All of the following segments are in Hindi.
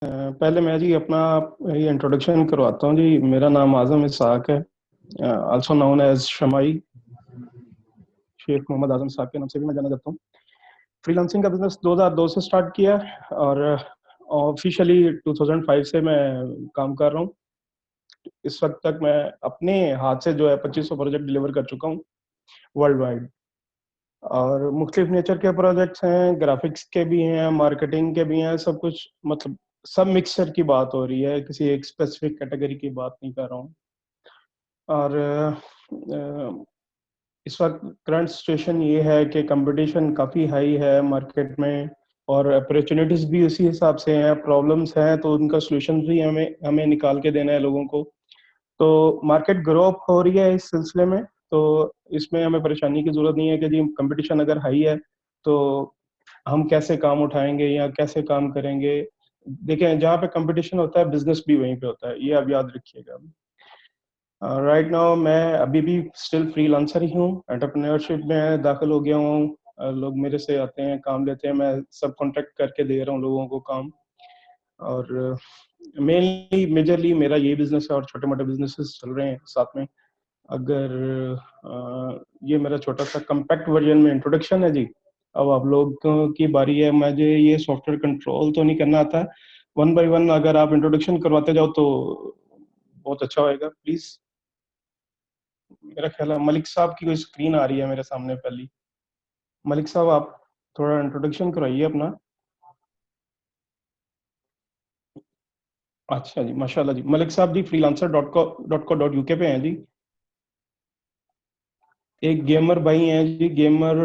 पहले मैं जी अपना ये इंट्रोडक्शन करवाता हूँ जी। मेरा नाम आज़म इसहाक है, also known as Shamai. Sheikh Mohammad Azam Ishaq के नाम से भी मैं जाना जाता हूँ। फ्रीलांसिंग का बिजनेस 2002 से स्टार्ट किया और ऑफिशियली 2005 से मैं काम कर रहा हूँ। इस वक्त तक मैं अपने हाथ से जो है 2500 प्रोजेक्ट डिलीवर कर चुका हूँ वर्ल्ड वाइड। और मुख्तलिफ नेचर के प्रोजेक्ट्स हैं, ग्राफिक्स के भी हैं, मार्केटिंग के भी हैं, सब कुछ मतलब सब मिक्सचर की बात हो रही है, किसी एक स्पेसिफिक कैटेगरी की बात नहीं कर रहा हूँ। और इस वक्त करंट सिचुएशन ये है कि कंपटीशन काफ़ी हाई है मार्केट में, और अपॉर्चुनिटीज भी उसी हिसाब से हैं। प्रॉब्लम्स हैं तो उनका सोल्यूशन भी हमें हमें निकाल के देना है लोगों को। तो मार्केट ग्रो अप हो रही है इस सिलसिले में। तो इसमें हमें परेशानी की जरूरत नहीं है कि जी कंपटीशन अगर हाई है तो हम कैसे काम उठाएंगे या कैसे काम करेंगे। देखें, जहाँ पे कंपटीशन होता है बिजनेस भी वहीं पे होता है, ये आप याद रखिएगा। राइट नाउ मैं अभी भी स्टिल फ्रीलांसर ही हूँ, एंटरप्रेन्योरशिप में दाखिल हो गया हूँ। लोग मेरे से आते हैं, काम लेते हैं, मैं सब कॉन्ट्रैक्ट करके दे रहा हूँ लोगों को काम। और मेनली मेजरली मेरा ये बिजनेस है और छोटे मोटे बिजनेसेस चल रहे हैं साथ में। अगर ये मेरा छोटा सा कम्पैक्ट वर्जन में इंट्रोडक्शन है जी। अब आप लोगों की बारी है। मुझे ये सॉफ्टवेयर कंट्रोल तो नहीं करना आता, वन बाय वन अगर आप इंट्रोडक्शन करवाते जाओ तो बहुत अच्छा होएगा प्लीज। मेरा ख्याल है मलिक साहब की कोई स्क्रीन आ रही है मेरे सामने पहली। मलिक साहब, आप थोड़ा इंट्रोडक्शन कराइए अपना। अच्छा जी, माशाल्लाह जी। मलिक साहब जी freelancer.co.uk पे हैं जी। एक गेमर भाई हैं जी, गेमर,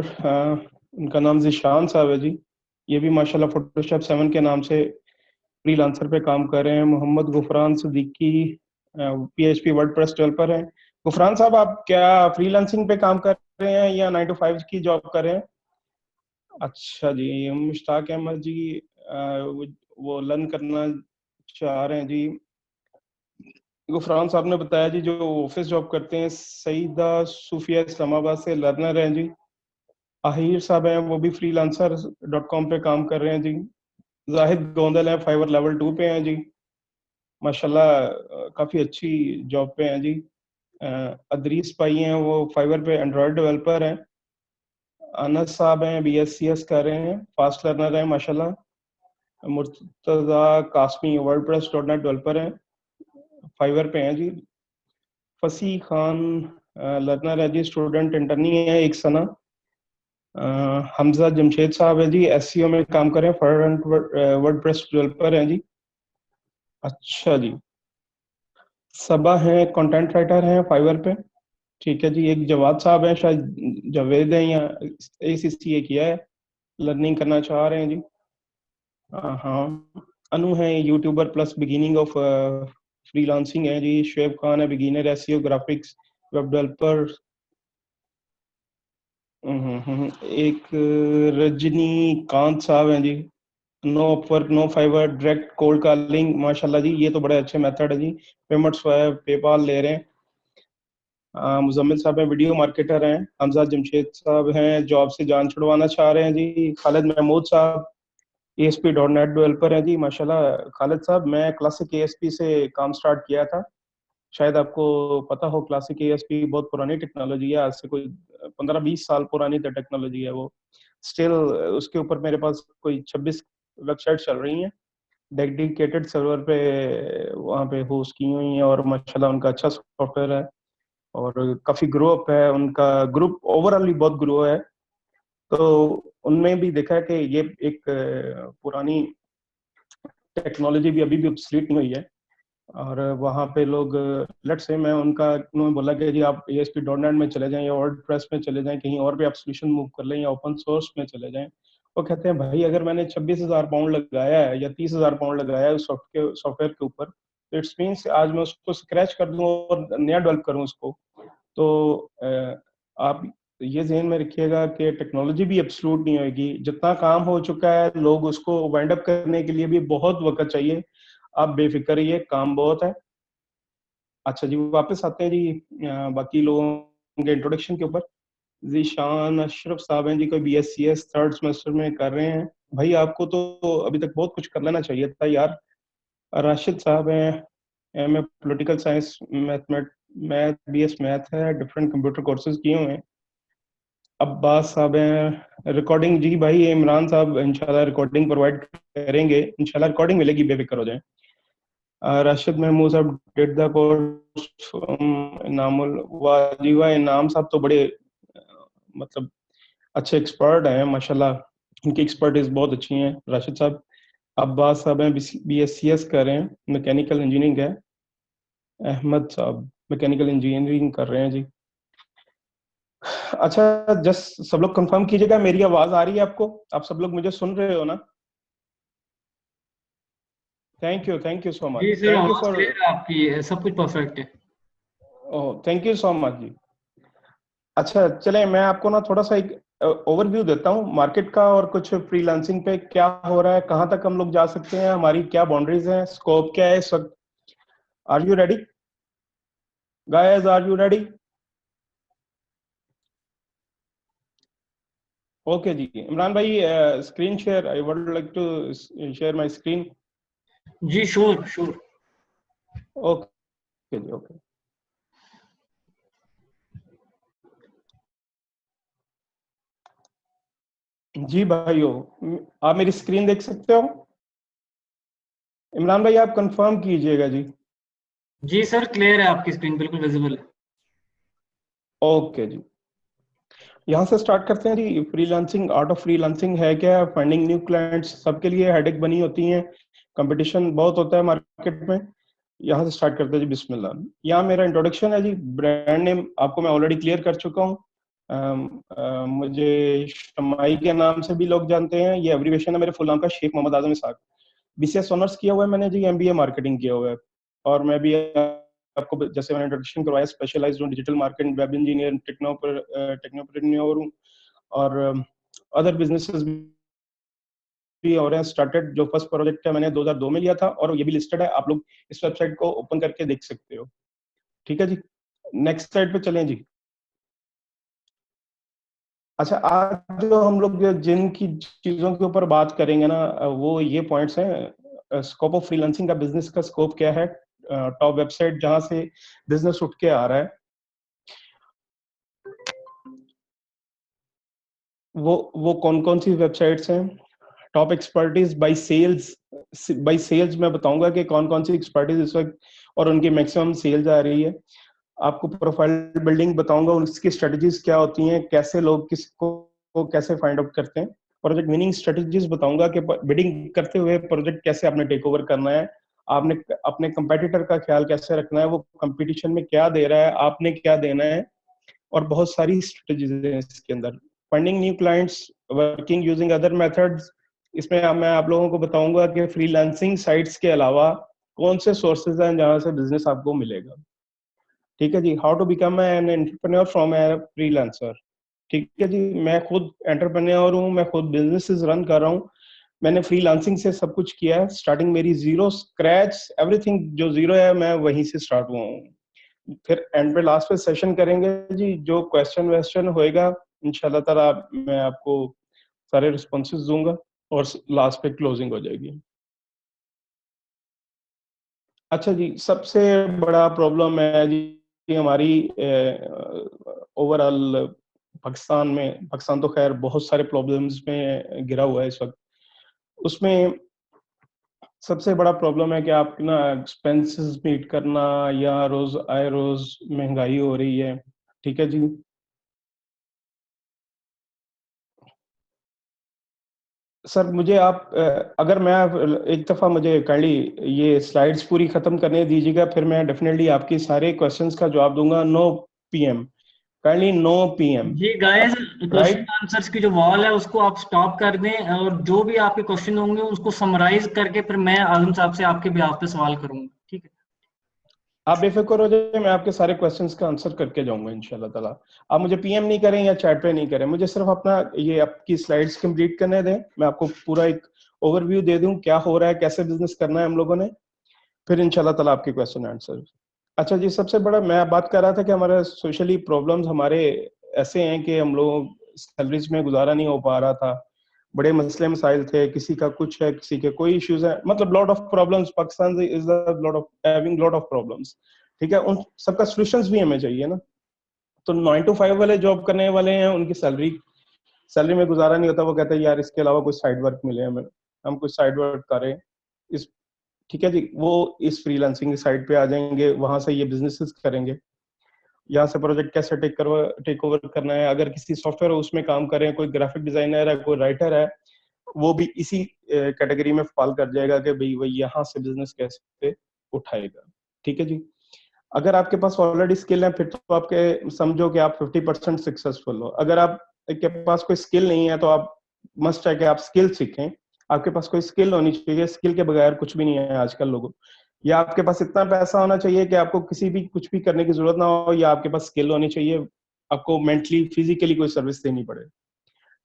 उनका नाम जिशान साहब है जी। ये भी माशाल्लाह फोटोशॉप 7 के नाम से फ्रीलांसर पे काम कर रहे हैं। Mohammad Gufran Siddiqui PHP WordPress developer हैं। गुफरान साहब, आप क्या फ्रीलांसिंग पे काम कर रहे हैं या 9 to 5 की जॉब कर रहे हैं? अच्छा जी। मुश्ताक अहमद जी, वो लर्न करना चाह रहे हैं जी। गुफरान साहब ने बताया जी जो ऑफिस जॉब करते हैं, सईदा सूफिया इस्लामाबाद से लर्नर हैं जी। आहिर साहब हैं, वो भी freelancer.com पे काम कर रहे हैं जी। जाहिद गोंदल हैं, फाइवर लेवल 2 पे हैं जी। माशाल्लाह काफ़ी अच्छी जॉब पे हैं जी। अदरीस भाई हैं, वो फाइवर पे एंड्रॉयड डेवलपर हैं। अनस साहब हैं, BScs कर रहे हैं, फास्ट लर्नर हैं माशाल्लाह। Murtaza Qasmi WordPress .NET developer हैं, फाइवर पे हैं जी। फसी खान लर्नर है जी, स्टूडेंट इंटर्नी है 1 सना। हमजा जमशेद साहब है जी, SEO में काम कर रहे हैं, फ्रंट वर्डप्रेस डेवलपर हैं जी। अच्छा जी। सबा हैं, कंटेंट राइटर हैं फाइवर पे। ठीक है जी। एक जवाद साहब हैं, शायद जावेद हैं या ACCA किया है, लर्निंग करना चाह रहे हैं जी। हाँ। अनु है, youtuber plus beginning of freelancing है जी। शुएब खान है, beginner SEO graphics web developer. एक रजनीकांत साहब हैं जी, no Upwork no Fiverr direct cold calling. माशाल्लाह जी, ये तो बड़े अच्छे मेथड है जी। पेमेंट्स पेपाल ले रहे हैं। मुजम्मिल साहब हैं, वीडियो मार्केटर हैं। हमजा जमशेद साहब हैं, जॉब से जान छुड़वाना चाह रहे हैं जी। खालिद महमूद साहब ASP.NET डेवलपर हैं जी। माशाल्लाह खालिद साहब, मैं क्लासिक ASP से काम स्टार्ट किया था, शायद आपको पता हो। क्लासिक ASP बहुत पुरानी टेक्नोलॉजी है, आज से कोई 15-20 साल पुरानी टेक्नोलॉजी है वो। स्टिल उसके ऊपर मेरे पास कोई 26 वेबसाइट चल रही हैं, डेडिकेटेड सर्वर पे वहाँ पे होस्ट की हुई हैं, और माशाल्लाह उनका अच्छा सॉफ्टवेयर है और काफ़ी ग्रो अप है उनका। ग्रुप ओवरऑल भी बहुत ग्रो है। तो उनमें भी देखा है कि ये एक पुरानी टेक्नोलॉजी भी अभी भी ऑब्सलीट नहीं हुई है। और वहाँ पे लोग, लेट से मैं उनका, उन्होंने बोला कि जी आप ASP.NET में चले जाएं या वर्डप्रेस में चले जाएं, कहीं और भी आप सोल्यूशन मूव कर लें या ओपन सोर्स में चले जाएं। वो कहते हैं भाई अगर मैंने 26,000 पाउंड लगाया है या 30,000 पाउंड लगाया है उस सॉफ्टवेयर के ऊपर, तो इट्स मीन्स आज मैं उसको स्क्रैच कर दूं और नया डेवलप करूं उसको। तो आप ये ध्यान में रखिएगा कि टेक्नोलॉजी भी एब्सोल्यूट नहीं होगी। जितना काम हो चुका है, लोग उसको वाइंड अप करने के लिए भी बहुत वक्त चाहिए। आप बेफिक्र रहिए, काम बहुत है। अच्छा जी, वापस आते हैं जी बाकी लोगों के इंट्रोडक्शन के ऊपर। जीशान अशरफ साहब हैं जी, कोई BScs 3rd सेमेस्टर में कर रहे हैं। भाई आपको तो अभी तक बहुत कुछ कर लेना चाहिए था यार। राशिद साहब हैं, MA political science, math BS math है, डिफरेंट कंप्यूटर कोर्सेज किए हुए हैं। अब्बास साहब हैं रिकॉर्डिंग, जी भाई इमरान साहब इंशाल्लाह रिकॉर्डिंग प्रोवाइड करेंगे, इंशाल्लाह रिकॉर्डिंग मिलेगी, बेफिक्र हो जाए। राशिद महमूद साहब डिड द कोर्स, इनामुल वाजिवा, इनाम साहब तो बड़े मतलब अच्छे एक्सपर्ट हैं माशाल्लाह, उनकी एक्सपर्टीज बहुत अच्छी हैं राशिद साहब। अब्बास साहब हैं BScs कर रहे हैं, मैकेनिकल इंजीनियरिंग है। अहमद साहब मैकेनिकल इंजीनियरिंग कर रहे हैं जी। अच्छा, जस्ट सब लोग कंफर्म कीजिएगा मेरी आवाज आ रही है आपको, आप सब लोग मुझे सुन रहे हो ना? थैंक यू सो मच, जी सर, थैंक यू आवाज फॉर, क्लियर है आपकी, सब कुछ परफेक्ट है। Oh thank you so much जी। अच्छा चले, मैं आपको ना थोड़ा सा एक ओवरव्यू देता हूँ मार्केट का, और कुछ फ्रीलांसिंग पे क्या हो रहा है, कहाँ तक हम लोग जा सकते हैं, हमारी क्या बाउंड्रीज हैं, स्कोप क्या है इस वक्त। Are you ready guys, are you ready? Okay जी, इमरान भाई screen share, I would like to share my screen. जी श्योर श्योर। ओके जी, ओके जी भाइयों, आप मेरी स्क्रीन देख सकते हो? इमरान भाई आप कंफर्म कीजिएगा जी। जी सर, क्लियर है, आपकी स्क्रीन बिल्कुल विजिबल है। ओके जी, यहाँ से स्टार्ट करते हैं जी। फ्रीलांसिंग, आर्ट ऑफ फ्रीलांसिंग है क्या? फाइंडिंग न्यू क्लाइंट्स सबके लिए हेडेक बनी होती हैं, कंपटीशन बहुत होता है मार्केट में। यहाँ से स्टार्ट करते हैं जी, बिस्मिल्लाह। यहाँ मेरा इंट्रोडक्शन है जी, ब्रांड नेम आपको मैं ऑलरेडी क्लियर कर चुका हूँ। मुझे शमाई के नाम से भी लोग जानते हैं, ये एब्रीवेशन है मेरे फुल नाम का, Sheikh Mohammad Azam Isaac. BCS honours किया हुआ है मैंने जी, MBA मार्केटिंग किया हुआ है। और मैं भी आपको जैसे मैंने इंट्रोडक्शन करवाया, स्पेशलाइज्ड हूँ digital marketing, web engineer, technopreneur हूँ। और अदर बिजनेसेस भी हो रहे हैं स्टार्टेड। जो फर्स्ट प्रोजेक्ट है मैंने 2002 में लिया था, और ये भी लिस्टेड है, आप लोग इस वेबसाइट को ओपन करके देख सकते हो। ठीक है जी, नेक्स्ट स्लाइड पे चलें जी। अच्छा, आज जो हम लोग जिन की चीजों के ऊपर बात करेंगे ना, वो ये पॉइंट्स हैं। स्कोप ऑफ फ्रीलांसिंग का, बिजनेस का स्कोप क्या है, टॉप वेबसाइट जहां से बिजनेस उठ के आ रहा है, वो कौन कौन सी वेबसाइट्स हैं। टॉप एक्सपर्टीज बाय सेल्स मैं बताऊंगा कि कौन कौन सी एक्सपर्टीज इस वक्त और उनकी मैक्सिमम सेल्स आ रही है। आपको प्रोफाइल बिल्डिंग बताऊंगा, उसकी स्ट्रेटजीज क्या होती हैं, कैसे लोग किसको को कैसे फाइंड आउट करते हैं। प्रोजेक्ट विनिंग स्ट्रेटजीज बताऊंगा कि बिडिंग करते हुए प्रोजेक्ट कैसे आपने टेक ओवर करना है, आपने अपने कंपेटिटर का ख्याल कैसे रखना है, वो कंपटीशन में क्या दे रहा है, आपने क्या देना है। और बहुत सारी स्ट्रेटजीज हैं इसके अंदर। Funding new clients, working using other methods, इसमें मैं आप लोगों को बताऊंगा कि फ्रीलांसिंग साइट्स के अलावा कौन से सोर्सेज हैं जहां से बिजनेस आपको मिलेगा। ठीक है जी, how to become an entrepreneur from a freelancer. ठीक है जी, मैं खुद एंटरप्रेन्योर हूँ, मैं खुद बिजनेसेस रन कर रहा हूँ। मैंने फ्रीलांसिंग से सब कुछ किया है, स्टार्टिंग मेरी जीरो स्क्रैच, एवरीथिंग जो जीरो है मैं वहीं से स्टार्ट हुआ हूँ। फिर एंड पे लास्ट पे सेशन करेंगे जी, जो क्वेश्चन वेश्चन होएगा इंशाल्लाह ताला मैं आपको सारे रिस्पॉन्सेज दूंगा, और लास्ट पे क्लोजिंग हो जाएगी। अच्छा जी, सबसे बड़ा प्रॉब्लम है जी हमारी ओवरऑल पाकिस्तान में, पाकिस्तान तो खैर बहुत सारे प्रॉब्लम्स में गिरा हुआ है इस वक्त, उसमें सबसे बड़ा प्रॉब्लम है कि आप ना एक्सपेंसेस मीट करना, या रोज आए रोज महंगाई हो रही है। ठीक है जी। सर मुझे आप अगर मैं एक दफ़ा मुझे काइंडली ये स्लाइड्स पूरी ख़त्म करने दीजिएगा, फिर मैं डेफिनेटली आपकी सारे क्वेश्चंस का जवाब दूंगा। 9 PM, काइंडली 9 PM। जी गाइस, क्वेश्चन राइट, आंसर्स की जो वॉल है उसको आप स्टॉप कर दें, और जो भी आपके क्वेश्चन होंगे उसको समराइज करके फिर मैं आलम साहब से आपके बिहाफ पे सवाल करूंगा, ठीक है? आप बेफिक्र हो जाइए, मैं आपके सारे क्वेश्चंस का आंसर करके जाऊंगा इंशाल्लाह ताला। आप मुझे PM नहीं करें या चैट पे नहीं करें, मुझे सिर्फ अपना ये आपकी स्लाइड्स कंप्लीट करने दें, मैं आपको पूरा एक ओवरव्यू दे दूं क्या हो रहा है, कैसे बिजनेस करना है हम लोगों ने, फिर इंशाल्लाह ताला आपके क्वेश्चन आंसर। अच्छा जी, सबसे बड़ा मैं बात कर रहा था कि हमारे सोशली प्रॉब्लम्स हमारे ऐसे हैं कि हम लोग सैलरीज में गुजारा नहीं हो पा रहा था, बड़े मसले मसाइल थे, किसी का कुछ है, किसी के कोई इश्यूज है, मतलब lot of problems, Pakistan is the lot of having lot of problems. ठीक है, उन सबका सॉल्यूशंस भी हमें चाहिए ना। तो 9 to 5 वाले जॉब करने वाले हैं, उनकी सैलरी सैलरी में गुजारा नहीं होता, वो कहते हैं यार इसके अलावा कोई साइड वर्क मिले हमें, हम कुछ साइड वर्क करें इस। ठीक है जी, वो इस फ्रीलांसिंग की साइड पे आ जाएंगे, वहां से ये बिजनेसेस करेंगे, यहाँ से प्रोजेक्ट कैसे टेक ओवर करना है। अगर किसी सॉफ्टवेयर उसमें काम करें, कोई ग्राफिक डिजाइनर है, कोई राइटर है, वो भी इसी कैटेगरी में फॉल कर जाएगा कि भाई वही यहाँ से बिजनेस कैसे उठाएगा। ठीक है जी, अगर आपके पास ऑलरेडी स्किल है फिर तो आपके समझो कि आप 50% सक्सेसफुल हो। अगर आप के पास कोई स्किल नहीं है तो आप मस्ट है कि आप स्किल सीखें। आपके पास कोई स्किल होनी चाहिए, स्किल के बगैर कुछ भी नहीं है आजकल लोगों। या आपके पास इतना पैसा होना चाहिए कि आपको किसी भी कुछ भी करने की जरूरत ना हो, या आपके पास स्किल होनी चाहिए, आपको मेंटली फिजिकली कोई सर्विस देनी पड़े।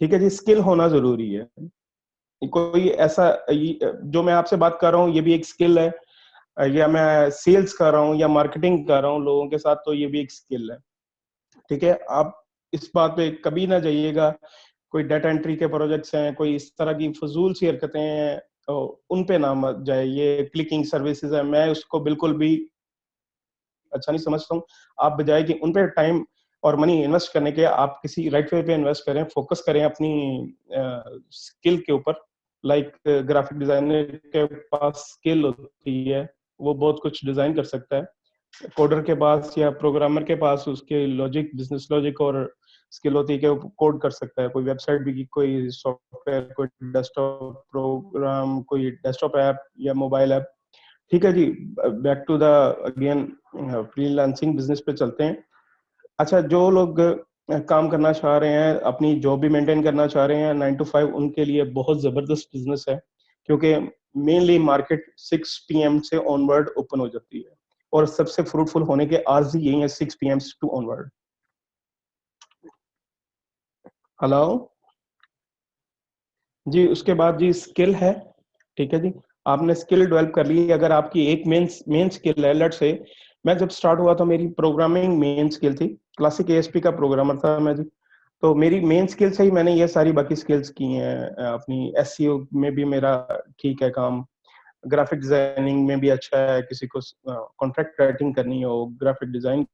ठीक है जी, स्किल होना जरूरी है। कोई ऐसा जो मैं आपसे बात कर रहा हूँ ये भी एक स्किल है, या मैं सेल्स कर रहा हूँ या मार्केटिंग कर रहा हूँ लोगों के साथ, तो ये भी एक स्किल है। ठीक है, आप इस बात पे कभी ना जाइएगा, कोई डाटा एंट्री के प्रोजेक्ट्स हैं, कोई इस तरह की फजूल सी हरकतें हैं, तो उन पे ना मत जाए। ये क्लिकिंग सर्विसेज है, मैं उसको बिल्कुल भी अच्छा नहीं समझता हूँ। आप बजाय कि उन पे टाइम और मनी इन्वेस्ट करने के, आप किसी राइट वे पे इन्वेस्ट करें, फोकस करें अपनी स्किल के ऊपर। लाइक ग्राफिक डिजाइनर के पास स्किल होती है, वो बहुत कुछ डिजाइन कर सकता है। कोडर के पास या प्रोग्रामर के पास उसके लॉजिक, बिजनेस लॉजिक और स्किल होती है कि वो कोड कर सकता है, कोई वेबसाइट भी, कोई सॉफ्टवेयर, कोई डेस्कटॉप प्रोग्राम, कोई डेस्कटॉप ऐप या मोबाइल ऐप। ठीक है जी, back to the again freelancing business पे चलते हैं। अच्छा, जो लोग काम करना चाह रहे हैं, अपनी जॉब भी मेंटेन करना चाह रहे हैं 9 to 5, उनके लिए बहुत जबरदस्त बिजनेस है, क्योंकि मेनली मार्केट 6 PM से ऑनवर्ड ओपन हो जाती है, और सबसे फ्रूटफुल होने के आर्ज ही यही है 6 PM टू ऑनवर्ड। हेलो जी, उसके बाद जी स्किल है। ठीक है जी, आपने स्किल डेवलप कर ली। अगर आपकी एक मेन स्किल है, लेट्स से मैं जब स्टार्ट हुआ तो मेरी प्रोग्रामिंग मेन स्किल थी, क्लासिक एएसपी का प्रोग्रामर था मैं जी। तो मेरी मेन स्किल से ही मैंने ये सारी बाकी स्किल्स की हैं। अपनी एसईओ में भी मेरा ठीक है काम, ग्राफिक डिजाइनिंग में भी अच्छा है, किसी को कॉन्ट्रैक्ट राइटिंग करनी हो, ग्राफिक डिजाइन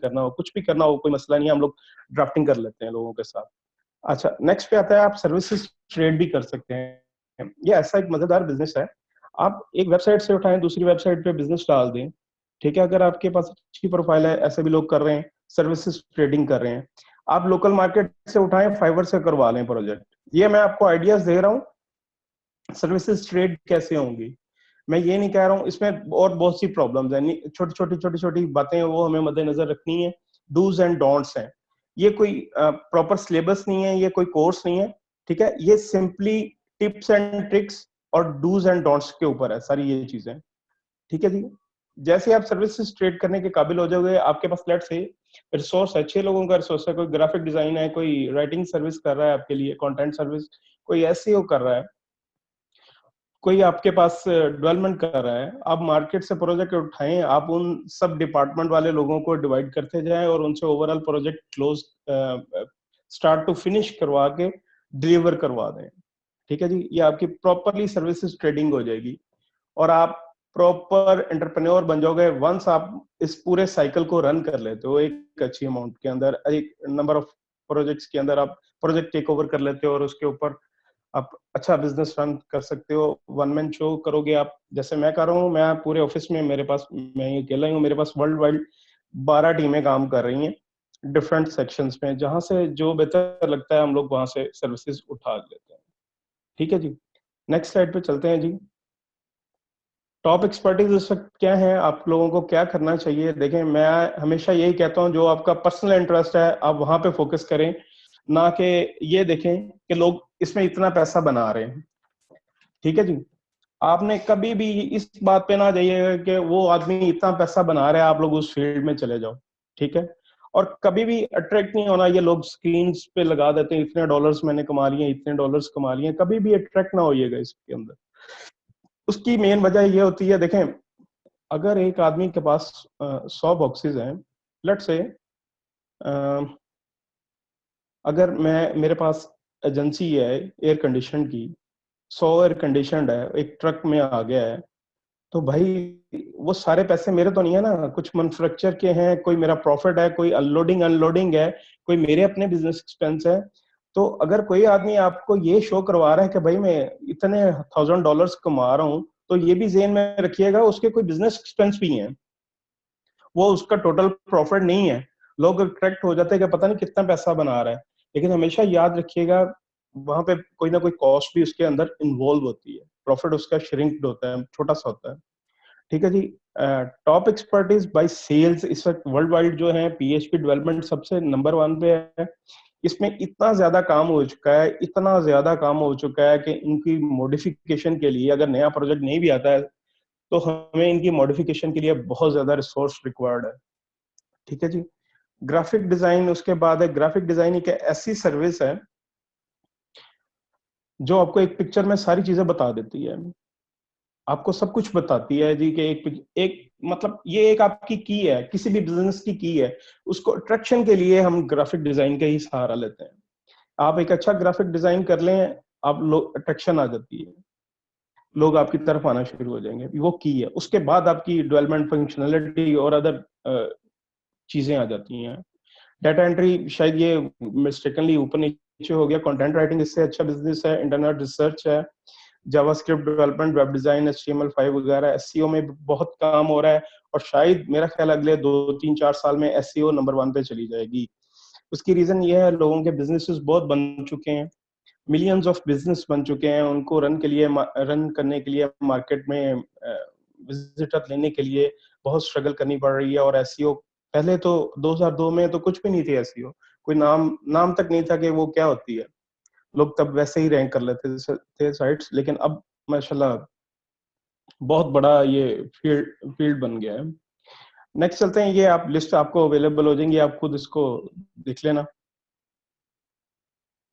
करना हो, कुछ भी करना हो, कोई मसला नहीं है, हम लोग ड्राफ्टिंग कर लेते हैं लोगों के साथ। अच्छा, नेक्स्ट पे आता है, आप सर्विसेज ट्रेड भी कर सकते हैं। ये ऐसा एक मजेदार बिजनेस है, आप एक वेबसाइट से उठाएं, दूसरी वेबसाइट पे बिजनेस डाल दें। ठीक है, अगर आपके पास अच्छी प्रोफाइल है, ऐसे भी लोग कर रहे हैं, सर्विसेज ट्रेडिंग कर रहे हैं। आप लोकल मार्केट से उठाएं, फाइवर से करवा लें प्रोजेक्ट। ये मैं आपको आइडियाज दे रहा हूँ सर्विसेज ट्रेड कैसे होंगी। मैं ये नहीं कह रहा हूँ, इसमें और बहुत सी प्रॉब्लम्स हैं, छोटी छोटी बातें वो हमें मद्देनजर रखनी है, डूज एंड डोंट्स हैं। ये कोई प्रॉपर सिलेबस नहीं है, ये कोई कोर्स नहीं है। ठीक है, ये सिंपली टिप्स एंड ट्रिक्स और डूज एंड डोंट्स के ऊपर है सारी ये चीजें। ठीक है जी, जैसे आप सर्विसेज ट्रेड करने के काबिल हो जाओगे, आपके पास लेट से रिसोर्स है, 6 लोगों का रिसोर्स है, कोई ग्राफिक डिजाइन है, कोई राइटिंग सर्विस कर रहा है आपके लिए, कंटेंट सर्विस, कोई एसईओ कर रहा है, कोई आपके पास डेवलपमेंट कर रहा है। आप मार्केट से प्रोजेक्ट उठाएं, आप उन सब डिपार्टमेंट वाले लोगों को डिवाइड करते जाएं और उनसे overall project close start to finish करवा के डिलीवर करवा दें। ठीक है जी, ये आपकी प्रॉपरली सर्विसेज ट्रेडिंग हो जाएगी और आप प्रॉपर एंटरप्रेन्योर बन जाओगे वंस आप इस पूरे साइकिल को रन कर लेते हो। एक अच्छी अमाउंट के अंदर, एक नंबर ऑफ प्रोजेक्ट्स के अंदर आप प्रोजेक्ट टेक ओवर कर लेते हो और उसके ऊपर आप अच्छा बिजनेस रन कर सकते हो। वन मैन शो करोगे आप, जैसे मैं कर रहा हूँ, मैं पूरे ऑफिस में, मेरे पास मैं ये अकेला ही हूँ, मेरे पास वर्ल्ड वाइड 12 टीमें काम कर रही हैं डिफरेंट सेक्शंस में, जहां से जो बेहतर लगता है हम लोग वहां से सर्विसेज उठा लेते हैं। ठीक है जी, नेक्स्ट स्लाइड पे चलते हैं जी। टॉप एक्सपर्टीज इस वक्त क्या है, आप लोगों को क्या करना चाहिए। देखें, मैं हमेशा यही कहता हूँ, जो आपका पर्सनल इंटरेस्ट है आप वहां पे फोकस करें, ना कि ये देखें कि लोग इसमें इतना पैसा बना रहे हैं। ठीक है जी, आपने कभी भी इस बात पे ना जाइएगा कि वो आदमी इतना पैसा बना रहा है, आप लोग उस फील्ड में चले जाओ। ठीक है, और कभी भी अट्रैक्ट नहीं होना, ये लोग स्क्रीन पे लगा देते हैं इतने डॉलर्स मैंने कमा लिए, इतने डॉलर्स कमा लिए, कभी भी अट्रैक्ट ना होइएगा इसके अंदर। उसकी मेन वजह ये होती है, देखें, अगर एक आदमी के पास 100 बॉक्सेस हैं, लेट से अगर मैं मेरे पास एजेंसी है एयर कंडीशन की, 100 एयर कंडीशनड है, एक ट्रक में आ गया है, तो भाई वो सारे पैसे मेरे तो नहीं है ना, कुछ मैन्युफैक्चर के हैं, कोई मेरा प्रॉफिट है, कोई अनलोडिंग अनलोडिंग है, कोई मेरे अपने बिजनेस एक्सपेंस है। तो अगर कोई आदमी आपको ये शो करवा रहा है कि भाई मैं इतने $1000 कमा रहा हूं, तो ये भी जेन में रखिएगा उसके कोई बिजनेस एक्सपेंस भी हैं, वो उसका टोटल प्रॉफिट नहीं है। लोग अट्रैक्ट हो जाते हैं कि पता नहीं कितना पैसा बना रहा है, लेकिन हमेशा याद रखिएगा वहां पे कोई ना कोई कॉस्ट भी उसके अंदर इन्वॉल्व होती है, प्रॉफिट उसका श्रिंक्ड होता है, छोटा सा होता है। ठीक है जी। टॉप एक्सपर्टीज बाय सेल्स इस वक्त वर्ल्ड वाइड जो है पीएचपी डेवलपमेंट सबसे नंबर 1 पे है। इसमें इतना ज्यादा काम हो चुका है, इतना ज्यादा काम हो चुका है कि इनकी मॉडिफिकेशन के लिए अगर नया प्रोजेक्ट नहीं भी आता है तो हमें इनकी मॉडिफिकेशन के लिए बहुत ज्यादा रिसोर्स रिक्वायर्ड है। ठीक है जी। ग्राफिक डिजाइन उसके बाद है। ग्राफिक डिजाइन एक ऐसी सर्विस है जो आपको एक पिक्चर में सारी चीजें बता देती है, आपको सब कुछ बताती है जी कि एक मतलब ये एक आपकी की है, किसी भी बिजनेस की है, उसको अट्रैक्शन के लिए हम ग्राफिक डिजाइन का ही सहारा लेते हैं। आप एक अच्छा ग्राफिक डिजाइन कर लें, आप लोग अट्रैक्शन आ जाती है, लोग आपकी तरफ आना शुरू हो जाएंगे, वो की है। उसके बाद आपकी डेवलपमेंट फंक्शनैलिटी और अदर चीजें आ जाती हैं। डाटा एंट्री शायद ये मिस्टेकनली ऊपर नीचे हो गया, कंटेंट राइटिंग इससे अच्छा बिजनेस है, इंटरनेट रिसर्च है, JavaScript development, web design, HTML5 वगैरह, एसईओ में बहुत काम हो रहा है, और शायद मेरा ख्याल अगले 2 3 4 साल में एसईओ नंबर 1 पे चली जाएगी। उसकी रीजन ये है, लोगों के बिजनेसेस बहुत बन चुके हैं, मिलियंस ऑफ बिजनेस बन चुके हैं, उनको रन करने के लिए मार्केट में विजिटर लेने के लिए बहुत स्ट्रगल करनी पड़ रही है। और एसईओ पहले तो 2002 में तो कुछ भी नहीं थी, एसईओ कोई नाम नाम तक नहीं था कि वो क्या होती है, लोग तब वैसे ही रैंक कर लेते थे साइट्स, लेकिन अब माशाल्लाह बहुत बड़ा ये फील्ड फील्ड बन गया है। नेक्स्ट चलते हैं, ये आप लिस्ट आपको अवेलेबल हो जाएंगी, आप खुद इसको देख लेना।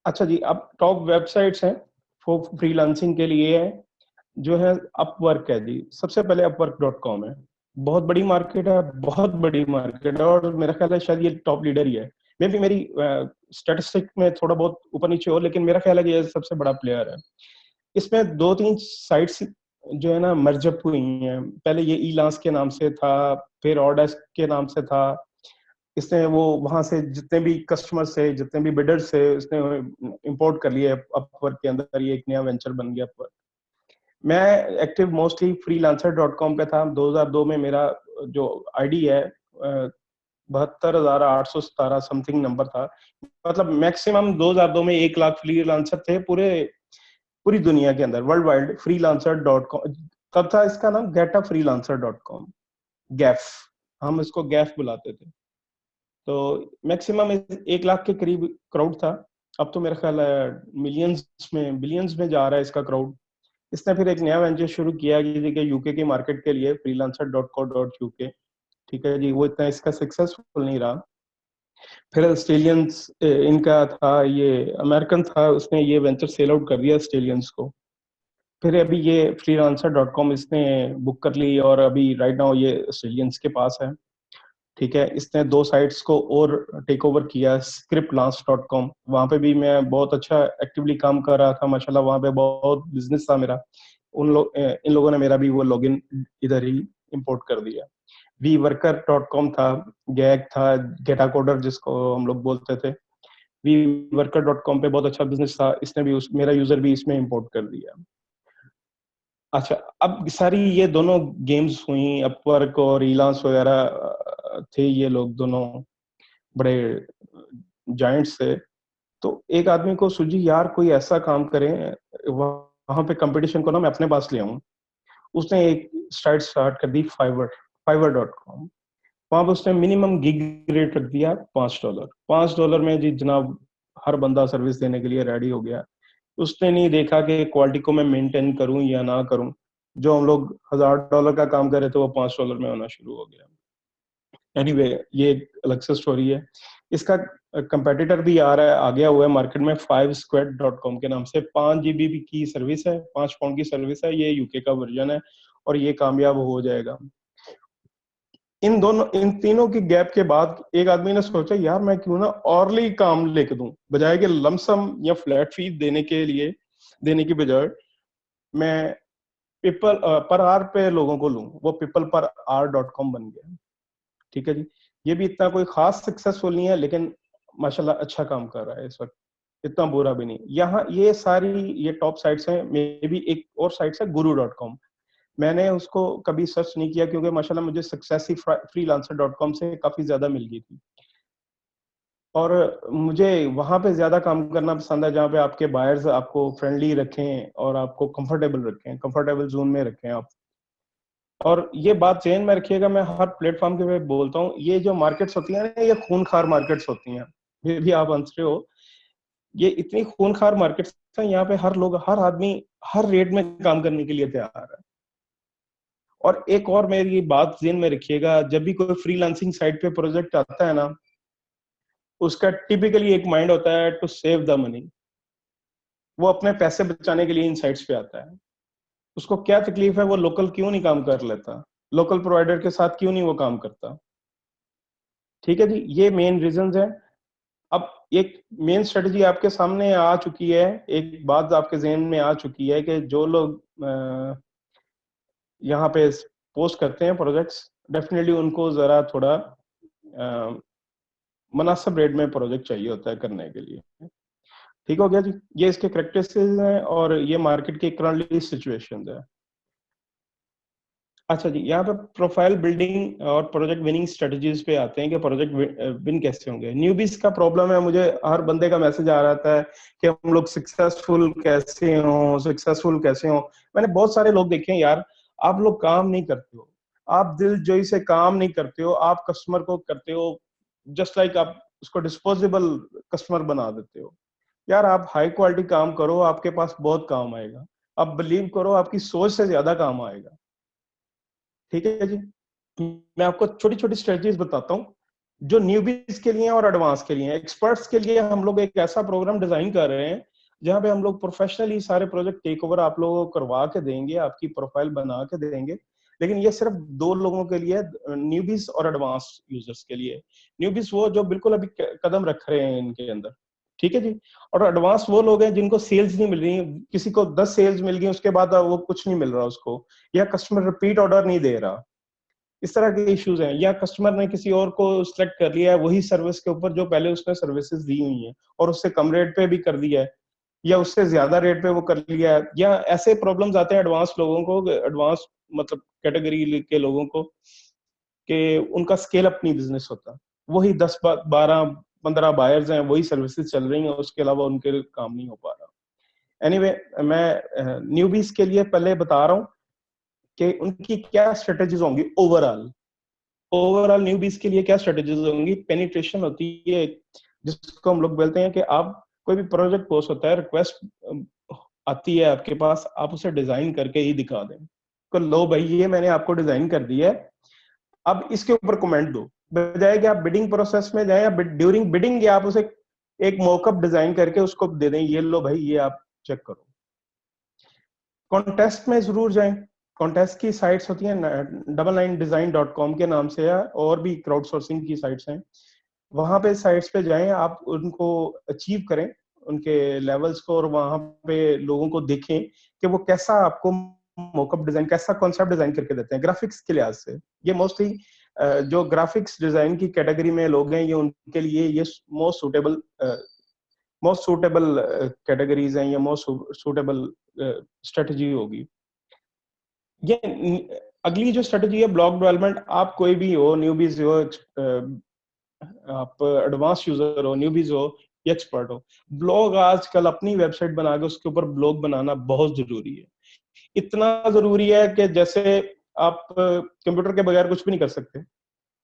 अच्छा जी, अब टॉप वेबसाइट्स हैं फॉर फ्रीलांसिंग के लिए है, जो है अपवर्क है जी, सबसे पहले upwork.com है। बहुत बड़ी मार्केट है, बहुत बड़ी मार्केट है, और मेरा ख्याल है शायद ये टॉप लीडर ही है। मे भी मेरी स्टैटिस्टिक में थोड़ा बहुत ऊपर नीचे हो, लेकिन मेरा ख्याल है कि ये सबसे बड़ा प्लेयर है। इसमें 2 3 साइट्स जो है ना मर्जअप हुई हैं। पहले ये ईलांस के नाम से था, फिर ऑर्डेस्क के नाम से था। इसने वो वहां से जितने भी कस्टमर्स थे, जितने भी बिडर्स थे, उसने इंपोर्ट कर लिए अपवर्क के अंदर, ये एक नया वेंचर बन गया अपवर्क। मैं एक्टिव मोस्टली freelancer.com पे था। 2002 में मेरा जो आईडी है 72,817 समथिंग नंबर था। मतलब मैक्सिमम 2002 में 1 लाख फ्रीलांसर थे पूरे पूरी दुनिया के अंदर, वर्ल्ड वाइड। freelancer.com तब था इसका नाम getafreelancer.com, गैफ, हम इसको गैफ बुलाते थे। तो मैक्सिमम 1 लाख के करीब क्राउड था। अब तो मेरा ख्याल है मिलियंस में बिलियंस में जा रहा है इसका क्राउड। इसने फिर एक नया वेंचर शुरू किया कि यूके की मार्केट के लिए, freelancer.co.uk। ठीक है जी, वो इतना इसका सक्सेसफुल नहीं रहा। फिर ऑस्ट्रेलियंस इनका था, ये अमेरिकन था, उसने ये वेंचर सेल आउट कर दिया ऑस्ट्रेलियंस को। फिर अभी ये freelancer.com इसने बुक कर ली, और अभी राइट नाउ ये ऑस्ट्रेलियंस के पास है। ठीक है, इसने 2 साइट्स को और टेक ओवर किया, scriptlance.com, वहां पे भी मैं बहुत अच्छा एक्टिवली काम कर रहा था माशाल्लाह, वहां पे बहुत बिजनेस था मेरा। इन लोगों ने मेरा भी वो लॉगिन इधर ही इंपोर्ट कर दिया। vworker.com था, गैग था, गेटाकोडर जिसको हम लोग बोलते थे। vworker.com पे बहुत अच्छा बिजनेस था, इसने भी मेरा यूजर भी इसमें इंपोर्ट कर दिया। अच्छा, अब सारी ये दोनों गेम्स हुई, अपवर्क और इलांस वगैरह थे, ये लोग दोनों बड़े जायंट्स थे। तो एक आदमी को सूझी यार कोई ऐसा काम करें वहां पे कंपटीशन को ना मैं अपने पास ले आऊं। उसने एक साइट स्टार्ट कर दी, fiverr.com। वहां पे उसने मिनिमम गिग रेट रख दिया $5। $5 में जी जनाब हर बंदा सर्विस देने के लिए रेडी हो गया। उसने नहीं देखा कि क्वालिटी को मैं मेंटेन करूं या ना करूं। जो हम लोग $1000 का काम कर रहे थे वो $5 में होना शुरू हो गया। एनीवे ये एक अलग से स्टोरी है। इसका कंपेटिटर भी आ रहा है, आ गया हुआ है मार्केट में, 5squared.com के नाम से। 5 GB की सर्विस है, £5 की सर्विस है, ये यूके का वर्जन है, और ये कामयाब हो जाएगा। इन तीनों की गैप के बाद एक आदमी ने सोचा यार मैं क्यों ना औरली काम लेके दूं, बजाय के लमसम या फ्लैट फी देने की बजाय मैं पीपल पर आवर पे लोगों को लूं। वो peopleperhour.com बन गया। ठीक है जी। ये भी इतना कोई खास सक्सेसफुल नहीं है, लेकिन माशाल्लाह अच्छा काम कर रहा है इस वक्त, इतना बुरा भी नहीं। यहाँ ये सारी ये टॉप साइट्स हैं। मे भी एक और साइट्स है guru.com, मैंने उसको कभी सर्च नहीं किया क्योंकि माशाल्लाह मुझे सक्सेस ही freelancer.com से काफी ज्यादा मिल गई थी, और मुझे वहां पे ज्यादा काम करना पसंद है जहाँ पे आपके बायर्स आपको फ्रेंडली रखें और आपको कंफर्टेबल रखें, कंफर्टेबल जोन में रखें आप। और ये बात जहन में रखिएगा, मैं हर प्लेटफॉर्म के पे बोलता हूँ, ये जो मार्केट्स होती हैं ना, ये खूनखार मार्केट्स होती हैं। ये भी आप आंसर हो, ये इतनी खूनखार मार्केट्स हैं, यहाँ पे हर लोग, हर आदमी हर रेट में काम करने के लिए तैयार है। और एक और मेरी बात ज़हन में रखिएगा, जब भी कोई फ्रीलांसिंग साइट पे प्रोजेक्ट आता है ना, उसका टिपिकली एक माइंड होता है टू सेव द मनी। वो अपने पैसे बचाने के लिए इन साइट्स पे आता है। उसको क्या तकलीफ है, वो लोकल क्यों नहीं काम कर लेता, लोकल प्रोवाइडर के साथ क्यों नहीं वो काम करता। ठीक है जी, ये मेन रीजंस है। अब एक मेन स्ट्रेटजी आपके सामने आ चुकी है, एक बात आपके जहन में आ चुकी है कि जो लोग यहाँ पे पोस्ट करते हैं प्रोजेक्ट्स, डेफिनेटली उनको जरा थोड़ा मुनासिब रेट में प्रोजेक्ट चाहिए होता है करने के लिए। ठीक हो गया जी, ये इसके करेक्टरिस्टिक्स हैं और ये मार्केट की करंटली सिचुएशन है। अच्छा जी, यहाँ पे प्रोफाइल बिल्डिंग और प्रोजेक्ट विनिंग स्ट्रेटजीज पे आते हैं कि प्रोजेक्ट विन कैसे होंगे। न्यूबीज का प्रॉब्लम है, मुझे हर बंदे का मैसेज आ रहा है कि हम लोग सक्सेसफुल कैसे हो। मैंने बहुत सारे लोग देखे हैं यार, आप लोग काम नहीं करते हो, आप दिलजोई से काम नहीं करते हो, आप कस्टमर को करते हो जस्ट लाइक आप उसको डिस्पोजेबल कस्टमर बना देते हो। यार आप हाई क्वालिटी काम करो, आपके पास बहुत काम आएगा। आप बिलीव करो, आपकी सोच से ज्यादा काम आएगा। ठीक है जी। मैं आपको छोटी छोटी स्ट्रेटजीज बताता हूँ जो न्यूबीज के लिए और एडवांस के लिए। एक्सपर्ट्स के लिए हम लोग एक ऐसा प्रोग्राम डिजाइन कर रहे हैं जहाँ पे हम लोग प्रोफेशनली सारे प्रोजेक्ट टेक ओवर आप लोगों को करवा के देंगे, आपकी प्रोफाइल बना के देंगे। लेकिन ये सिर्फ दो लोगों के लिए, न्यूबीज और एडवांस यूजर्स के लिए। न्यूबीज वो जो बिल्कुल अभी कदम रख रहे हैं इनके अंदर, ठीक है जी। और एडवांस वो लोग हैं जिनको सेल्स नहीं मिल रही, किसी को 10 सेल्स मिल गई उसके बाद वो कुछ नहीं मिल रहा उसको, या कस्टमर रिपीट ऑर्डर नहीं दे रहा, इस तरह के इश्यूज हैं। या कस्टमर ने किसी और को सिलेक्ट कर लिया है वही सर्विस के ऊपर जो पहले उसने सर्विसेज दी हुई हैं, और उससे कम रेट पे भी कर दिया है, या उससे ज्यादा रेट पे वो कर लिया है। या ऐसे प्रॉब्लम्स आते हैं एडवांस लोगों को, एडवांस मतलब कैटेगरी के लोगों को, कि उनका स्केल अप नहीं बिजनेस होता। वही 10-12-15 बायर्स हैं, वही सर्विसेज चल रही हैं, उसके अलावा उनके काम नहीं हो पा रहा। एनीवे मैं न्यूबीज के लिए पहले बता रहा हूँ कि उनकी क्या स्ट्रेटेजीज होंगी ओवरऑल न्यूबीज के लिए क्या स्ट्रेटेजीज होंगी। पेनिट्रेशन होती है जिसको हम लोग बोलते हैं कि आप कोई भी प्रोजेक्ट पोस्ट होता है, रिक्वेस्ट आती है आपके पास, आप उसे डिजाइन करके ही दिखा दें तो लो भाई ये मैंने आपको डिजाइन कर दिया है, अब इसके ऊपर कमेंट दो। बजाय कि आप बिडिंग प्रोसेस में जाए या ड्यूरिंग बिडिंग या आप उसे एक मॉकअप डिजाइन करके उसको दे दें, ये लो भाई ये आप चेक करो। कॉन्टेस्ट में जरूर जाएं। कॉन्टेस्ट की साइट्स होती हैं 99design.com के नाम से है, और भी क्राउडसोर्सिंग की साइट्स हैं। वहां पे साइट्स पे जाएं, आप उनको अचीव करें उनके लेवल्स को, और वहां पे लोगों को देखें कि वो कैसा आपको मॉकअप डिजाइन, कैसा कॉन्सेप्ट डिजाइन करके देते हैं ग्राफिक्स के लिहाज से। ये मोस्टली जो ग्राफिक्स डिजाइन की कैटेगरी में लोग हैं, ये उनके लिए ये मोस्ट सूटेबल कैटेगरीज हैं, या मोस्ट सूटेबल स्ट्रेटजी होगी। ये अगली जो स्ट्रेटजी है ब्लॉग डेवलपमेंट। आप कोई भी हो, न्यूबीज हो, आप एडवांस यूजर हो, न्यूबीज हो या एक्सपर्ट हो, ब्लॉग आजकल अपनी वेबसाइट बना के उसके ऊपर ब्लॉग बनाना बहुत जरूरी है। इतना जरूरी है कि जैसे आप कंप्यूटर के बगैर कुछ भी नहीं कर सकते,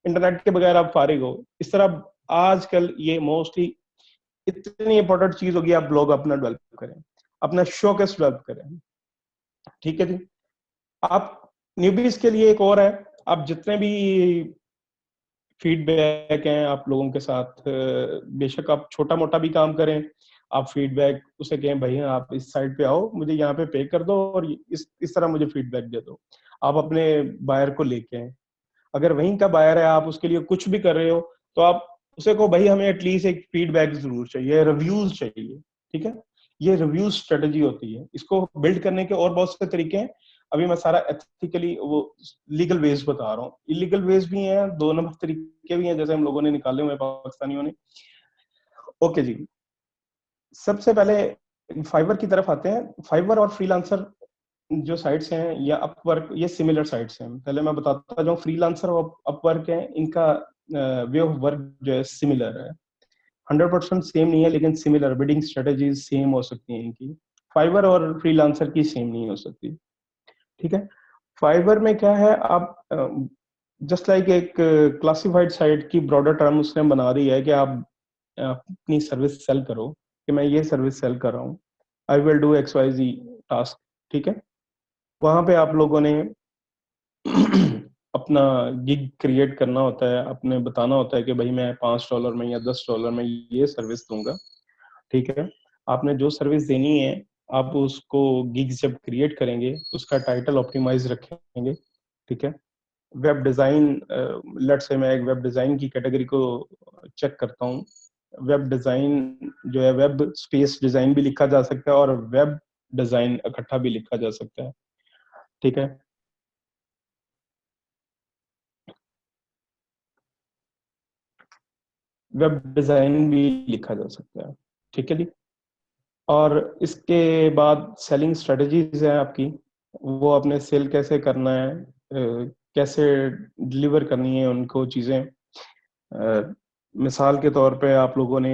इंटरनेट के बगैर आप फारिग हो, इस तरह आजकल ये मोस्टली इतनी इंपॉर्टेंट चीज होगी। आप ब्लॉग अपना डेवलप करें, अपना शोकेस डेवलप करें। ठीक है जी। आप न्यूबीज के लिए एक और है, आप जितने भी फीडबैक हैं आप लोगों के साथ, बेशक आप छोटा मोटा भी काम करें, आप फीडबैक उसे कहें भाई आप इस साइड पे आओ, मुझे यहाँ पे कर दो और इस तरह मुझे फीडबैक दे दो। आप अपने बायर को लेके आए, अगर वहीं का बायर है, आप उसके लिए कुछ भी कर रहे हो, तो आप उसे को भाई हमें एटलीस्ट एक फीडबैक जरूर चाहिए, रिव्यूज चाहिए, ठीक है। ये रिव्यू स्ट्रेटजी होती है। इसको बिल्ड करने के और बहुत से तरीके हैं। अभी मैं सारा एथिकली वो लीगल वेज बता रहा हूँ, इलीगल वेज भी हैं, 2 नंबर तरीके भी हैं जैसे हम लोगों ने निकाले हुए पाकिस्तानियों ने। ओके जी, सबसे पहले फाइवर की तरफ आते हैं। फाइवर और फ्रीलांसर जो साइट्स हैं या अपवर्क, ये सिमिलर साइट्स हैं। पहले मैं बताता जाऊं, फ्रीलांसर और अपवर्क है, इनका वे ऑफ वर्क जो है सिमिलर है। 100% सेम नहीं है, लेकिन सिमिलर बिडिंग स्ट्रेटेजीज सेम हो सकती हैं इनकी। फाइवर और फ्रीलांसर की सेम नहीं हो सकती, ठीक है। फाइवर में क्या है, आप जस्ट लाइक एक क्लासिफाइड साइट की ब्रॉडर टर्म उसने बना दी है कि आप अपनी सर्विस सेल करो, कि मैं ये सर्विस सेल कर रहा हूँ, I will do XYZ task, ठीक है। वहां पे आप लोगों ने अपना गिग क्रिएट करना होता है, अपने बताना होता है कि भाई मैं $5 में या $10 में ये सर्विस दूंगा, ठीक है। आपने जो सर्विस देनी है, आप उसको गिग जब क्रिएट करेंगे उसका टाइटल ऑप्टिमाइज रखेंगे, ठीक है। वेब डिजाइन, लेट्स से मैं एक वेब डिजाइन की कैटेगरी को चेक करता हूँ। वेब डिजाइन जो है, वेब स्पेस डिजाइन भी लिखा जा सकता है और वेब डिजाइन इकट्ठा भी लिखा जा सकता है, ठीक है। वेब डिजाइन भी लिखा जा सकता है, ठीक है जी। और इसके बाद सेलिंग स्ट्रेटजीज है आपकी, वो अपने सेल कैसे करना है, कैसे डिलीवर करनी है उनको चीजें। मिसाल के तौर पे आप लोगों ने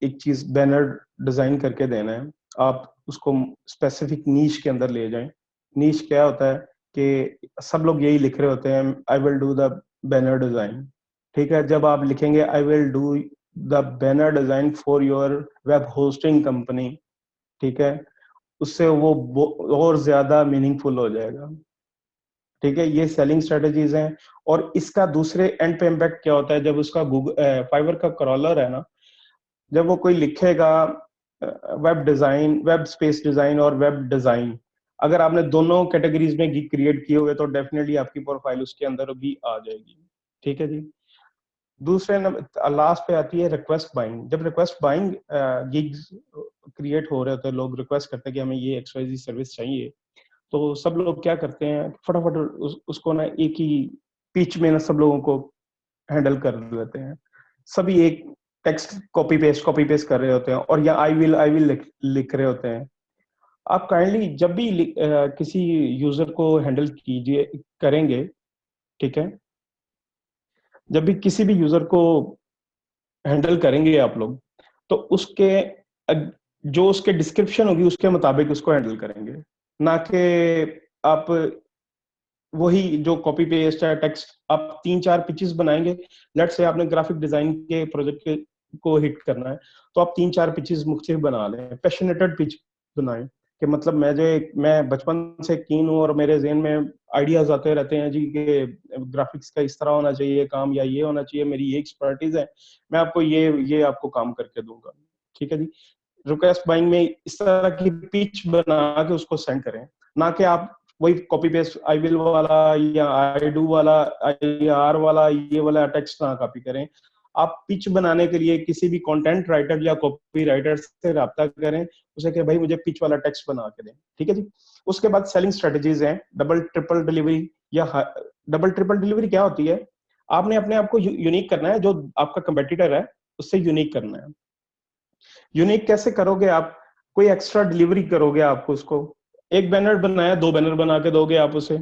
एक चीज बैनर डिजाइन करके देना है, आप उसको स्पेसिफिक नीश के अंदर ले जाएं। नीश क्या होता है कि सब लोग यही लिख रहे होते हैं, I will do the banner design, ठीक है। जब आप लिखेंगे I will do the banner design for your web hosting company, ठीक है, उससे वो और ज्यादा मीनिंगफुल हो जाएगा, ठीक है। ये सेलिंग स्ट्रेटजीज हैं। और इसका दूसरे एंड पे इम्पैक्ट क्या होता है, जब उसका गूगल फाइवर का क्रॉलर है ना, जब वो कोई लिखेगा web design, web space design और वेब डिजाइन, अगर आपने दोनों कैटेगरीज में गिग क्रिएट किए हुए तो डेफिनेटली आपकी प्रोफाइल उसके अंदर भी आ जाएगी, ठीक है जी। दूसरे नंबर लास्ट पे आती है रिक्वेस्ट बाइंग। जब रिक्वेस्ट बाइंग गिग्स क्रिएट हो रहे होते हैं, लोग रिक्वेस्ट करते हैं कि हमें ये XYZ सर्विस चाहिए, तो सब लोग क्या करते हैं, फटाफट उसको ना एक ही पिच में ना सब लोगों को हैंडल कर लेते हैं। सभी एक टेक्स्ट कॉपी पेस्ट कर रहे होते हैं और या आई विल लिख रहे होते हैं। आप काइंडली जब भी किसी यूजर को हैंडल कीजिए करेंगे, ठीक है, जब भी किसी भी यूजर को हैंडल करेंगे आप लोग, तो उसके जो उसके डिस्क्रिप्शन होगी उसके मुताबिक उसको हैंडल करेंगे, ना कि आप वही जो कॉपी पेस्ट है टेक्स्ट, आप 3-4 पिचेस बनाएंगे। लेट्स से आपने ग्राफिक डिजाइन के प्रोजेक्ट को हिट करना है, तो आप 3-4 पिचेस मुख्तलिफ बना लें, पैशनेटेड पिच बनाएं कि मतलब मैं बचपन से कीन हूँ और मेरे ज़हन में आइडियाज आते रहते हैं जी कि ग्राफिक्स का इस तरह होना चाहिए काम, या ये होना चाहिए, मेरी ये एक्सपर्टीज है, मैं आपको ये आपको काम करके दूंगा, ठीक है जी। रिक्वेस्ट बाइंग में इस तरह की पिच बना के उसको सेंड करें, ना कि आप वही कॉपी पेस्ट आई विल वाला या आई डू वाला, आई आर वाला, ये वाला टेक्स्ट ना कॉपी करें। आप पिच बनाने के लिए किसी भी कंटेंट राइटर या कॉपी राइटर से रब्ता करें, उसे कहें भाई मुझे पिच वाला टेक्स्ट बना के दें, ठीक है जी। उसके बाद सेलिंग स्ट्रेटजीज हैं, डबल ट्रिपल डिलीवरी या डबल ट्रिपल डिलीवरी क्या होती है, आपने अपने आप को यूनिक करना है, जो आपका कंपेटिटर है उससे यूनिक करना है। यूनिक कैसे करोगे आप, कोई एक्स्ट्रा डिलीवरी करोगे आपको, उसको एक बैनर बनाया 2 बैनर बना के दोगे आप उसे,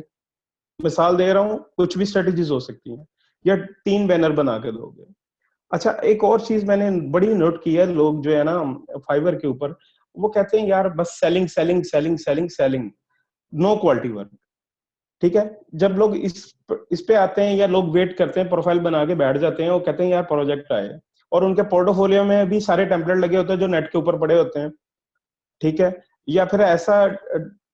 मिसाल दे रहा हूँ, कुछ भी स्ट्रेटेजीज हो सकती हैं, या 3 बैनर बना के दोगे। अच्छा, एक और चीज मैंने बड़ी नोट की है, लोग जो है ना फाइवर के ऊपर, वो कहते हैं यार बस selling selling selling selling selling, no quality work, ठीक है। जब लोग इस पे आते हैं या लोग वेट करते हैं, प्रोफाइल बना के बैठ जाते हैं, वो कहते हैं यार प्रोजेक्ट आए, और उनके पोर्टफोलियो में भी सारे टेम्पलेट लगे होते हैं जो नेट के ऊपर पड़े होते हैं, ठीक है। या फिर ऐसा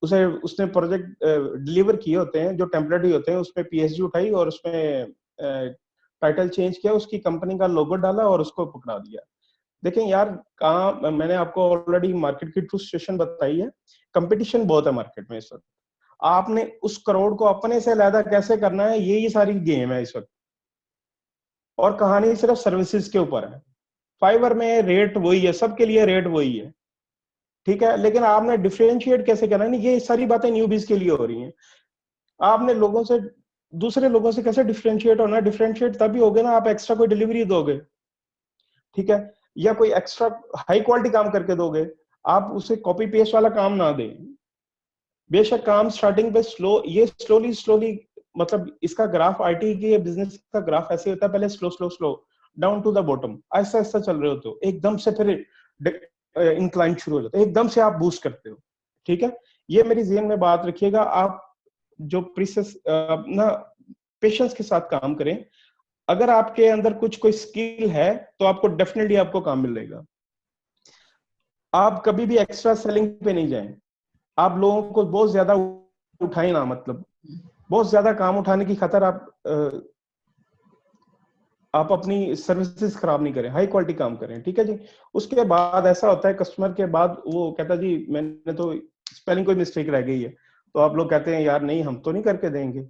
उसे उसने प्रोजेक्ट डिलीवर किए होते हैं जो टेम्पलेट ही होते हैं, उसमें PSG उठाई और उसमें टाइटल चेंज किया, उसकी कंपनी का लोगो डाला और उसको पकड़ा दिया। देखें यार, कहाँ मैंने आपको ऑलरेडी मार्केट की ट्रू सिचुएशन बताई है, कंपटीशन बहुत है मार्केट में इस वक्त। आपने उस करोड़ को अपने से अलहदा कैसे करना है, यही सारी गेम है इस वक्त। और कहानी सिर्फ सर्विसेज के ऊपर है। फाइवर में रेट वही है, सबके लिए रेट वही है, ठीक है, लेकिन आपने डिफरेंशिएट कैसे करना है, ये सारी बातें न्यूबीज के लिए हो रही हैं। आपने लोगों से, दूसरे लोगों से कैसे डिफरेंशिएट होना है, डिफरेंशिएट तभी होगे ना आप एक्स्ट्रा कोई डिलीवरी दोगे, ठीक है, या कोई एक्स्ट्रा हाई क्वालिटी काम करके दोगे, आप उसे कॉपी पेस्ट वाला काम ना दें। बेशक काम स्टार्टिंग पे स्लो, ये स्लोली स्लोली, मतलब इसका ग्राफ, आईटी के बिजनेस का ग्राफ ऐसे होता है, पहले slow slow slow down to the bottom, ऐसा ऐसा चल रहे होते हो, एकदम से फिर इंक्लाइन शुरू हो जाता है, एकदम से आप बूस्ट करते हो, ठीक है। ये मेरी जेहन में बात रखिएगा, आप जो प्रीसेस ना पेशेंस के साथ काम करें। अगर आपके अंदर कुछ कोई स्किल है तो आपको डेफिनेटली आपको काम मिलेगा। आप कभी भी एक्स्ट्रा सेलिंग पे नहीं जाएं, आप लोगों को बहुत ज्यादा उठाए ना, मतलब बहुत ज्यादा काम उठाने की खतर आप अपनी सर्विसेज खराब नहीं करें, हाई क्वालिटी काम करें, ठीक है जी। उसके बाद ऐसा होता है कस्टमर के बाद वो कहता जी मैंने तो स्पेलिंग कोई मिस्टेक रह गई है, तो आप लोग कहते हैं यार नहीं हम तो नहीं करके देंगे।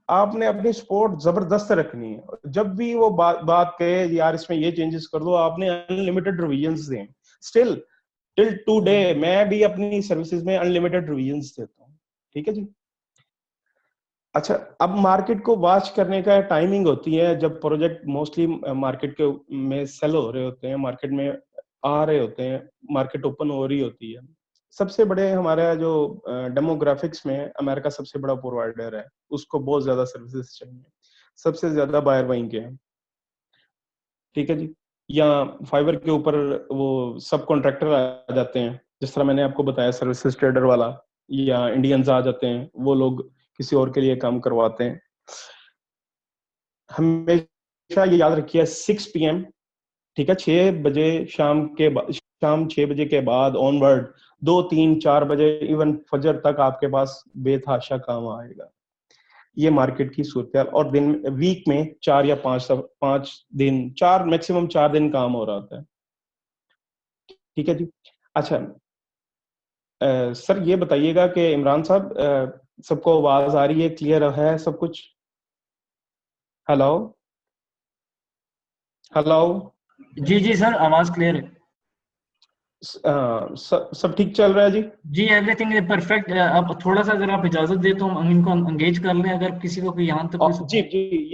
आपने अपनी सपोर्ट जबरदस्त रखनी है, जब भी वो बात कहे यार इसमें ये चेंजेस कर दो, आपने अनलिमिटेड रिविजन्स दें। स्टिल टिल टुडे मैं भी अपनी सर्विसेज में अनलिमिटेड रिविजन्स देता हूँ, ठीक है जी। अच्छा, अब मार्केट को वॉच करने का टाइमिंग होती है जब प्रोजेक्ट मोस्टली मार्केट के में सेल हो रहे होते हैं, मार्केट में आ रहे होते हैं, मार्केट ओपन हो रही होती है। सबसे बड़े हमारा जो डेमोग्राफिक्स में अमेरिका सबसे बड़ा प्रोवाइडर है, उसको बहुत ज्यादा सर्विसेज चाहिए, सबसे ज्यादा बायर वहीं के हैं, ठीक है जी। या फाइवर के ऊपर वो सब कॉन्ट्रैक्टर आ जाते हैं, जिस तरह मैंने आपको बताया सर्विसेज ट्रेडर वाला, या इंडियंस आ जाते हैं, वो लोग किसी और के लिए काम करवाते हैं। हमेशा ये याद रखिए 6 PM, ठीक है, 6 बजे शाम के शाम 6 बजे के बाद ऑनवर्ड 2 3 4 बजे इवन फजर तक आपके पास बेतहाशा काम आएगा। ये मार्केट की सूरत। और दिन वीक में 4 या 5 दिन, 4 मैक्सिमम 4 दिन काम हो रहा होता है, ठीक है जी। अच्छा सर ये बताइएगा कि इमरान साहब सबको आवाज आ रही है, क्लियर है सब कुछ? Hello hello. जी जी सर, आवाज क्लियर है। सब ठीक चल रहा है जी? जी एवरीथिंग इज परफेक्ट। अब थोड़ा सा अगर आप इजाजत दे तो हम इनको एंगेज कर लें, अगर किसी को कोई यहाँ तक कोई जी सवाल। जी,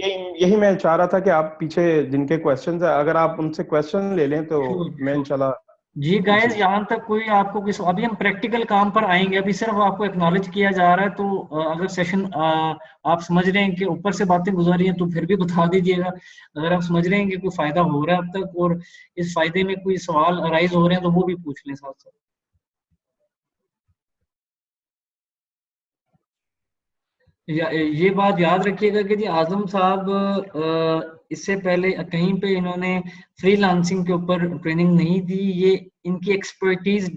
यही यही मैं चाह रहा था कि आप पीछे जिनके क्वेश्चंस है अगर आप उनसे क्वेश्चन ले लें तो श्योर मैं श्योर। इंशाल्लाह। जी गाइस, जी यहाँ तक कोई आपको किस, अभी हम प्रैक्टिकल काम पर आएंगे, अभी सिर्फ आपको एक्नॉलेज किया जा रहा है, तो अगर सेशन आप समझ रहे हैं कि ऊपर से बातें गुजरी हैं तो फिर भी बता दीजिएगा। अगर आप समझ रहे हैं कि कोई फायदा हो रहा है अब तक और इस फायदे में कोई सवाल अराइज हो रहे हैं तो वो भी पूछ लें साथ साथ। ये बात याद रखिएगा कि जी आजम साहब इससे पहले कहीं पे इन्होंने फ्रीलांसिंग के ऊपर ट्रेनिंग नहीं दी, ये इनकी एक्सपर्टीज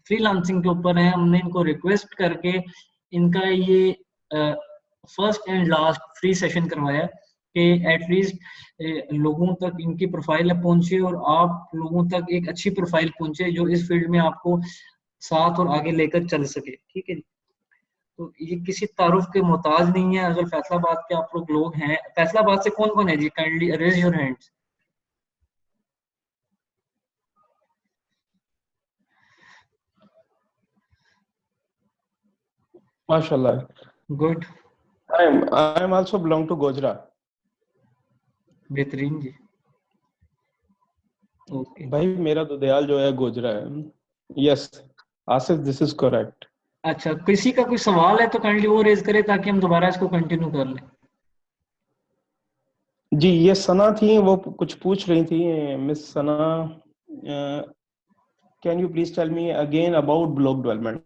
फ्रीलांसिंग के ऊपर है। हमने इनको रिक्वेस्ट करके इनका ये first and last free session करवाया कि एटलीस्ट लोगों तक इनकी प्रोफाइल पहुंचे और आप लोगों तक एक अच्छी प्रोफाइल पहुंचे जो इस फील्ड में आपको साथ और आगे लेकर चल सके, ठीक है जी। तो ये किसी तारुफ के मोहताज नहीं है। अगर फैसलाबाद के आप लोग हैं, फैसलाबाद से कौन कौन है जी? Kindly raise your hands. माशाल्लाह। Good. I am also belong to Gojra. बेहतरीन जी। ओके। भाई मेरा तो दयाल जो है गोजरा है। Yes Asif, this is correct. अच्छा, किसी का कोई सवाल है तो काइंडली वो रेज करे ताकि हम दोबारा इसको कंटिन्यू कर लें। जी ये सना थी, वो कुछ पूछ रही थी, miss Sana, can you please tell me again about block development?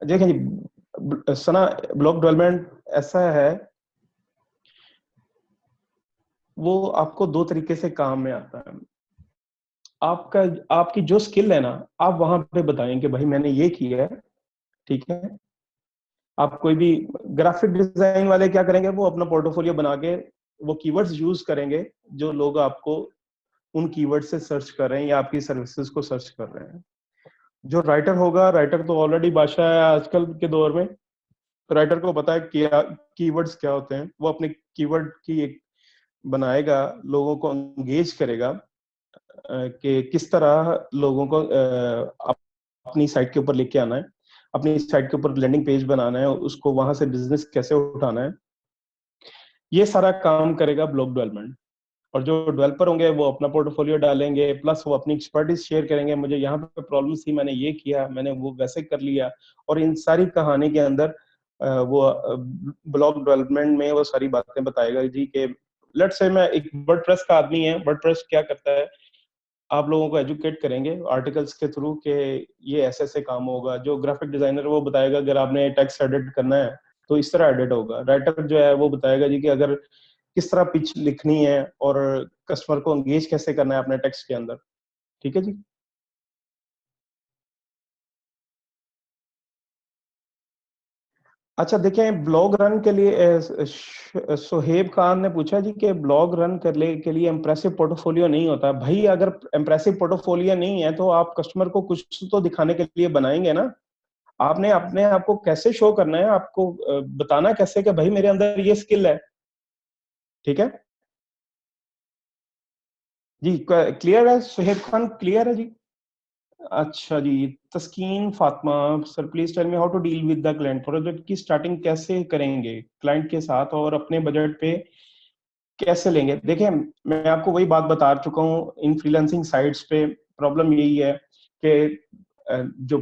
देखिए जी सना, ब्लॉक डेवलपमेंट ऐसा है, वो आपको दो तरीके से काम में आता है। आपका, आपकी जो स्किल है ना, आप वहां पे बताएं कि भाई मैंने ये किया है, ठीक है। आप कोई भी ग्राफिक डिजाइन वाले क्या करेंगे, वो अपना पोर्टफोलियो बना के वो कीवर्ड्स यूज करेंगे जो लोग आपको उन कीवर्ड से सर्च कर रहे हैं या आपकी सर्विसेज को सर्च कर रहे हैं। जो राइटर होगा, राइटर तो ऑलरेडी बादशाह है आजकल के दौर में, राइटर को पता है क्या कीवर्ड्स क्या होते हैं, वो अपने कीवर्ड की एक बनाएगा, लोगों को एंगेज करेगा कि किस तरह लोगों को अपनी साइट के ऊपर लेके आना है, अपनी साइट के ऊपर लैंडिंग पेज बनाना है, उसको वहां से बिजनेस कैसे उठाना है, ये सारा काम करेगा ब्लॉग डेवलपमेंट। और जो डेवलपर होंगे वो अपना पोर्टफोलियो डालेंगे, प्लस वो अपनी एक्सपर्टीज शेयर करेंगे, मुझे यहाँ पे प्रॉब्लम थी, मैंने ये किया, मैंने वो वैसे कर लिया। और इन सारी कहानी के अंदर वो ब्लॉग डेवलपमेंट में वो सारी बातें बताएगा जी कि लेट्स से मैं एक वर्डप्रेस का आदमी है, वर्डप्रेस क्या करता है, आप लोगों को एजुकेट करेंगे आर्टिकल्स के थ्रू कि ये ऐसे ऐसे काम होगा। जो ग्राफिक डिजाइनर वो बताएगा अगर आपने टेक्स्ट एडिट करना है तो इस तरह एडिट होगा। राइटर जो है वो बताएगा जी कि अगर किस तरह पिच लिखनी है और कस्टमर को एंगेज कैसे करना है अपने टेक्स्ट के अंदर। ठीक है जी। अच्छा देखें, ब्लॉग रन के लिए सोहेब खान ने पूछा जी कि ब्लॉग रन करने के लिए इम्प्रेसिव पोर्टफोलियो नहीं होता। भाई अगर इम्प्रेसिव पोर्टफोलियो नहीं है तो आप कस्टमर को कुछ तो दिखाने के लिए बनाएंगे ना। आपने अपने आप को कैसे शो करना है, आपको बताना कैसे कि भाई मेरे अंदर ये स्किल है। ठीक है जी, क्लियर है सोहेब खान, क्लियर है जी। अच्छा जी, Taskeen Fatima, sir please tell me how to deal with the client, project की स्टार्टिंग कैसे करेंगे क्लाइंट के साथ और अपने बजट पे कैसे लेंगे। देखिए मैं आपको वही बात बता चुका हूँ, इन फ्रीलांसिंग साइट्स पे प्रॉब्लम यही है कि जो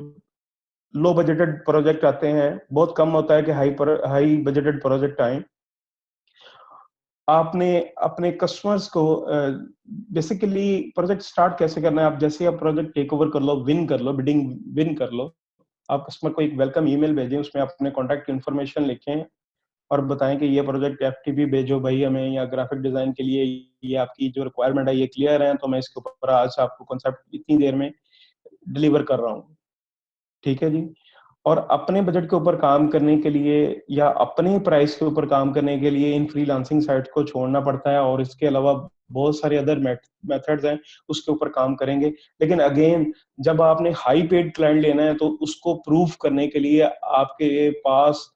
लो बजटेड प्रोजेक्ट आते हैं, बहुत कम होता है कि हाई बजटेड प्रोजेक्ट आए। आपने अपने कस्टमर्स को बेसिकली प्रोजेक्ट स्टार्ट कैसे करना है, आप जैसे आप प्रोजेक्ट टेक ओवर कर लो, विन कर लो, बिडिंग विन कर लो, आप कस्टमर को एक वेलकम ईमेल भेजें, उसमें अपने कॉन्टैक्ट इन्फॉर्मेशन लिखें और बताएं कि ये प्रोजेक्ट एफटीपी भेजो भाई हमें, या ग्राफिक डिजाइन के लिए ये आपकी जो रिक्वायरमेंट है ये क्लियर है, तो मैं इसके ऊपर आज आपको कॉन्सेप्ट इतनी देर में डिलीवर कर रहा हूँ। ठीक है जी। और अपने बजट के ऊपर काम करने के लिए या अपने प्राइस के ऊपर काम करने के लिए इन फ्रीलांसिंग साइट को छोड़ना पड़ता है, और इसके अलावा बहुत सारे अदर मेथड्स हैं, उसके ऊपर काम करेंगे। लेकिन अगेन जब आपने हाई पेड क्लाइंट लेना है तो उसको प्रूफ करने के लिए आपके पास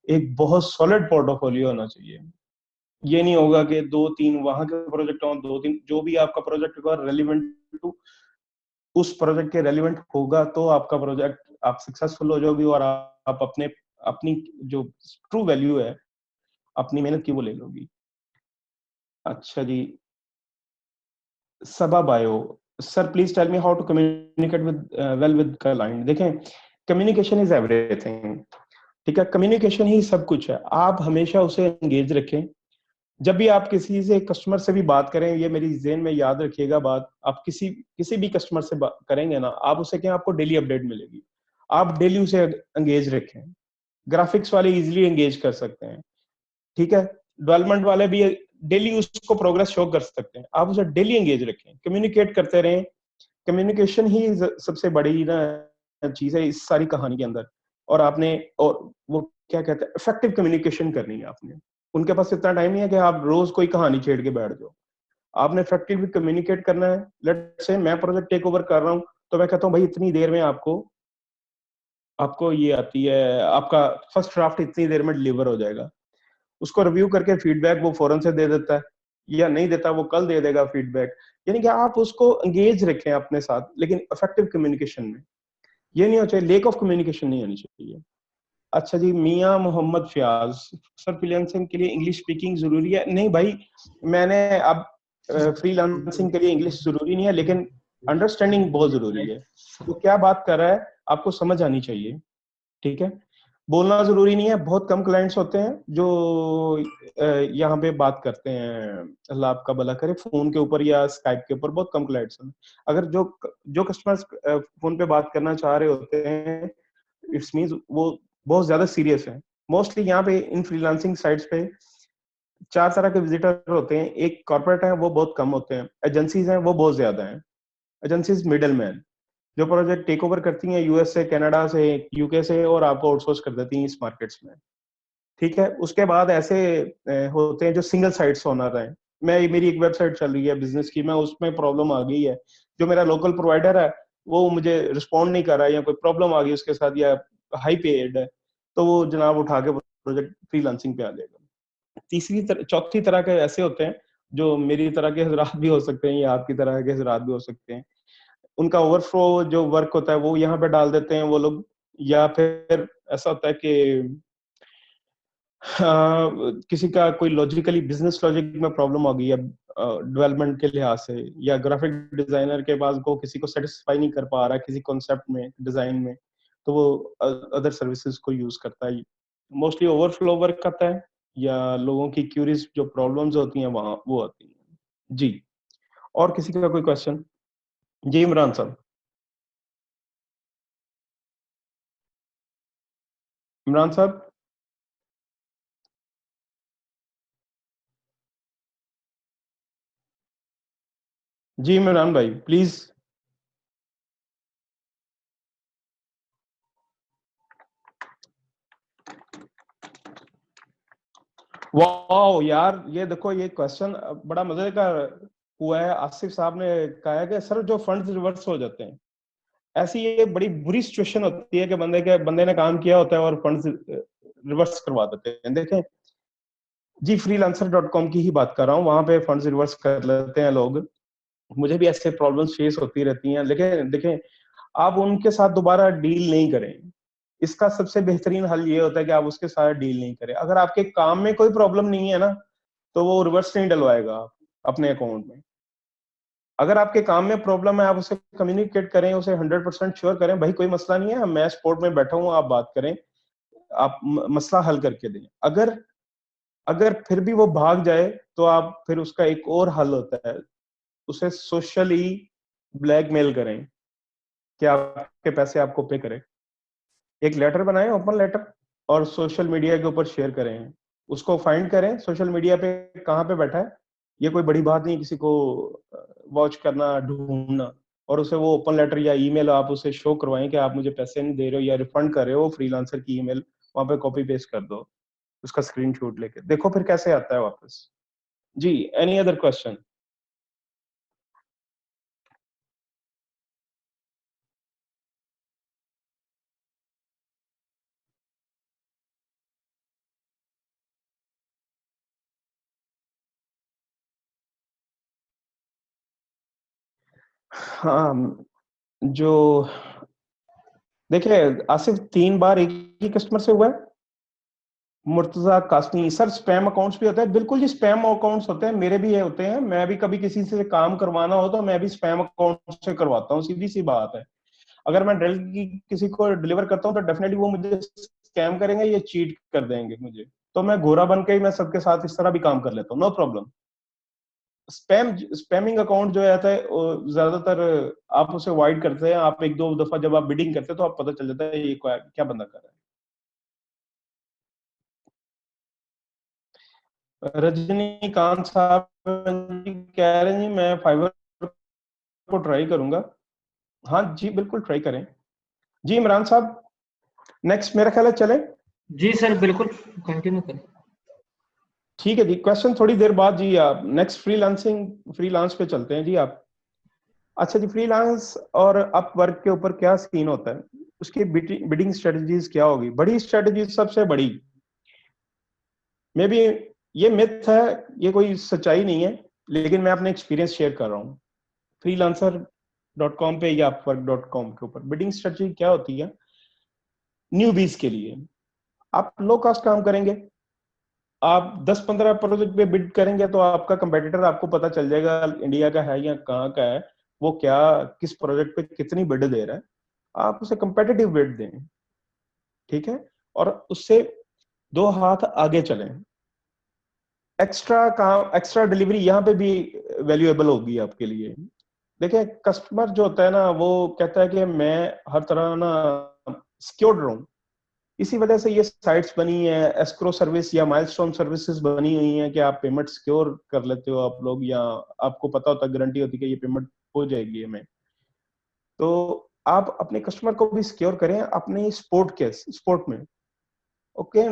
एक बहुत सॉलिड पोर्टफोलियो होना चाहिए। ये नहीं होगा कि दो तीन वहां के प्रोजेक्ट हो, दो तीन जो भी आपका प्रोजेक्ट होगा रेलिवेंट टू उस प्रोजेक्ट के रेलिवेंट होगा तो आपका प्रोजेक्ट आप सक्सेसफुल हो जाओगे, और आप अपने अपनी जो ट्रू वैल्यू है अपनी मेहनत की वो ले लोगी। अच्छा जी, सबा बायो, sir please tell me how to communicate with well with client. देखें कम्युनिकेशन इज एवरीथिंग। ठीक है, कम्युनिकेशन ही सब कुछ है। आप हमेशा उसे एंगेज रखें। जब भी आप किसी से कस्टमर से भी बात करें, ये मेरी जेन में याद रखिएगा बात, आप किसी किसी भी कस्टमर से बात करेंगे ना, आप उसे क्या आपको डेली अपडेट मिलेगी, आप डेली उसे एंगेज रखें। ग्राफिक्स वाले इजीली एंगेज कर सकते हैं। ठीक है, डेवलपमेंट वाले भी डेली उसको प्रोग्रेस शो कर सकते हैं, आप उसे डेली एंगेज रखें, कम्युनिकेट करते रहें। कम्युनिकेशन ही सबसे बड़ी ना चीज है इस सारी कहानी के अंदर। और आपने और वो क्या कहते हैं, इफेक्टिव कम्युनिकेशन करनी है आपने। उनके पास इतना टाइम नहीं है कि आप रोज कोई कहानी छेड़ के बैठ जाओ, आपने इफेक्टिवली कम्युनिकेट करना है। लेट्स से मैं प्रोजेक्ट टेक ओवर कर रहा हूँ, तो मैं कहता हूँ भाई इतनी देर में आपको आपको ये आती है, आपका फर्स्ट ड्राफ्ट इतनी देर में डिलीवर हो जाएगा। उसको रिव्यू करके फीडबैक वो फौरन से दे देता है, या नहीं देता वो कल दे देगा फीडबैक। यानी कि आप उसको एंगेज रखें अपने साथ, लेकिन इफेक्टिव कम्युनिकेशन में। ये नहीं होना चाहिए, लेक ऑफ कम्युनिकेशन नहीं होनी चाहिए। अच्छा जी, मियां मोहम्मद फयाज, सर फ्रीलांसिंग के लिए इंग्लिश स्पीकिंग जरूरी है? नहीं भाई, मैंने अब फ्रीलांसिंग के लिए इंग्लिश जरूरी नहीं है, लेकिन अंडरस्टैंडिंग बहुत जरूरी है। वो क्या बात कर रहा है आपको समझ आनी चाहिए। ठीक है, बोलना जरूरी नहीं है। बहुत कम क्लाइंट्स होते हैं जो यहाँ पे बात करते हैं, अल्लाह आपका भला करे, फोन के ऊपर या स्काइप के ऊपर, बहुत कम क्लाइंट्स हैं। अगर जो जो कस्टमर्स फोन पे बात करना चाह रहे होते हैं, इट्स मींस वो बहुत ज्यादा सीरियस है। मोस्टली यहाँ पे इन फ्रीलांसिंग साइट्स पे चार तरह के विजिटर होते हैं। एक कॉर्पोरेट है, वो बहुत कम होते हैं। एजेंसीज हैं, वो बहुत ज्यादा हैं। एजेंसीज मिडल मैन जो प्रोजेक्ट टेक ओवर करती हैं यूएस से, कनाडा से, यूके से, और आपको आउटसोर्स कर देती हैं इस मार्केट्स में। ठीक है, उसके बाद ऐसे होते हैं जो सिंगल साइट्स ओनर हैं। मैं मेरी एक वेबसाइट चल रही है बिजनेस की, मैं उसमें प्रॉब्लम आ गई है, जो मेरा लोकल प्रोवाइडर है वो मुझे रिस्पॉन्ड नहीं कर रहा है, या कोई प्रॉब्लम आ गई उसके साथ, या हाई पेड है, तो वो जनाब उठा के प्रोजेक्ट फ्रीलांसिंग पे आ जाएगा। चौथी तरह के ऐसे होते हैं जो मेरी तरह के हजरात भी हो सकते हैं या आपकी तरह के हजरात भी हो सकते हैं, उनका ओवरफ्लो जो वर्क होता है वो यहाँ पे डाल देते हैं वो लोग, या फिर ऐसा होता है कि किसी का कोई लॉजिकली बिजनेस लॉजिक में प्रॉब्लम हो गई है डेवलपमेंट के लिहाज से, या ग्राफिक डिजाइनर के पास वो किसी को सेटिस्फाई नहीं कर पा रहा किसी कॉन्सेप्ट में, डिजाइन में, तो वो अदर सर्विसेज को यूज करता है। मोस्टली ओवरफ्लो वर्क आता है या लोगों की क्यूरीज जो प्रॉब्लम्स होती हैं वहां वो आती हैं जी। और किसी का कोई क्वेश्चन? जी इमरान साहब। इमरान साहब। जी इमरान भाई प्लीज। वाह यार, ये देखो ये क्वेश्चन बड़ा मजे का हुआ है। आसिफ साहब ने कहा है कि सर जो फंड्स रिवर्स हो जाते हैं, ऐसी ये बड़ी बुरी सिचुएशन होती है कि बंदे ने काम किया होता है और फंड्स रिवर्स करवा देते हैं। देखें जी, freelancer.com की ही बात कर रहा हूँ, वहां पे फंड्स रिवर्स कर लेते हैं लोग। मुझे भी ऐसे प्रॉब्लम्स फेस होती रहती हैं, लेकिन देखें आप उनके साथ दोबारा डील नहीं करें। इसका सबसे बेहतरीन हल ये होता है कि आप उसके साथ डील नहीं करें। अगर आपके काम में कोई प्रॉब्लम नहीं है ना, तो वो रिवर्स नहीं डलवाएगा अपने अकाउंट में। अगर आपके काम में प्रॉब्लम है, आप उसे कम्युनिकेट करें, उसे 100% श्योर करें, भाई कोई मसला नहीं है, मैं सपोर्ट में बैठा हूँ, आप बात करें, आप मसला हल करके दें। अगर अगर फिर भी वो भाग जाए, तो आप फिर उसका एक और हल होता है, उसे सोशली ब्लैकमेल करें कि आपके पैसे आपको पे करें। एक लेटर बनाएं, ओपन लेटर, और सोशल मीडिया के ऊपर शेयर करें। उसको फाइंड करें सोशल मीडिया पे कहाँ पे बैठा है। ये कोई बड़ी बात नहीं किसी को वॉच करना, ढूंढना, और उसे वो ओपन लेटर या ईमेल आप उसे शो करवाएं कि आप मुझे पैसे नहीं दे रहे हो या रिफंड कर रहे हो, फ्रीलांसर की ईमेल वहां पे कॉपी पेस्ट कर दो, उसका स्क्रीनशॉट लेके देखो फिर कैसे आता है वापस। जी, एनी अदर क्वेश्चन? हाँ, जो देखिए आसिफ 3 बार एक ही कस्टमर से हुआ है। Murtaza Qasmi sir, spam accounts भी होते हैं, बिल्कुल जी स्पैम अकाउंट्स होते हैं, मेरे भी ये होते हैं। मैं भी कभी किसी से काम करवाना हो तो मैं भी स्पैम अकाउंट से करवाता हूँ, सीधी सी बात है। अगर मैं किसी को डिलीवर करता हूँ तो डेफिनेटली वो मुझे स्कैम करेंगे, ये चीट कर देंगे मुझे, तो मैं गोरा बन के ही मैं सबके साथ इस तरह भी काम कर लेता हूँ, नो प्रॉब्लम। स्पैमिंग अकाउंट जो आता है ज्यादातर आप उसे अवॉइड करते हैं। आप एक दो दफा जब आप बिडिंग करते हैं तो आप पता चल जाता है ये क्या बंदा कर रहा है। रजनीकांत साहब कह रहे हैं जी मैं फाइवर को ट्राई करूंगा। हाँ जी बिल्कुल ट्राई करें। जी इमरान साहब, नेक्स्ट मेरा ख्याल है चले। जी सर बिल्कुल कंटिन्यू करें। ठीक है जी, क्वेश्चन थोड़ी देर बाद जी। आप नेक्स्ट फ्रीलांस पे चलते हैं जी आप। अच्छा जी, फ्रीलांस और अपवर्क के ऊपर क्या सीन होता है, उसकी बिडिंग स्ट्रेटजीज क्या होगी? बड़ी स्ट्रेटजी सबसे बड़ी, मे बी ये मिथ है, ये कोई सच्चाई नहीं है, लेकिन मैं अपने एक्सपीरियंस शेयर कर रहा हूँ। freelancer.com पे या upwork.com के ऊपर बिडिंग स्ट्रेटजी क्या होती है न्यूबीज के लिए? आप लो कॉस्ट काम करेंगे, आप 10-15 प्रोजेक्ट पे बिड करेंगे तो आपका कंपेटिटर आपको पता चल जाएगा इंडिया का है या कहाँ का है, वो क्या किस प्रोजेक्ट पे कितनी बिड दे रहा है, आप उसे कंपेटिटिव बिड दें, ठीक है, और उससे 2 हाथ आगे चलें। एक्स्ट्रा काम, एक्स्ट्रा डिलीवरी यहाँ पे भी वैल्यूएबल होगी आपके लिए। देखिए कस्टमर जो होता है ना, वो कहता है कि मैं हर तरह ना सिक्योर्ड रहूं, इसी वजह से ये साइट्स बनी है, एस्क्रो सर्विस या माइलस्टोन सर्विसेज बनी हुई हैं कि आप पेमेंट सिक्योर कर लेते हो आप लोग, या आपको पता होता है, गारंटी होती है कि ये पेमेंट हो जाएगी हमें। तो आप अपने कस्टमर को भी सिक्योर करें अपने स्पोर्ट में। ओके,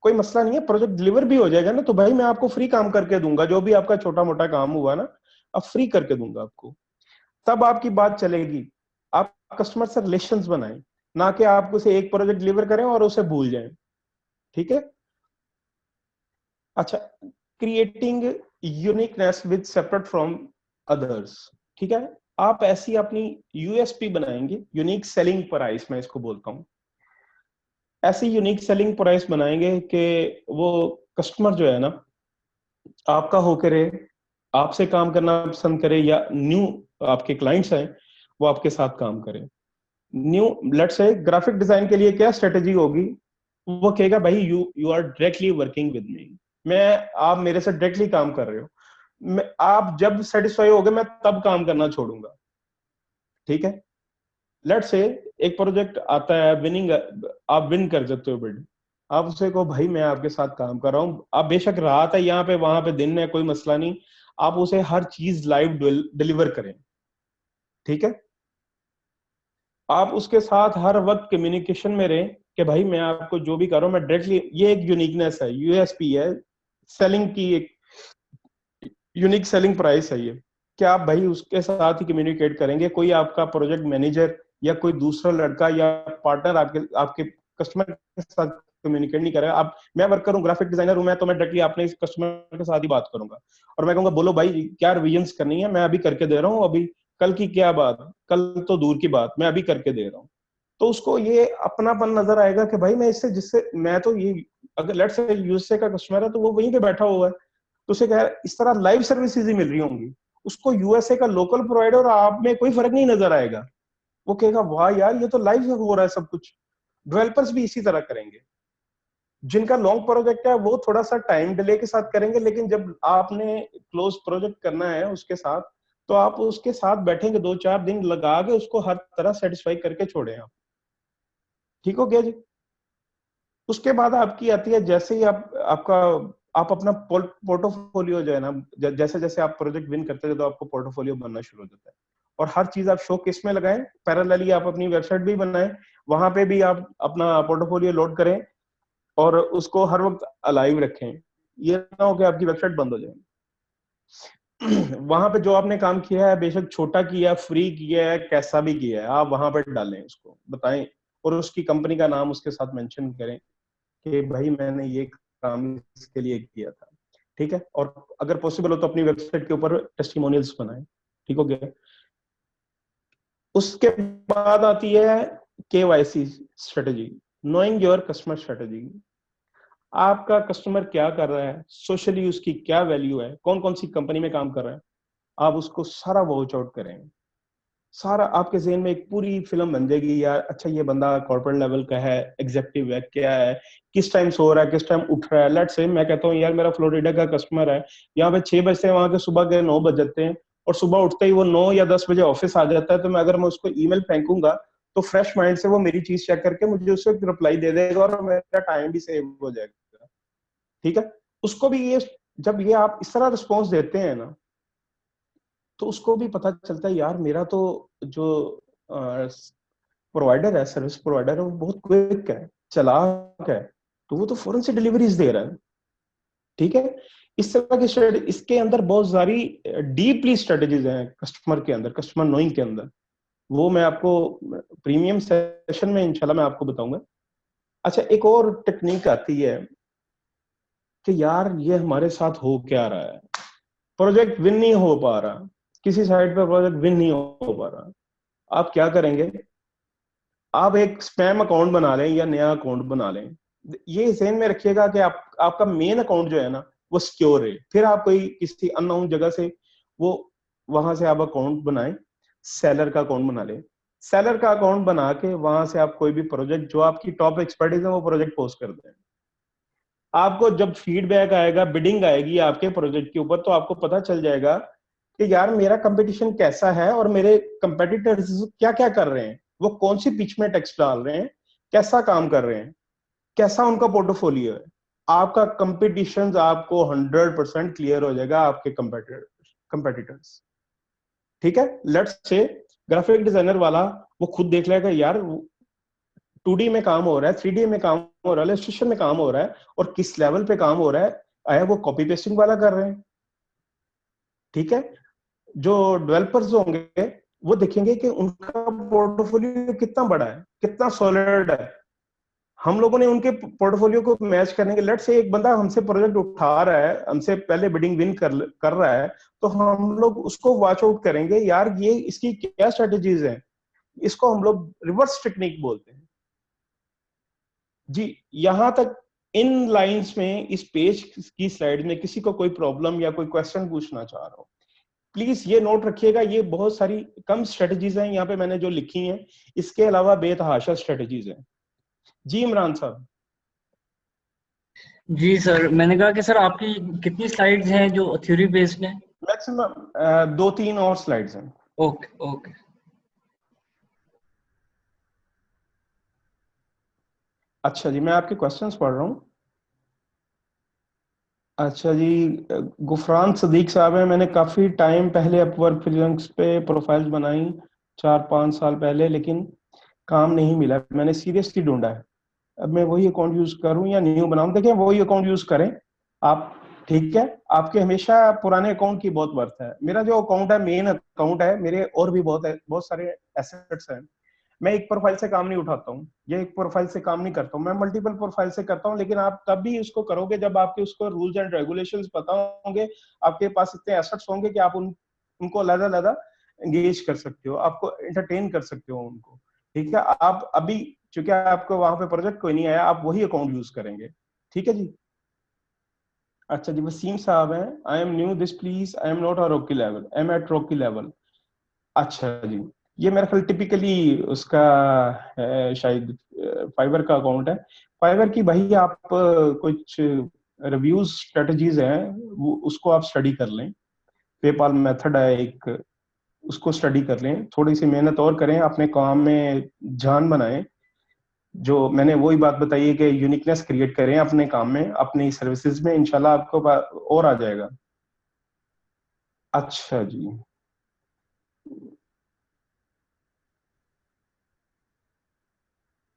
कोई मसला नहीं है, प्रोजेक्ट डिलीवर भी हो जाएगा ना, तो भाई मैं आपको फ्री काम करके दूंगा, जो भी आपका छोटा मोटा काम हुआ ना, अब फ्री करके दूंगा आपको, तब आपकी बात चलेगी। आप कस्टमर से रिलेशंस बनाएं, ना कि आप उसे एक प्रोजेक्ट डिलीवर करें और उसे भूल जाएं। ठीक है। अच्छा, creating uniqueness with separate from others, ठीक है। आप ऐसी अपनी यूएसपी बनाएंगे, यूनिक सेलिंग प्राइस मैं इसको बोलता हूँ। ऐसी यूनिक सेलिंग प्राइस बनाएंगे कि वो कस्टमर जो है ना आपका होकर रहे, आपसे काम करना पसंद करे, या न्यू आपके क्लाइंट्स हैं वो आपके साथ काम करें। न्यू लेट्स से ग्राफिक डिजाइन के लिए क्या स्ट्रेटेजी होगी, वो कहेगा भाई you are directly working with me, मैं आप मेरे से डायरेक्टली काम कर रहे हो, आप जब सेटिस्फाई हो गए मैं तब काम करना छोड़ूंगा, ठीक है। लेट्स से एक प्रोजेक्ट आता है विनिंग, आप विन कर सकते हो बिड, आप उसे कहो भाई मैं आपके साथ काम कर रहा हूं, आप बेशक रात है यहाँ पे वहां पे दिन है कोई मसला नहीं, आप उसे हर चीज लाइव डिलीवर करें, ठीक है। आप उसके साथ हर वक्त कम्युनिकेशन में रहें कि भाई मैं आपको जो भी कर रहा हूं मैं डायरेक्टली, ये एक यूनिकनेस है, यूएसपी है, सेलिंग की एक यूनिक सेलिंग प्राइस है ये, कि आप भाई उसके साथ ही कम्युनिकेट करेंगे, कोई आपका प्रोजेक्ट मैनेजर या कोई दूसरा लड़का या पार्टनर आपके आपके कस्टमर के साथ कम्युनिकेट नहीं करेगा। आप, मैं वर्कर हूँ, ग्राफिक डिजाइनर हूं मैं, तो मैं डायरेक्टली अपने इस कस्टमर के साथ ही बात करूंगा और मैं कहूंगा बोलो भाई क्या रिविजन्स करनी है, मैं अभी करके दे रहा हूँ, अभी कल की क्या बात, कल तो दूर की बात, मैं अभी करके दे रहा हूँ। तो उसको ये अपनापन नजर आएगा कि भाई मैं इससे, जिससे मैं तो ये, अगर लेट्स से यूएसए का कस्टमर है तो वो वहीं पे बैठा हुआ है, तो उसे कह इस तरह लाइव सर्विसेज ही मिल रही होंगी, उसको यूएसए का लोकल प्रोवाइडर और आप में कोई फर्क नहीं नजर आएगा, वो कहेगा वाह यार ये तो लाइव हो रहा है सब कुछ। डेवलपर्स भी इसी तरह करेंगे, जिनका लॉन्ग प्रोजेक्ट है वो थोड़ा सा टाइम डिले के साथ करेंगे, लेकिन जब आपने क्लोज प्रोजेक्ट करना है उसके साथ, तो आप उसके साथ बैठेंगे 2-4 दिन लगा के उसको हर तरह सेटिस्फाई करके छोड़े आप, ठीक हो गया जी। उसके बाद आपकी आती है, जैसे ही आपका आप अपना पोर्टोफोलियो जो है ना, जैसे जैसे आप प्रोजेक्ट विन करते हैं तो आपको पोर्टोफोलियो बनना शुरू हो जाता है, और हर चीज आप शो केस में लगाएं, पैरेलली आप अपनी वेबसाइट भी बनाएं, वहां पे भी आप अपना पोर्टोफोलियो लोड करें और उसको हर वक्त अलाइव रखें, ये ना हो कि आपकी वेबसाइट बंद हो जाए। वहां पे जो आपने काम किया है, बेशक छोटा किया, फ्री किया है, कैसा भी किया है, आप वहां पर डालें, उसको बताएं और उसकी कंपनी का नाम उसके साथ मेंशन करें कि भाई मैंने ये काम इसके लिए किया था, ठीक है। और अगर पॉसिबल हो तो अपनी वेबसाइट के ऊपर टेस्टिमोनियल्स बनाएं, ठीक हो गया। उसके बाद आती है KYC strategy, knowing your customer strategy. आपका कस्टमर क्या कर रहा है, सोशली उसकी क्या वैल्यू है, कौन कौन सी कंपनी में काम कर रहा है, आप उसको सारा वॉच आउट करें, सारा आपके ज़हन में एक पूरी फिल्म बन जाएगी यार, अच्छा ये बंदा कॉर्पोरेट लेवल का है, एग्जीक्यूटिव है, क्या है, किस टाइम सो रहा है, किस टाइम उठ रहा है। लेट्स से मैं कहता हूँ यार मेरा फ्लोरिडा का कस्टमर है, यहाँ पे 6 बजे से वहां के सुबह के 9 बज जाते हैं, और सुबह उठते ही वो 9 या 10 बजे ऑफिस आ जाता है, तो मैं अगर मैं उसको ईमेल फेंकूंगा तो फ्रेश माइंड से वो मेरी चीज चेक करके मुझे उसको रिप्लाई दे देगा और मेरा टाइम भी सेव हो जाएगा, ठीक है। उसको भी ये, जब ये आप इस तरह रिस्पॉन्स देते हैं ना, तो उसको भी पता चलता है यार मेरा तो जो प्रोवाइडर है, सर्विस प्रोवाइडर है, वो बहुत क्विक है, चालाक है, तो वो तो फौरन से डिलीवरीज दे रहा है, ठीक है। इस तरह की स्ट्रेटजी, इसके अंदर बहुत सारी डीपली स्ट्रेटेजीज हैं कस्टमर के अंदर, कस्टमर नोइंग के अंदर, वो मैं आपको प्रीमियम सेशन में इंशाल्लाह मैं आपको बताऊंगा। अच्छा, एक और टेक्निक आती है कि यार ये हमारे साथ हो क्या रहा है, प्रोजेक्ट विन नहीं हो पा रहा, किसी साइड पे प्रोजेक्ट विन नहीं हो पा रहा, आप क्या करेंगे, आप एक स्पैम अकाउंट बना लें या नया अकाउंट बना लें। ये ध्यान में रखिएगा कि आपका मेन अकाउंट जो है ना वो सिक्योर है, फिर आप कोई किसी अननोन जगह से वो वहां से आप अकाउंट बनाएं, सेलर का अकाउंट बना लें, सेलर का अकाउंट बना के वहां से आप कोई भी प्रोजेक्ट जो आपकी टॉप एक्सपर्टीज है वो प्रोजेक्ट पोस्ट कर दें। आपको जब फीडबैक आएगा, बिडिंग आएगी आपके प्रोजेक्ट के ऊपर, तो आपको पता चल जाएगा कि यार मेरा कंपटीशन कैसा है और मेरे कंपेटिटर्स क्या क्या कर रहे हैं, वो कौन सी पिच में टेक्स्ट डाल रहे हैं, कैसा काम कर रहे हैं, कैसा उनका पोर्टफोलियो है। आपका कंपटीशन आपको 100% क्लियर हो जाएगा, आपके कंपेटिटर्स, ठीक है। लेट्स से ग्राफिक डिजाइनर वाला वो खुद देख लेगा यार 2D में काम हो रहा है, 3D में काम हो रहा है, इलस्ट्रेशन में काम हो रहा है, और किस लेवल पे काम हो रहा है, आया वो कॉपी पेस्टिंग वाला कर रहे हैं, ठीक है। जो डेवलपर्स होंगे वो देखेंगे कि उनका पोर्टफोलियो कितना बड़ा है, कितना सॉलिड है, हम लोगों ने उनके पोर्टफोलियो को मैच करने के, लेट से एक बंदा हमसे प्रोजेक्ट उठा रहा है, हमसे पहले बिडिंग विन कर रहा है, तो हम लोग उसको वॉच आउट करेंगे, यार ये इसकी क्या स्ट्रेटेजीज हैं। इसको हम लोग रिवर्स टेक्निक बोलते हैं जी। यहां तक इन लाइंस में, इस पेज की स्लाइड में किसी को कोई प्रॉब्लम या कोई क्वेश्चन पूछना चाह रहा हो, प्लीज ये नोट रखिएगा। ये बहुत सारी कम स्ट्रेटेजीज हैं यहाँ पे मैंने जो लिखी हैं, इसके अलावा बेतहाशा स्ट्रेटेजीज हैं जी। इमरान साहब। जी सर, मैंने कहा कि सर आपकी कितनी स्लाइड्स हैं जो थ्योरी बेस्ड हैं? मैक्सिमम 2-3 और स्लाइड्स हैं। Okay okay. अच्छा जी, मैं आपके क्वेश्चंस पढ़ रहा हूँ। अच्छा जी, गुफरान सदीक साहब हैं, मैंने काफ़ी टाइम पहले अपवर्क फ्रीलांस पे प्रोफाइल्स बनाई, 4-5 साल पहले, लेकिन काम नहीं मिला, मैंने सीरियसली ढूंढा है। अब मैं वही अकाउंट यूज करूं या न्यू बनाऊं? देखिए, वही अकाउंट यूज करें आप, ठीक है। आपके हमेशा पुराने अकाउंट की बहुत वर्थ है। मेरा जो अकाउंट है, मेन अकाउंट है, मेरे और भी बहुत सारे एसेट्स हैं। मैं एक प्रोफाइल से काम नहीं उठाता हूँ, ये एक प्रोफाइल से काम नहीं करता हूँ, मैं मल्टीपल प्रोफाइल से करता हूँ। लेकिन आप तब भी उसको करोगे जब आपके उसको रूल्स एंड रेगुलेशंस पता होंगे, आपके पास इतने एसेट्स होंगे कि आप उनको अलग-अलग एंगेज कर सकते हो, आपको एंटरटेन कर सकते हो उनको, ठीक है। आप अभी, चूंकि आपको वहां पे प्रोजेक्ट कोई नहीं आया, आप वही अकाउंट यूज करेंगे, ठीक है जी। अच्छा जी, वसीम साहब हैं, I am new this please, I am not a rookie level, I am at rookie level. अच्छा जी, ये मेरा ख्याल टिपिकली उसका है, शायद फाइवर का अकाउंट है। फाइवर की भाई आप कुछ रिव्यूज स्ट्रेटजीज हैं, उसको आप स्टडी कर लें। पेपाल मेथड है एक, उसको स्टडी कर लें, थोड़ी सी मेहनत और करें, अपने काम में जान बनाएं। जो मैंने वही बात बताई है कि यूनिकनेस क्रिएट करें अपने काम में, अपनी सर्विसेज में, इंशाल्लाह आपको और आ जाएगा। अच्छा जी,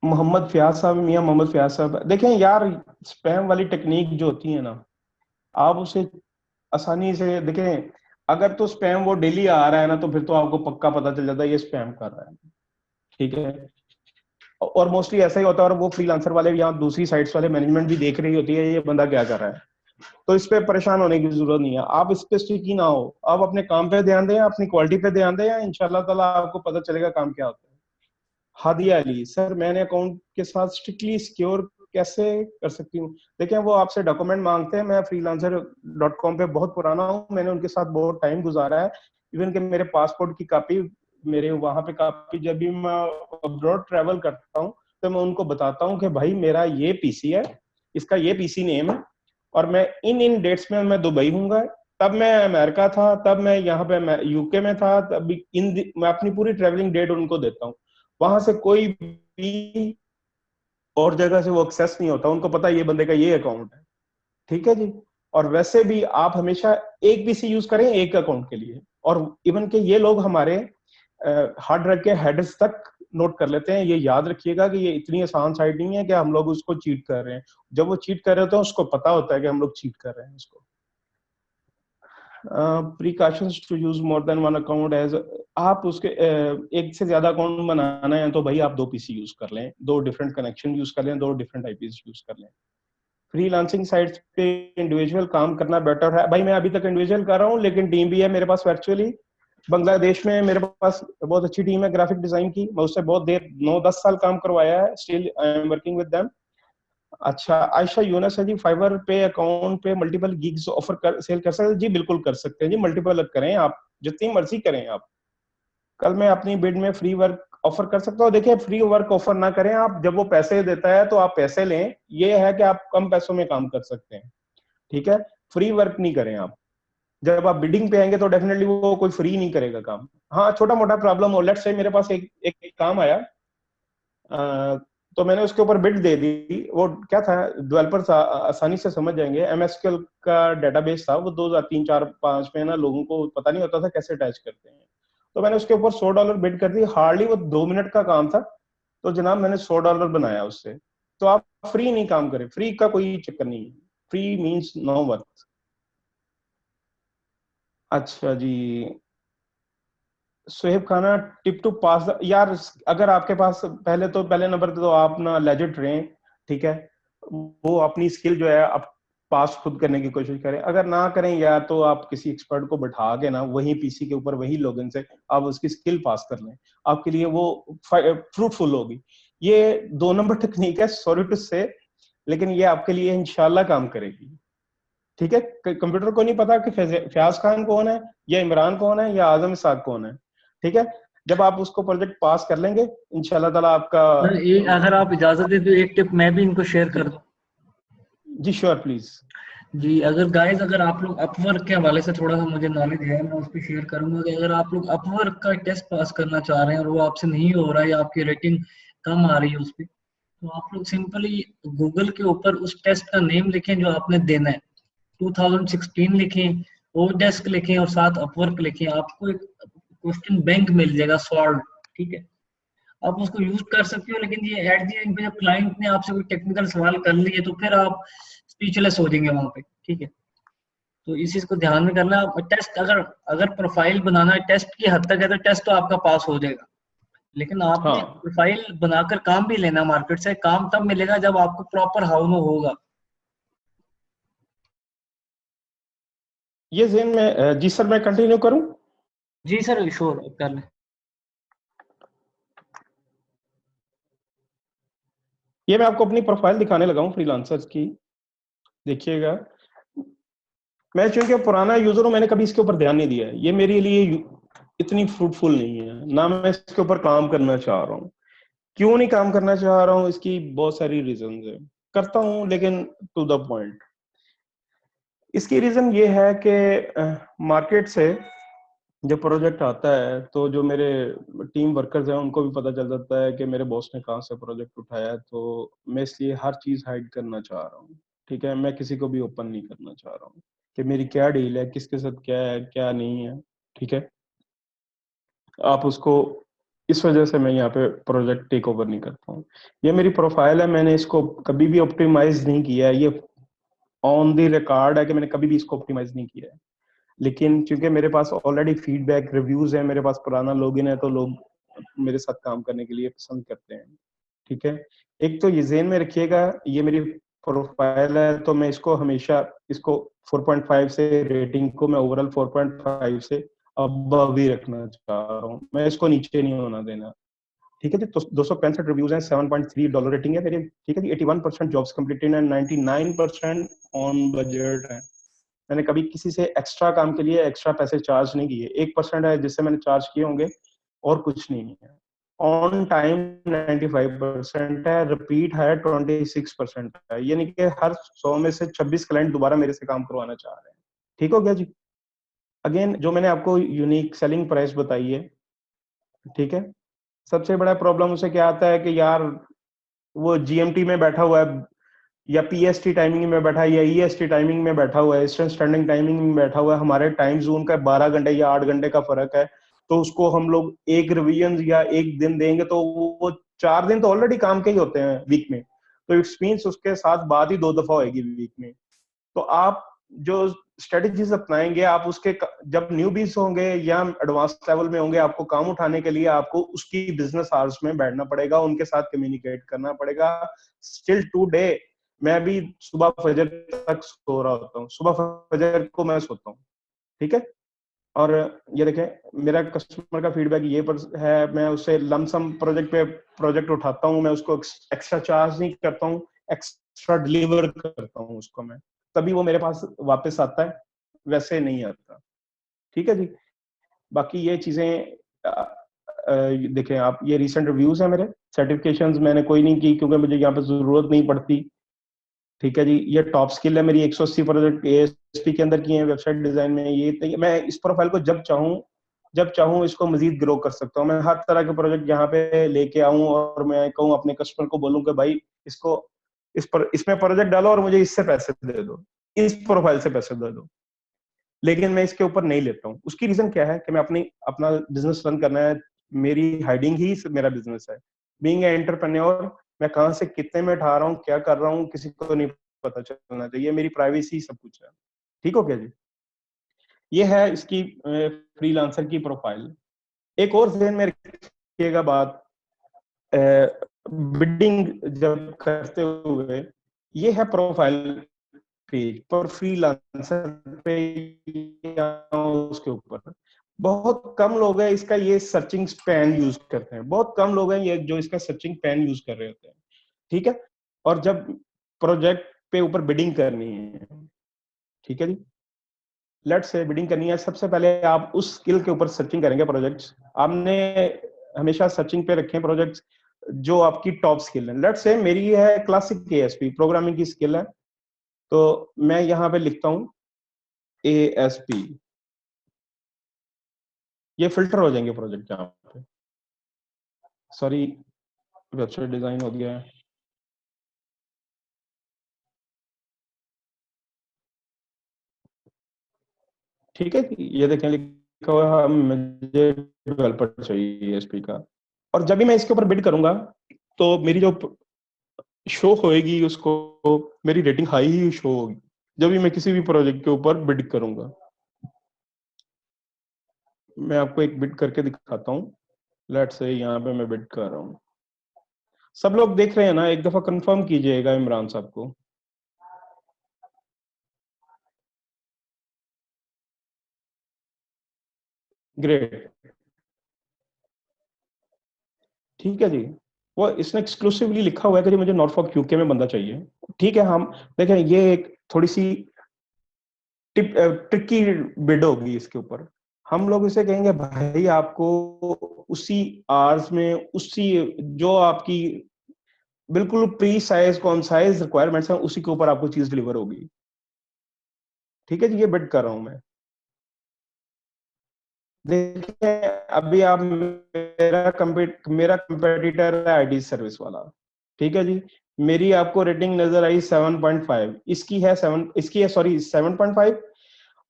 मोहम्मद फयाज साहब, मियां मोहम्मद फयाज साहब, देखें यार, स्पैम वाली टेक्निक जो होती है ना, आप उसे आसानी से देखें। अगर तो स्पैम वो डेली आ रहा है ना, तो फिर तो आपको पक्का पता चल जाता है ये स्पैम कर रहा है, ठीक है। और मोस्टली ऐसा ही होता है, और वो फ्रीलांसर वाले यहाँ दूसरी साइट्स वाले मैनेजमेंट भी देख रही होती है ये बंदा क्या कर रहा है। तो इस पे परेशान होने की जरूरत नहीं है, आप इस पे स्टिकी ना हो, आप अपने काम पे ध्यान दें, अपनी क्वालिटी पे ध्यान दें, इंशाल्लाह ताला आपको पता चलेगा काम क्या होता है। हादिया अली सर, मैंने अकाउंट के साथ स्ट्रिक्टली सिक्योर कैसे कर सकती हूँ? देखिए, वो आपसे डॉक्यूमेंट मांगते हैं, मैं freelancer.com पे बहुत पुराना हूँ, मैंने उनके साथ बहुत टाइम गुजारा है। इवन कि मेरे पासपोर्ट की कॉपी, मेरे वहां पे कॉपी, जब भी मैं अब्रॉड ट्रेवल करता हूँ तो मैं उनको बताता हूँ कि भाई मेरा ये पीसी है, इसका ये पीसी नेम है, और मैं इन इन डेट्स में मैं दुबई हूँगा, तब मैं अमेरिका था, तब मैं यहाँ पे मैं यूके में था, तब मैं अपनी पूरी ट्रेवलिंग डेट उनको देता हूँ। वहां से कोई भी और जगह से वो एक्सेस नहीं होता, उनको पता है ये बंदे का ये अकाउंट है, ठीक है जी। और वैसे भी आप हमेशा एक पीसी यूज करें एक अकाउंट के लिए। और इवन के ये लोग हमारे हार्ड ड्राइव के हेडर्स तक नोट कर लेते हैं। ये याद रखिएगा कि ये इतनी आसान साइट नहीं है कि हम लोग उसको चीट कर रहे हैं। जब वो चीट कर रहे होते हैं उसको पता होता है कि हम लोग चीट कर रहे हैं उसको। Precautions to use more than one account as, आप उसके एक से ज्यादा अकाउंट बनाना है तो भाई आप 2 पीसी यूज कर लें, 2 डिफरेंट कनेक्शन यूज कर लें, 2 डिफरेंट आईपीस यूज कर लें। फ्रीलांसिंग साइट्स पे इंडिविजुअल काम करना बेटर है भाई। मैं अभी तक इंडिविजुअल कर रहा हूँ, लेकिन टीम भी है मेरे पास वर्चुअली। बांग्लादेश में मेरे पास बहुत अच्छी टीम है ग्राफिक डिजाइन की, मैं उससे बहुत देर 9-10 साल काम करवाया है, still I am working with them. अच्छा, आयशा यूनस है जी, फाइवर पे अकाउंट पे मल्टीपल गिग्स ऑफर सेल कर सकते हैं जी? बिल्कुल कर सकते हैं जी, मल्टीपल करें आप, जितनी मर्जी करें आप। कल मैं अपनी बिड में फ्री वर्क ऑफर कर सकता हूँ। देखिए, फ्री वर्क ऑफर ना करें आप, जब वो पैसे देता है तो आप पैसे लें, ये है कि आप कम पैसों में काम कर सकते हैं, ठीक है। फ्री वर्क नहीं करें आप। जब आप बिडिंग पे आएंगे तो डेफिनेटली वो कोई फ्री नहीं करेगा काम। हाँ, छोटा मोटा प्रॉब्लम हो, लेट्स से मेरे पास एक काम आया, तो मैंने उसके ऊपर बिड दे दी। वो क्या था, डेवलपर्स आसानी से समझ जाएंगे, एमएसक्यूएल का डेटाबेस था, वो 2003, 4, 5 में ना लोगों को पता नहीं होता था कैसे अटैच करते हैं। तो मैंने उसके ऊपर $100 बिड कर दी, हार्डली वो 2 मिनट का काम था। तो जनाब मैंने $100 बनाया उससे। तो आप फ्री नहीं काम करें, फ्री का कोई चक्कर नहीं है, फ्री मीन्स नो वर्क। अच्छा जी, सोहेब खाना, टिप टू पास यार, अगर आपके पास पहले नंबर तो आप ना लेजिट रहें, ठीक है, वो अपनी स्किल जो है आप पास खुद करने की कोशिश करें। अगर ना करें, या तो आप किसी एक्सपर्ट को बैठा के ना वही पीसी के ऊपर वही लॉगिन से आप उसकी स्किल पास कर लें, आपके लिए वो फ्रूटफुल होगी। ये 2 नंबर टेक्निक है, सॉरी टू से, लेकिन ये आपके लिए इंशाल्लाह काम करेगी। ठीक है, कंप्यूटर को नहीं पता कि फयाज खान कौन है, या इमरान कौन है, या आजम इसाक कौन है। ठीक है, जब आप उसको प्रोजेक्ट पास कर लेंगे इंशाल्लाह ताला आपका। सर एक अगर आप इजाजत दें तो एक टिप मैं भी इनको शेयर कर दूं। जी श्योर प्लीज। जी, अगर गाइस अगर आप लोग अपवर्क के हवाले से थोड़ा सा मुझे नॉलेज है, मैं उस पर शेयर करूंगा कि अगर आप लोग अपवर्क का टेस्ट पास करना चाह रहे हैं और वो आपसे नहीं हो रहा है या आपकी रेटिंग कम आ रही है उस पर, तो आप लोग सिंपली गूगल के ऊपर उस टेस्ट का नेम लिखें जो आपने देना है, 2016 लिखें, ओडेस्क लिखें और साथ अपवर्क लिखें, आपको एक क्वेश्चन बैंक मिल जाएगा सॉल्व। ठीक है, आप उसको यूज कर सकते हो, लेकिन ये एट द एंड पे जब क्लाइंट ने आपसे कोई टेक्निकल सवाल कर लिए तो फिर आप स्पीचलेस हो जाएंगे वहां पे। ठीक है, तो इस चीज को ध्यान में करना। टेस्ट अगर अगर प्रोफाइल बनाना है टेस्ट की हद तक है तो टेस्ट तो आपका पास हो जाएगा, लेकिन आपने हाँ, प्रोफाइल बनाकर काम भी लेना मार्केट से। काम तब मिलेगा जब आपको प्रॉपर हाउ नो होगा। ये जेन में, जी सर मैं कंटिन्यू करूं? जी सर, श्योर कर लें। ये मैं आपको अपनी प्रोफाइल दिखाने लगा हूं फ्रीलांसर्स की, देखिएगा। मैं चूंकि पुराना यूजर हूं, मैंने कभी इसके ऊपर ध्यान नहीं दिया है। ये मेरे लिए इतनी फ्रूटफुल नहीं है, ना मैं इसके ऊपर काम करना चाह रहा हूँ। क्यों नहीं काम करना चाह रहा हूँ, इसकी बहुत सारी रीजन है। करता हूँ लेकिन टू द पॉइंट। इसकी रीजन ये है कि मार्केट से जब प्रोजेक्ट आता है तो जो मेरे टीम वर्कर्स हैं उनको भी पता चल जाता है कि मेरे बॉस ने कहाँ से प्रोजेक्ट उठाया है, तो मैं इसलिए हर चीज हाइड करना चाह रहा हूँ। ठीक है, मैं किसी को भी ओपन नहीं करना चाह रहा हूँ कि मेरी क्या डील है, किसके साथ क्या है क्या नहीं है। ठीक है, आप उसको, इस वजह से मैं यहाँ पे प्रोजेक्ट टेक ओवर नहीं करता हूँ। ये मेरी प्रोफाइल है, मैंने इसको कभी भी ऑप्टिमाइज नहीं किया है। ये ऑन द रिकॉर्ड है कि मैंने कभी भी इसको ऑप्टिमाइज नहीं किया है। लेकिन चूंकि मेरे पास ऑलरेडी फीडबैक रिव्यूज है, मेरे पास पुराना लॉगिन है, तो लोग मेरे साथ काम करने के लिए पसंद करते हैं। ठीक है, एक तो ये ज़हन में रखिएगा, ये मेरी प्रोफाइल है तो मैं इसको हमेशा, इसको 4.5 से रेटिंग को मैं ओवरऑल 4.5 से अबव ही रखना चाह रहा हूँ, मैं इसको नीचे नहीं होना देना। ठीक है जी, तो 265 रिव्यूज हैं, $7.3 रेटिंग है मेरी। ठीक है जी, 81% जॉब्स कंप्लीटेड है, 99% ऑन बजट है। मैंने कभी किसी से एक्स्ट्रा काम के लिए एक्स्ट्रा पैसे चार्ज नहीं किए। 1% है जिससे मैंने चार्ज किए होंगे, और कुछ नहीं है। ऑन टाइम 95% है, रिपीट है 26% है, यानी कि हर 100 में से 26 क्लाइंट दोबारा मेरे से काम करवाना चाह रहे हैं। ठीक हो गया जी। अगेन, जो मैंने आपको यूनिक सेलिंग प्राइस बताई है, ठीक है, सबसे बड़ा प्रॉब्लम उसे क्या आता है कि यार वो जीएमटी में बैठा हुआ है, या पीएसटी टाइमिंग में बैठा है, या ईएसटी टाइमिंग में बैठा हुआ है, ईस्टर्न स्टैंडिंग टाइमिंग में बैठा हुआ है, हमारे टाइम जोन का 12 घंटे या 8 घंटे का फर्क है, तो उसको हम लोग एक रिवीजन या एक दिन देंगे तो वो 4 दिन तो ऑलरेडी काम के ही होते हैं वीक में, तो इट्स मीन्स उसके साथ बात ही 2 दफा होगी वीक में। तो आप जो स्ट्रेटेजीज अपनाएंगे, आप उसके जब न्यू बीस होंगे या एडवांस लेवल में होंगे, आपको काम उठाने के लिए आपको उसकी बिजनेस आवर्स में बैठना पड़ेगा, उनके साथ कम्युनिकेट करना पड़ेगा। स्टिल टुडे मैं भी सुबह फजर तक सो रहा होता हूँ, सुबह फजर को मैं सोता हूँ। ठीक है, और ये देखें मेरा कस्टमर का फीडबैक ये पर है, मैं उससे लमसम प्रोजेक्ट पे प्रोजेक्ट उठाता हूँ, मैं उसको एक्स्ट्रा चार्ज नहीं करता हूँ, एक्स्ट्रा डिलीवर करता हूँ उसको मैं, तभी वो मेरे पास वापस आता है, वैसे नहीं आता। ठीक है जी। बाकी ये चीजें देखें आप, ये रिसेंट रिव्यूज है मेरे। सर्टिफिकेशंस मैंने कोई नहीं की क्योंकि मुझे यहाँ पे जरूरत नहीं पड़ती। ठीक है जी, ये टॉप स्किल है मेरी, 180 प्रोजेक्ट एएसपी के अंदर किए हैं वेबसाइट डिजाइन में। ये मैं इस प्रोफाइल को जब चाहूँ इसको मजीद ग्रो कर सकता हूँ। मैं हर तरह के प्रोजेक्ट यहाँ पे लेके आऊँ और मैं कहूँ अपने कस्टमर को बोलूँ कि भाई इसको इसमें प्रोजेक्ट डालो और मुझे इससे पैसे दे दो, इस प्रोफाइल से पैसे दे दो। लेकिन मैं इसके ऊपर नहीं लेता हूँ। उसकी रीजन क्या है कि मैं अपना बिजनेस रन करना है, मेरी हाइडिंग ही मेरा बिजनेस है। बीइंग ए एंटरप्रेन्योर, मैं कहाँ से कितने में उठा रहा हूँ, क्या कर रहा हूँ, किसी को नहीं पता चलना चाहिए, मेरी प्राइवेसी सब कुछ है। ठीक हो गया जी। ये है इसकी फ्रीलांसर की प्रोफाइल। एक और ध्यान में रखिएगा बात, बिडिंग जब करते हुए, ये है प्रोफाइल पेज पर फ्रीलांसर पे या उसके ऊपर बहुत कम लोग हैं इसका ये सर्चिंग स्पैन यूज करते हैं, बहुत कम लोग हैं ये जो इसका सर्चिंग पैन यूज कर रहे होते हैं, ठीक है। और जब प्रोजेक्ट पे ऊपर बिडिंग करनी है, ठीक है जी, लेट से बिडिंग करनी है, सबसे पहले आप उस स्किल के ऊपर सर्चिंग करेंगे प्रोजेक्ट्स। आपने हमेशा सर्चिंग पे रखे प्रोजेक्ट्स जो आपकी टॉप स्किल है। लेट से मेरी है क्लासिक एएसपी प्रोग्रामिंग की स्किल है, तो मैं यहाँ पे लिखता हूँ एएसपी, ये फिल्टर हो जाएंगे प्रोजेक्ट यहाँ पे। सॉरी, वेबसाइट डिजाइन हो गया है। ठीक है, ये देखें लिखा हुआ है मुझे डेवलपर चाहिए एएसपी का। और जब भी मैं इसके ऊपर बिड करूंगा तो मेरी जो शो होएगी उसको मेरी रेटिंग हाई ही शो होगी जब भी मैं किसी भी प्रोजेक्ट के ऊपर बिड करूंगा। मैं आपको एक बिड करके दिखाता हूँ। लेट से यहाँ पे मैं बिड कर रहा हूँ। सब लोग देख रहे हैं ना, एक दफा कंफर्म कीजिएगा इमरान साहब को। ग्रेट, ठीक है जी। वो इसने एक्सक्लूसिवली लिखा हुआ है कि जी मुझे नॉर्फॉक यूके में बंदा चाहिए। ठीक है, हम देखें ये एक थोड़ी सी ट्रिकी बिड होगी इसके ऊपर। हम लोग इसे कहेंगे भाई आपको उसी आवर्स में उसी जो आपकी बिल्कुल प्री साइज कौन साइज रिक्वायरमेंट्स हैं उसी के ऊपर आपको चीज डिलीवर होगी। ठीक है जी, ये बिड कर रहा हूं मैं। देखिए अभी आप मेरा कंपेटिटर है आईटी सर्विस वाला, ठीक है जी। मेरी आपको रेटिंग नजर आई 7.5, इसकी है 7, इसकी है सॉरी 7.5,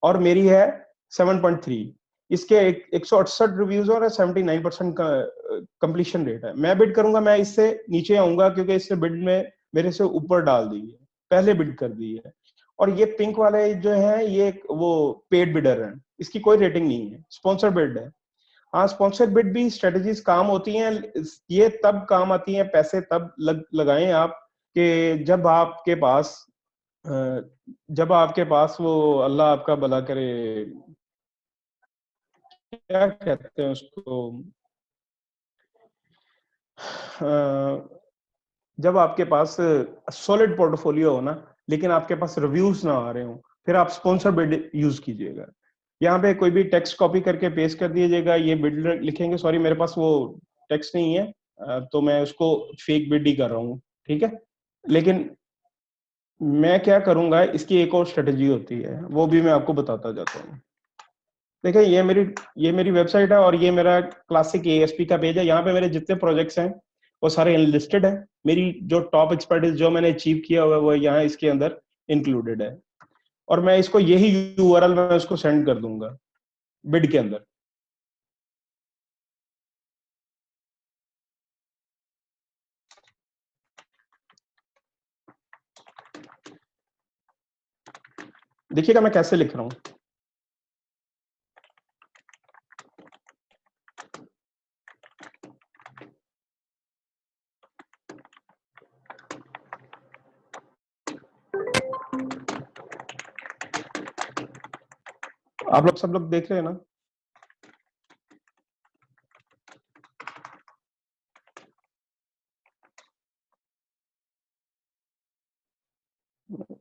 और मेरी है 7.3। इसके 168 रिव्यूज और 79% का कंप्लीशन रेट है। मैं बिड करूंगा, मैं इससे नीचे आऊंगा क्योंकि इससे बिड में मेरे से ऊपर डाल दी है, पहले बिड कर दी है। और ये पिंक वाले जो है ये वो पेड बिडर है, इसकी कोई रेटिंग नहीं है, स्पॉन्सर बिड है। हाँ, स्पॉन्सर बिड भी स्ट्रेटजीज काम होती हैं, ये तब काम आती हैं, पैसे तब लगाएं आप कि जब आपके पास वो, अल्लाह आपका भला करे, क्या कहते हैं उसको, जब आपके पास सॉलिड पोर्टफोलियो हो ना, लेकिन आपके पास रिव्यूज ना आ रहे हो, फिर आप स्पॉन्सर बिड यूज कीजिएगा। यहाँ पे कोई भी टेक्स्ट कॉपी करके पेस्ट कर दीजिएगा, ये बिड लिखेंगे। सॉरी मेरे पास वो टेक्स्ट नहीं है, तो मैं उसको फेक बिड ही कर रहा हूँ, ठीक है। लेकिन मैं क्या करूंगा, इसकी एक और स्ट्रेटेजी होती है, वो भी मैं आपको बताता जाता हूँ। देखिए ये मेरी वेबसाइट है और ये मेरा क्लासिक एएसपी का पेज है। यहाँ पे मेरे जितने प्रोजेक्ट्स हैं वो सारे लिस्टेड है। मेरी जो टॉप एक्सपर्टीज जो मैंने अचीव किया हुआ है वो यहाँ इसके अंदर इंक्लूडेड है। और मैं इसको यही यूआरएल में उसको सेंड कर दूंगा बिड के अंदर। देखिएगा मैं कैसे लिख रहा हूँ। आप लोग सब लोग देख रहे हैं ना?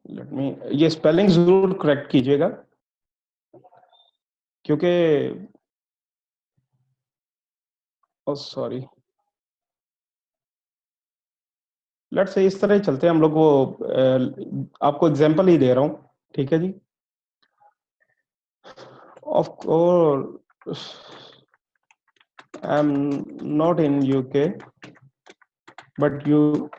लेट मी, ये स्पेलिंग जरूर करेक्ट कीजिएगा क्योंकि सॉरी, लेट से इस तरह ही चलते हैं हम लोग। वो आपको एग्जांपल ही दे रहा हूँ, ठीक है जी। Of course I am not in UK but you,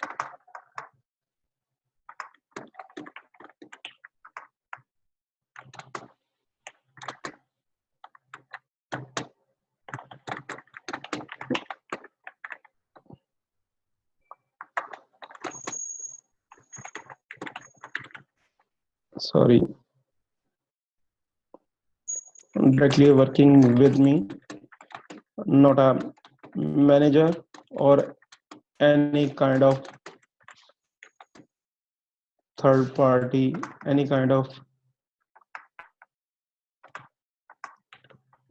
sorry, directly working with me, not a manager or any kind of third party, any kind of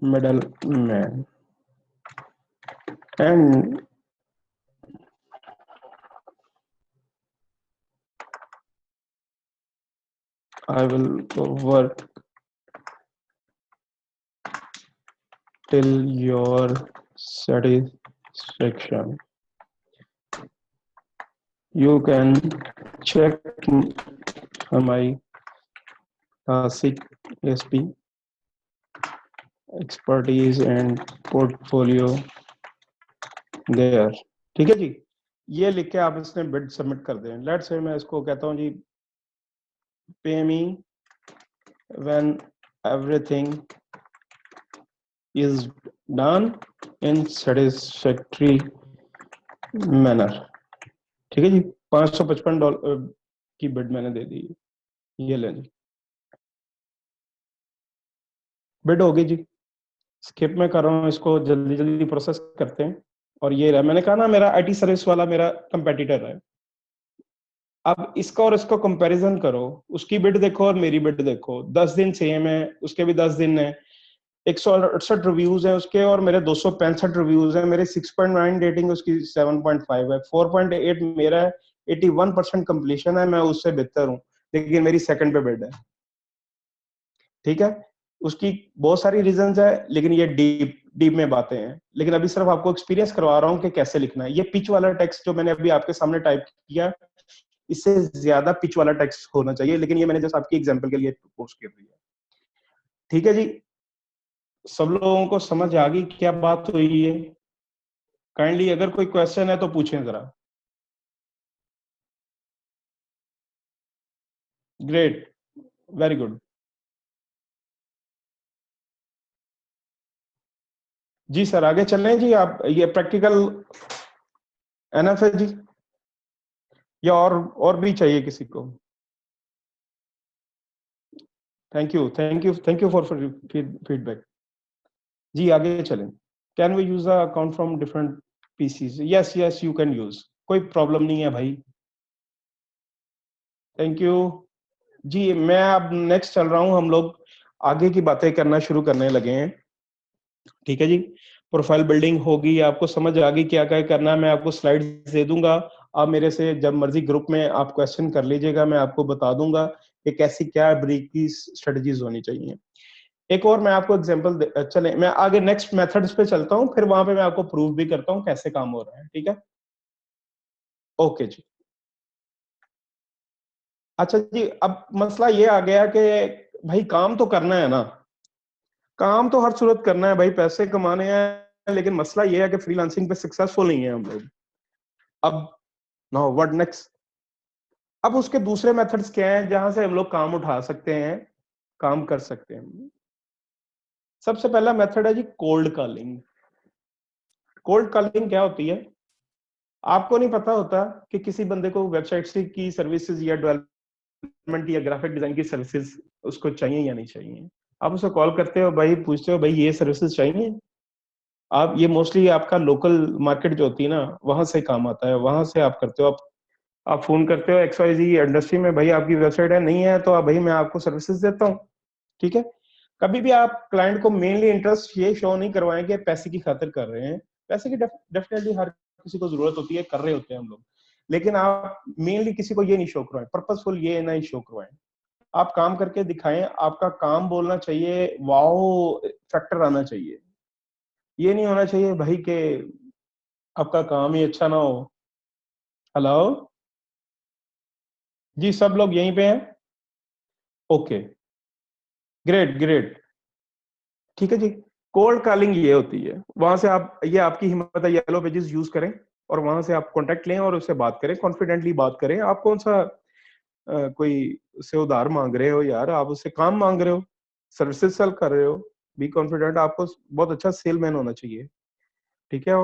middleman, and I will work till your satisfaction. You can check my classic ASP expertise and portfolio there. ठीक है जी, ये लिख के आप इसमें बिड सबमिट कर दें. लेट्स से मैं इसको कहता हूं जी, पे me when everything is done in satisfactory manner. ठीक है जी, $555 की बिड मैंने दे दी. ये ले जी, बिड होगी जी. स्किप में कर रहा हूँ इसको, जल्दी जल्दी प्रोसेस करते हैं. और ये रहा, मैंने कहा ना मेरा आईटी सर्विस वाला मेरा कंपेटिटर है. अब इसका और इसको कंपैरिजन करो, उसकी बिड देखो और मेरी बिड देखो. 10 दिन सेम है, उसके भी 10 दिन है. 168 रिव्यूज है उसके और मेरे 265 रिव्यूज है. मेरे 6.9 रेटिंग, उसकी 7.5 है. 4.8 मेरा है. 81% कंप्लीशन है, मैं उससे बेहतर हूँ, लेकिन मेरी सेकंड पे बिड है. ठीक है, उसकी बहुत सारी रीजंस है, लेकिन ये डीप डीप में बातें हैं. लेकिन अभी सिर्फ आपको एक्सपीरियंस करवा रहा हूँ कि कैसे लिखना है. ये पिच वाला टेक्स्ट जो मैंने अभी आपके सामने टाइप किया, इससे ज्यादा पिच वाला टेक्स्ट होना चाहिए, लेकिन ये मैंने जस्ट आपकी एग्जांपल के लिए पोस्ट कर दिया. ठीक है जी, सब लोगों को समझ आ गई क्या बात हुई है? काइंडली अगर कोई क्वेश्चन है तो पूछें जरा. Great, very good. जी सर, आगे चल रहे हैं जी. आप ये प्रैक्टिकल एनएफ है जी, या और भी चाहिए किसी को? Thank you, thank you, thank you for feedback. जी आगे चलें. Can we use the account from different PCs? Yes yes, you can use, कोई प्रॉब्लम नहीं है भाई. थैंक यू जी. मैं अब नेक्स्ट चल रहा हूं, हम लोग आगे की बातें करना शुरू करने लगे हैं. ठीक है जी, प्रोफाइल बिल्डिंग होगी, आपको समझ आ गई क्या क्या करना है. मैं आपको स्लाइड्स दे दूंगा, आप मेरे से जब मर्जी ग्रुप में आप क्वेश्चन कर लीजिएगा. मैं आपको बता दूंगा कि कैसी क्या ब्रीक की स्ट्रेटजीज होनी चाहिए. एक और मैं आपको एग्जांपल चले, मैं आगे नेक्स्ट मेथड्स पे चलता हूं, फिर वहां पे मैं आपको प्रूव भी करता हूं कैसे काम हो रहा है. ठीक है, ओके जी. अच्छा जी, अब मसला ये आ गया कि भाई काम तो करना है ना, काम तो हर सूरत करना है भाई, पैसे कमाने हैं. लेकिन मसला ये है कि फ्रीलांसिंग पे सक्सेसफुल नहीं है हम लोग. अब नाउ व्हाट नेक्स्ट? अब उसके दूसरे मेथड्स क्या हैं जहां से हम लोग काम उठा सकते हैं, काम कर सकते हैं. सबसे पहला मेथड है जी कोल्ड कॉलिंग. कोल्ड कॉलिंग क्या होती है? आपको नहीं पता होता कि किसी बंदे को वेबसाइट की सर्विसेज या डेवलपमेंट या ग्राफिक डिजाइन की सर्विसेज उसको चाहिए या नहीं चाहिए. आप उसे कॉल करते हो भाई, पूछते हो भाई ये सर्विसेज चाहिए. आप ये मोस्टली आपका लोकल मार्केट जो होती है ना, वहां से काम आता है, वहां से आप करते हो. आप फोन करते हो XYZ इंडस्ट्री में, भाई आपकी वेबसाइट है नहीं है, तो आप भाई मैं आपको सर्विसेज देता हूँ. ठीक है, कभी भी आप क्लाइंट को मेनली इंटरेस्ट ये शो नहीं करवाएं कि पैसे की खातिर कर रहे हैं. पैसे की डेफिनेटली हर किसी को जरूरत होती है, कर रहे होते हैं हम लोग. लेकिन आप मेनली किसी को ये नहीं शो करवाएं, पर्पसफुल ये नहीं शो करवाएं. आप काम करके दिखाएं, आपका काम बोलना चाहिए, वाओ फैक्टर आना चाहिए. ये नहीं होना चाहिए भाई के आपका काम ही अच्छा ना हो. हेलो जी, सब लोग यहीं पे हैं? Okay, great great. ठीक है जी, कोल्ड कॉलिंग ये होती है. वहां से आप, ये आपकी हिम्मत है, येलो पेजेस यूज करें और वहां से आप कांटेक्ट लें और उससे बात करें, कॉन्फिडेंटली बात करें. आप कौन सा कोई उससे उधार मांग रहे हो यार, आप उससे काम मांग रहे हो, सर्विसेज सेल कर रहे हो. बी कॉन्फिडेंट, आपको बहुत अच्छा सेलमैन होना चाहिए. ठीक है.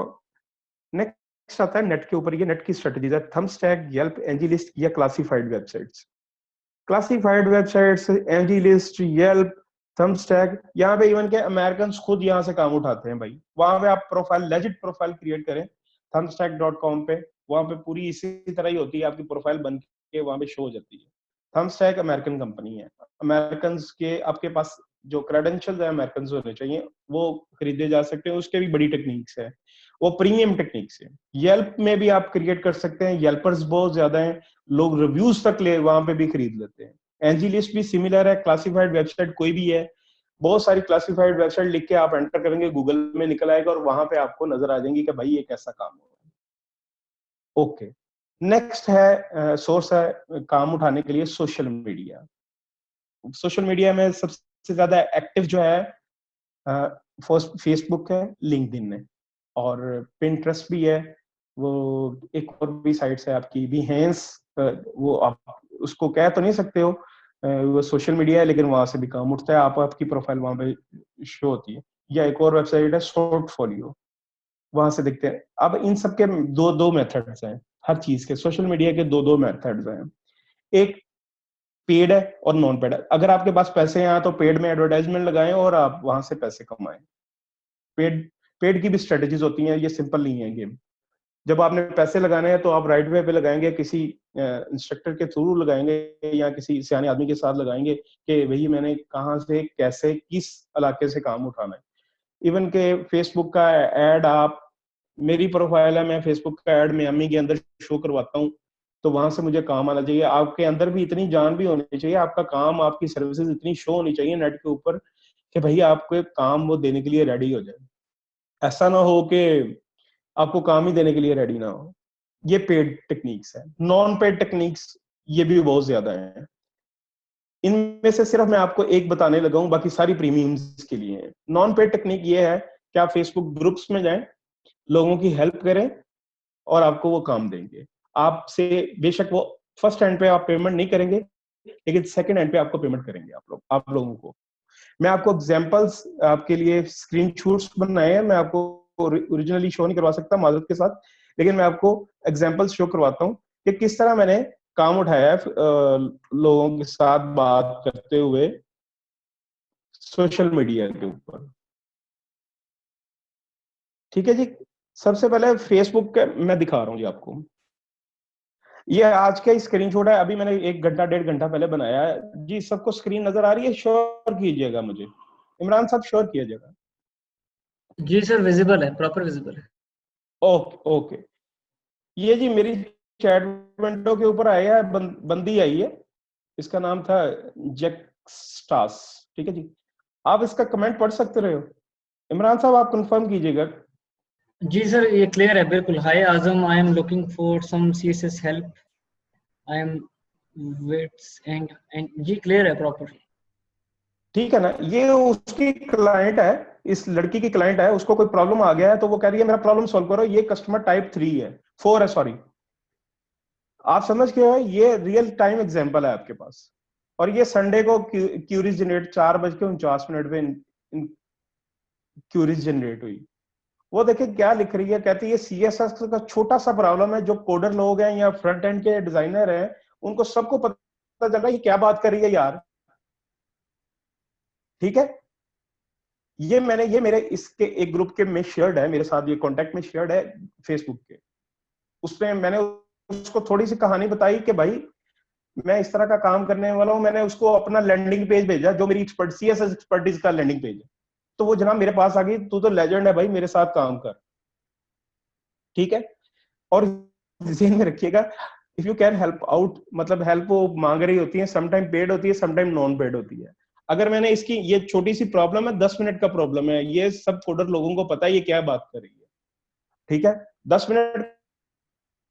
नेक्स्ट आता है नेट के ऊपर. ये नेट की स्ट्रेटजीज है, थंबस्टैक, येल्प, एंजीलिस्ट या classified websites. Classified websites, AngelList, Yelp, Thumbtack, यहाँ पे इवन के अमेरिकन खुद यहाँ से काम उठाते हैं भाई. वहां पे आप प्रोफाइल, लेजिट प्रोफाइल क्रिएट करें thumbstack.com पे, वहां पे पूरी इसी तरह ही होती है, आपकी प्रोफाइल बन के वहां पे शो हो जाती है। थम्सटैक अमेरिकन कंपनी है, अमेरिकन के आपके पास जो क्रेडेंशियल्स है अमेरिकन होने चाहिए, वो खरीदे जा सकते हैं। उसके भी बड़ी टेक्निक्स है, वो प्रीमियम टेक्निक्स है। येल्प में भी आप क्रिएट कर सकते हैं, येल्पर्स बहुत ज्यादा हैं, लोग रिव्यूज तक ले वहां पे भी खरीद लेते हैं। एंजीलिस्ट भी सिमिलर है, क्लासिफाइड वेबसाइट कोई भी है, बहुत सारी क्लासिफाइड वेबसाइट लिख के आप एंटर करेंगे, गूगल में निकल आएगा और वहां पे आपको नजर आ जाएंगी कि भाई ये कैसा काम हो रहा है। ओके, नेक्स्ट है सोर्स है काम उठाने के लिए सोशल मीडिया। सोशल मीडिया में सबसे ज्यादा एक्टिव जो है फेसबुक है, लिंक्डइन है, और पिंटरेस्ट भी है। वो एक और भी साइट्स है आपकी बिहेंस, वो आप उसको कह तो नहीं सकते हो, वो सोशल मीडिया है लेकिन वहां से भी काम उठता है, आप आपकी प्रोफाइल वहां पे शो होती है। या एक और वेबसाइट है शॉर्टफोलियो, वहां से देखते हैं। अब इन सब के दो दो मेथड्स हैं, हर चीज के सोशल मीडिया के दो दो मेथड्स हैं। एक पेड है और नॉन पेड है। अगर आपके पास पैसे हैं तो पेड में एडवर्टाइजमेंट लगाएं और आप वहां से पैसे कमाएं। पेड पेड की भी स्ट्रेटेजीज होती हैं, ये सिंपल नहीं है गेम। जब आपने पैसे लगाने हैं तो आप राइट वे पे लगाएंगे, किसी इंस्ट्रक्टर के थ्रू लगाएंगे या किसी सियाने आदमी के साथ लगाएंगे कि भाई मैंने कहाँ से कैसे किस इलाके से काम उठाना है। इवन के फेसबुक का एड, आप मेरी प्रोफाइल है, मैं फेसबुक का एड मियामी के अंदर शो करवाता हूँ, तो वहां से मुझे काम आना चाहिए। आपके अंदर भी इतनी जान भी होनी चाहिए, आपका काम आपकी सर्विसेज इतनी शो होनी चाहिए नेट के ऊपर कि भाई आपको एक काम वो देने के लिए रेडी हो जाए। ऐसा ना हो कि आपको काम ही देने के लिए रेडी ना हो। ये पेड टेक्निक्स है। नॉन पेड टेक्निक्स ये भी बहुत ज्यादा है। इनमें से सिर्फ मैं आपको एक बताने लगा हूं, बाकी सारी प्रीमियम्स के लिए है। नॉन पेड टेक्निक ये है कि आप फेसबुक ग्रुप्स में जाएं, लोगों की हेल्प करें और आपको वो काम देंगे। आपसे बेशक वो फर्स्ट हैंड पे आप पेमेंट नहीं करेंगे, लेकिन सेकंड हैंड पे आपको पेमेंट करेंगे आप लोगों को। मैं आपको एग्जांपल्स आपके लिए स्क्रीनशॉट्स बनाए हैं, मैं आपको ओरिजिनली शो नहीं करवा सकता माजरत के साथ, लेकिन मैं आपको एग्जांपल्स शो करवाता हूं कि किस तरह मैंने काम उठाया है लोगों के साथ बात करते हुए सोशल मीडिया के ऊपर। ठीक है जी, सबसे पहले फेसबुक के मैं दिखा रहा हूँ जी आपको। ये आज का ही स्क्रीनशॉट है, अभी मैंने 1 घंटा 1.5 घंटा पहले बनाया है जी। सबको स्क्रीन नजर आ रही है? श्योर कीजिएगा मुझे, इमरान साहब श्योर कीजिएगा। जी सर, विजिबल है, प्रॉपर विजिबल है। ओके ओके, ये जी मेरी चैट विंडो के ऊपर आया है, बंदी आई है, इसका नाम था जेक्स्टास। ठीक है जी, आप इसका कमेंट पढ़ सकते रहे हो। इमरान साहब आप कंफर्म कीजिएगा। जी सर, ये क्लियर है बिल्कुल। Hi Azam, I am looking for some CSS help, I am waits and जी क्लियर है प्रॉपर। ठीक है ना, ये उसकी क्लाइंट है, इस लड़की की क्लाइंट है, उसको कोई प्रॉब्लम आ गया है तो वो कह रही है मेरा प्रॉब्लम सॉल्व करो। ये कस्टमर टाइप 3 है, 4 है सॉरी। आप समझ गए हो, ये रियल टाइम एग्जांपल है आपके पास। और ये संडे को क्यूरीज जनरेट 4:49 पे क्यूरीज जनरेट हुई। वो देखिए क्या लिख रही है, कहती है सीएसएस का छोटा सा प्रॉब्लम है, जो कोडर लोग हैं या फ्रंट एंड के डिजाइनर हैं उनको सबको पता चल रहा है ये क्या बात कर रही है यार। ठीक है, ये मेरे इसके एक ग्रुप के में शेयर्ड है, मेरे साथ ये कांटेक्ट में शेयर्ड है फेसबुक के। उसमें मैंने उसको थोड़ी सी कहानी बताई कि भाई मैं इस तरह का काम करने वाला हूं। मैंने उसको अपना लैंडिंग पेज भेजा जो मेरी सीएसएस एक्सपर्टीज का लैंडिंग पेज है। तो वो जनाब मेरे पास आ गई, तू तो लेजेंड है भाई, मेरे साथ काम कर। ठीक है, और ध्यान में रखिएगा, if you can help out, मतलब हेल्प वो मांग रही होती है, समटाइम पेड होती है, समटाइम नॉन पेड होती है। अगर मैंने इसकी ये छोटी सी प्रॉब्लम है, 10 मिनट का प्रॉब्लम है, ये सब कोडर लोगों को पता है ये क्या बात कर रही है। ठीक है, 10 मिनट